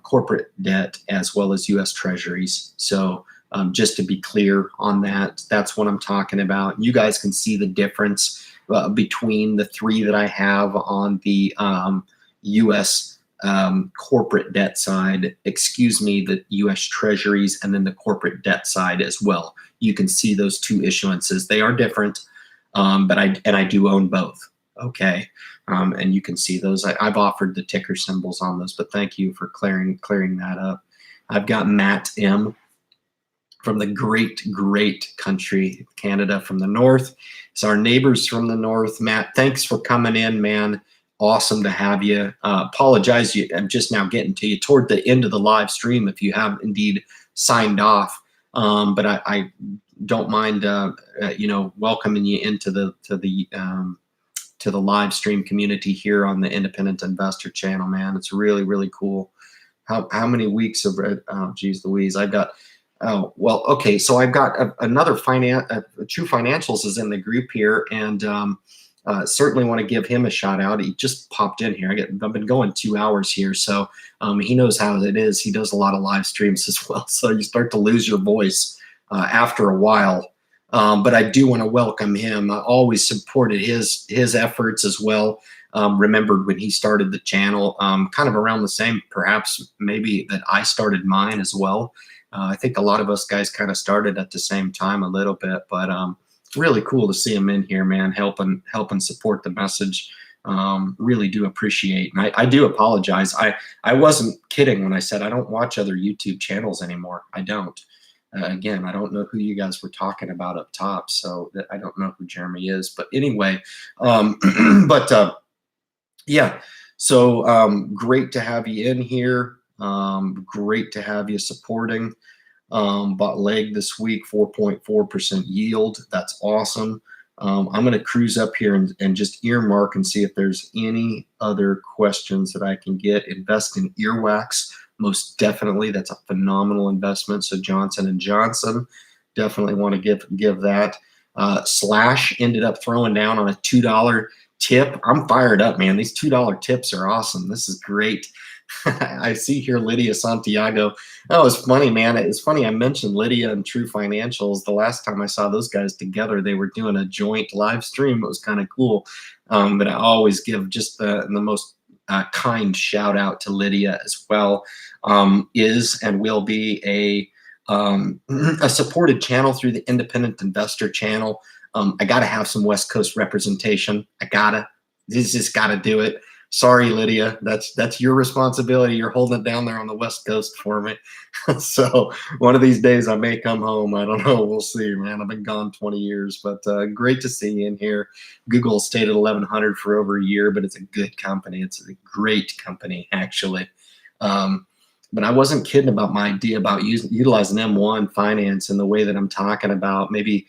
Speaker 1: corporate debt, as well as U.S. Treasuries. So just to be clear on that, that's what I'm talking about. You guys can see the difference between the 3 that I have on the U.S. Corporate debt side, the U.S. Treasuries, and then the corporate debt side as well. You can see those 2 issuances. They are different, but I do own both. Okay, and you can see those. I've offered the ticker symbols on those, but thank you for clearing that up. I've got Matt M from the great country Canada from the north. It's our neighbors from the north. Matt, thanks for coming in, man. Awesome to have you. Apologize, I'm just now getting to you toward the end of the live stream if you have indeed signed off. But I don't mind, welcoming you into the live stream community here on the Independent Investor channel, man. It's really, really cool. How many weeks of oh, geez Louise, I've got. Oh, well, okay. So I've got another True Financials is in the group here, and certainly want to give him a shout out. He just popped in here. I've been going 2 hours here, so he knows how it is. He does a lot of live streams as well, so you start to lose your voice after a while. But I do want to welcome him. I always supported his efforts as well. Remembered when he started the channel, kind of around the same, perhaps maybe that I started mine as well. I think a lot of us guys kind of started at the same time a little bit, but really cool to see him in here, man, helping support the message. Really do appreciate. And I do apologize. I wasn't kidding when I said I don't watch other YouTube channels anymore. I don't. Again, I don't know who you guys were talking about up top, so I don't know who Jeremy is. But anyway, yeah. So great to have you in here. Great to have you supporting. Bought leg this week, 4.4% yield. That's awesome. I'm going to cruise up here and just earmark and see if there's any other questions that I can get. Invest in earwax. Most definitely. That's a phenomenal investment. So Johnson & Johnson, definitely want to give that. Slash ended up throwing down on a $2 tip. I'm fired up, man. These $2 tips are awesome. This is great. I see here Lydia Santiago. Oh, it's funny, man. It's funny. I mentioned Lydia and True Financials. The last time I saw those guys together, they were doing a joint live stream. It was kind of cool. But I always give just the most kind shout out to Lydia as well. Is and will be a supported channel through the Independent Investor channel. I got to have some West Coast representation. Just got to do it. Sorry, Lydia, that's your responsibility. You're holding it down there on the West Coast for me. So one of these days I may come home. I don't know. We'll see, man. I've been gone 20 years, but great to see you in here. Google stayed at 1100 for over a year, but it's a good company. It's a great company, actually. But I wasn't kidding about my idea about utilizing M1 finance in the way that I'm talking about. Maybe,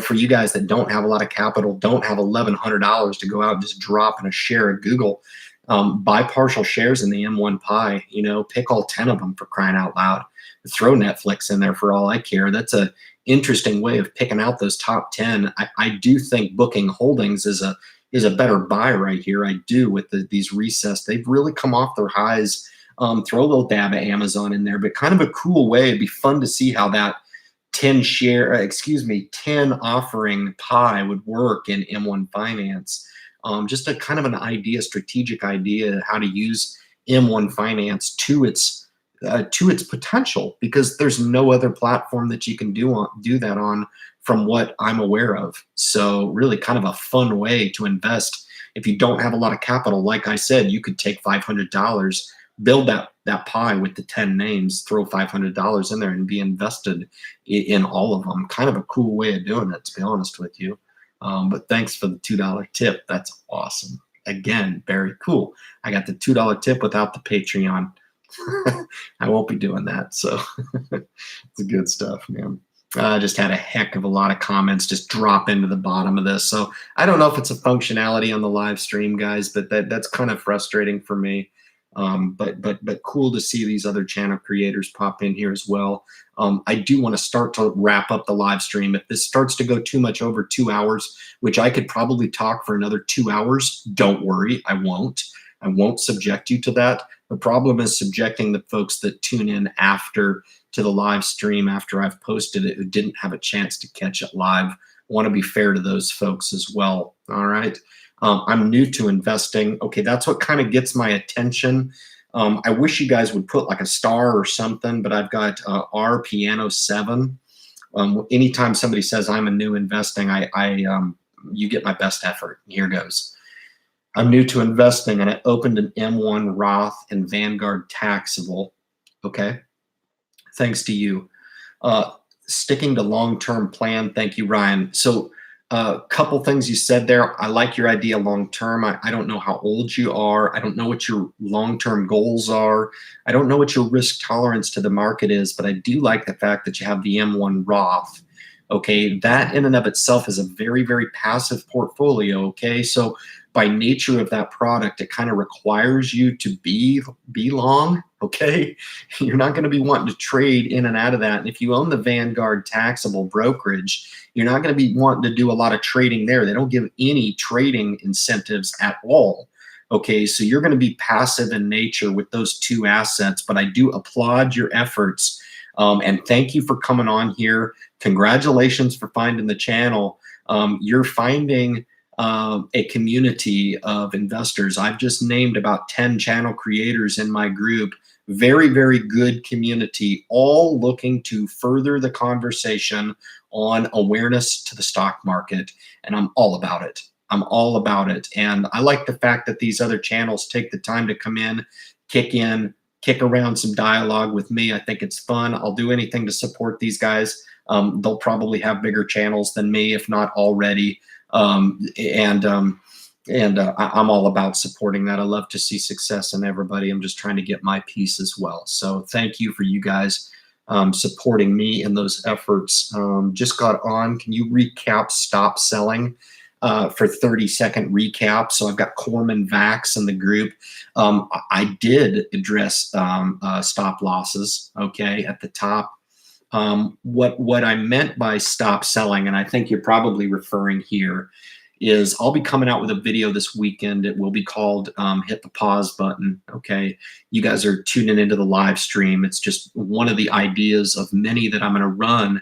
Speaker 1: for you guys that don't have a lot of capital, don't have $1,100 to go out and just drop in a share of Google, buy partial shares in the M1 pie, pick all 10 of them for crying out loud. Throw Netflix in there for all I care. That's a interesting way of picking out those top 10. I do think Booking Holdings is a better buy right here. I do with these recess. They've really come off their highs. Throw a little dab of Amazon in there, but kind of a cool way. It'd be fun to see how that 10 offering pie would work in M1 Finance. Just a kind of an idea, strategic idea, how to use M1 Finance to its potential, because there's no other platform that you can do that on from what I'm aware of. So really kind of a fun way to invest. If you don't have a lot of capital, like I said, you could take $500, build that pie with the 10 names, throw $500 in there and be invested in all of them. Kind of a cool way of doing it, to be honest with you. But thanks for the $2 tip. That's awesome. Again, very cool. I got the $2 tip without the Patreon. I won't be doing that. So it's good stuff, man. I just had a heck of a lot of comments just drop into the bottom of this. So I don't know if it's a functionality on the live stream, guys, but that's kind of frustrating for me. But cool to see these other channel creators pop in here as well. I do want to start to wrap up the live stream. If this starts to go too much over 2 hours, which I could probably talk for another 2 hours, don't worry, I won't. I won't subject you to that. The problem is subjecting the folks that tune in after to the live stream after I've posted it who didn't have a chance to catch it live. I want to be fair to those folks as well. All right. I'm new to investing. Okay, that's what kind of gets my attention. I wish you guys would put like a star or something, but I've got R Piano 7. Anytime somebody says I'm a new investing, you get my best effort. Here goes. I'm new to investing, and I opened an M1 Roth and Vanguard taxable. Okay, thanks to you. Sticking to long-term plan. Thank you, Ryan. So a couple things you said there. I like your idea long-term. I don't know how old you are. I don't know what your long-term goals are. I don't know what your risk tolerance to the market is, but I do like the fact that you have the M1 Roth. Okay, that in and of itself is a very, very passive portfolio. Okay, so by nature of that product, it kind of requires you to be long. Okay, you're not going to be wanting to trade in and out of that. And if you own the Vanguard taxable brokerage, you're not going to be wanting to do a lot of trading there. They don't give any trading incentives at all. Okay, so you're going to be passive in nature with those two assets, but I do applaud your efforts. And thank you for coming on here. Congratulations for finding the channel. You're finding a community of investors. I've just named about 10 channel creators in my group. Very, very good community, all looking to further the conversation on awareness to the stock market. And I'm all about it. I'm all about it. And I like the fact that these other channels take the time to come in, kick around some dialogue with me. I think it's fun. I'll do anything to support these guys. They'll probably have bigger channels than me, if not already. And I'm all about supporting that. I love to see success in everybody. I'm just trying to get my piece as well. So thank you for you guys supporting me in those efforts. Just got on. Can you recap stop selling for 30-second recap? So I've got Corman Vax in the group. I did address stop losses, okay, at the top. What I meant by stop selling, and I think you're probably referring here, is I'll be coming out with a video this weekend. It will be called Hit the Pause Button. Okay. You guys are tuning into the live stream. It's just one of the ideas of many that I'm going to run.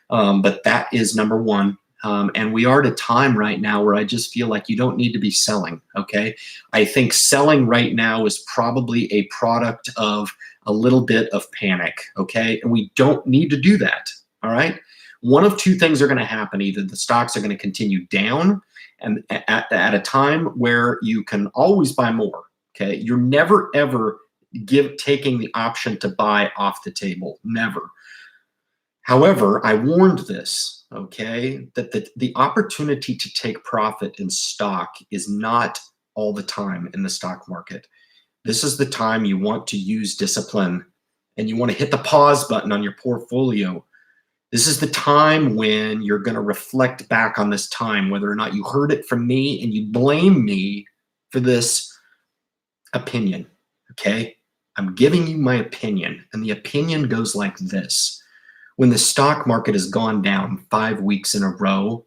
Speaker 1: But that is number one. And we are at a time right now where I just feel like you don't need to be selling. Okay. I think selling right now is probably a product of a little bit of panic. Okay. And we don't need to do that. All right. One of two things are going to happen. Either the stocks are going to continue down, and at a time where you can always buy more, okay? You're never, ever taking the option to buy off the table, never. However, I warned this, okay, that the opportunity to take profit in stock is not all the time in the stock market. This is the time you want to use discipline, and you want to hit the pause button on your portfolio. This is the time when you're going to reflect back on this time, whether or not you heard it from me and you blame me for this opinion, okay? I'm giving you my opinion, and the opinion goes like this. When the stock market has gone down 5 weeks in a row,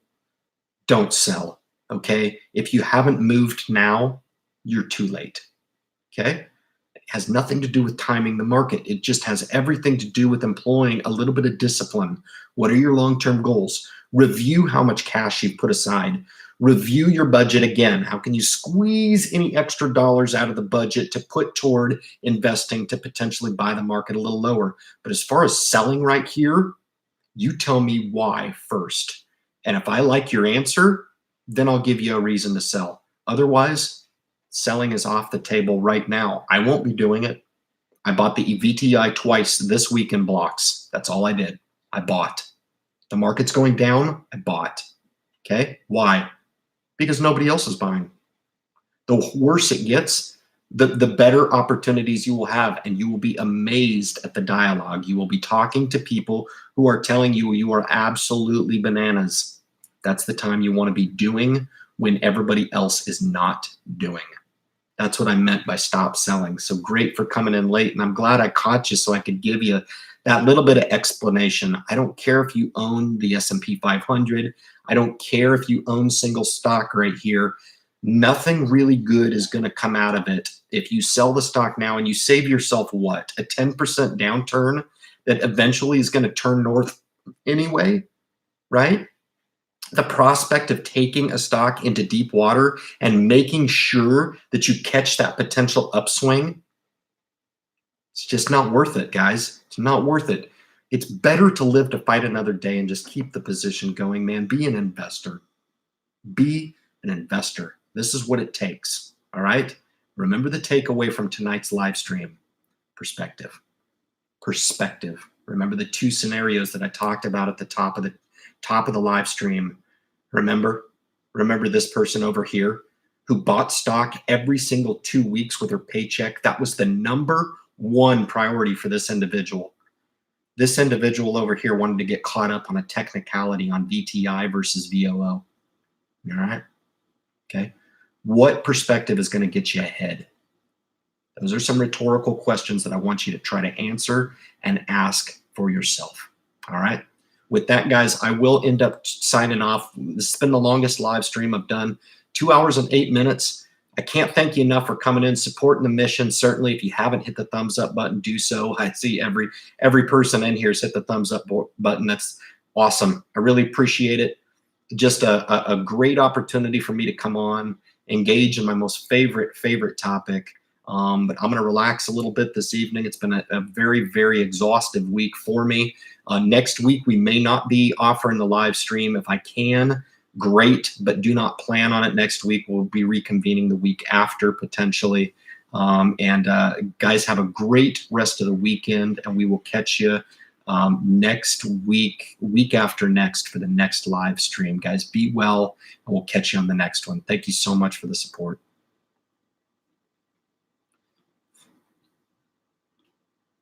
Speaker 1: don't sell, okay? If you haven't moved now, you're too late, okay? Has nothing to do with timing the market. It just has everything to do with employing a little bit of discipline. What are your long-term goals? Review how much cash you've put aside. Review your budget again. How can you squeeze any extra dollars out of the budget to put toward investing to potentially buy the market a little lower? But as far as selling right here, you tell me why first. And if I like your answer, then I'll give you a reason to sell. Otherwise, selling is off the table right now. I won't be doing it. I bought the VTI twice this week in blocks. That's all I did. I bought. The market's going down. I bought. Okay. Why? Because nobody else is buying. The worse it gets, the better opportunities you will have, and you will be amazed at the dialogue. You will be talking to people who are telling you you are absolutely bananas. That's the time you want to be doing when everybody else is not doing. That's what I meant by stop selling. So great for coming in late. And I'm glad I caught you so I could give you that little bit of explanation. I don't care if you own the S&P 500. I don't care if you own single stock right here. Nothing really good is going to come out of it if you sell the stock now and you save yourself what? A 10% downturn that eventually is going to turn north anyway, right? The prospect of taking a stock into deep water and making sure that you catch that potential upswing, it's just not worth it, guys. It's not worth it. It's better to live to fight another day and just keep the position going, man. Be an investor. Be an investor. This is what it takes, all right? Remember the takeaway from tonight's live stream. Perspective. Perspective. Remember the two scenarios that I talked about at the top of the live stream. Remember this person over here who bought stock every single 2 weeks with her paycheck. That was the number one priority for this individual. This individual over here wanted to get caught up on a technicality on VTI versus VOO. All right? Okay. What perspective is going to get you ahead? Those are some rhetorical questions that I want you to try to answer and ask for yourself. All right. With that, guys, I will end up signing off. This has been the longest live stream I've done, 2 hours and 8 minutes. I can't thank you enough for coming in, supporting the mission. Certainly, if you haven't hit the thumbs up button, do so. I see every person in here has hit the thumbs up button. That's awesome. I really appreciate it. Just a great opportunity for me to come on, engage in my most favorite topic. But I'm going to relax a little bit this evening. It's been a very, very exhaustive week for me. Next week, we may not be offering the live stream. If I can, great, but do not plan on it next week. We'll be reconvening the week after potentially. Guys, have a great rest of the weekend, and we will catch you next week after next for the next live stream. Guys, be well, and we'll catch you on the next one. Thank you so much for the support.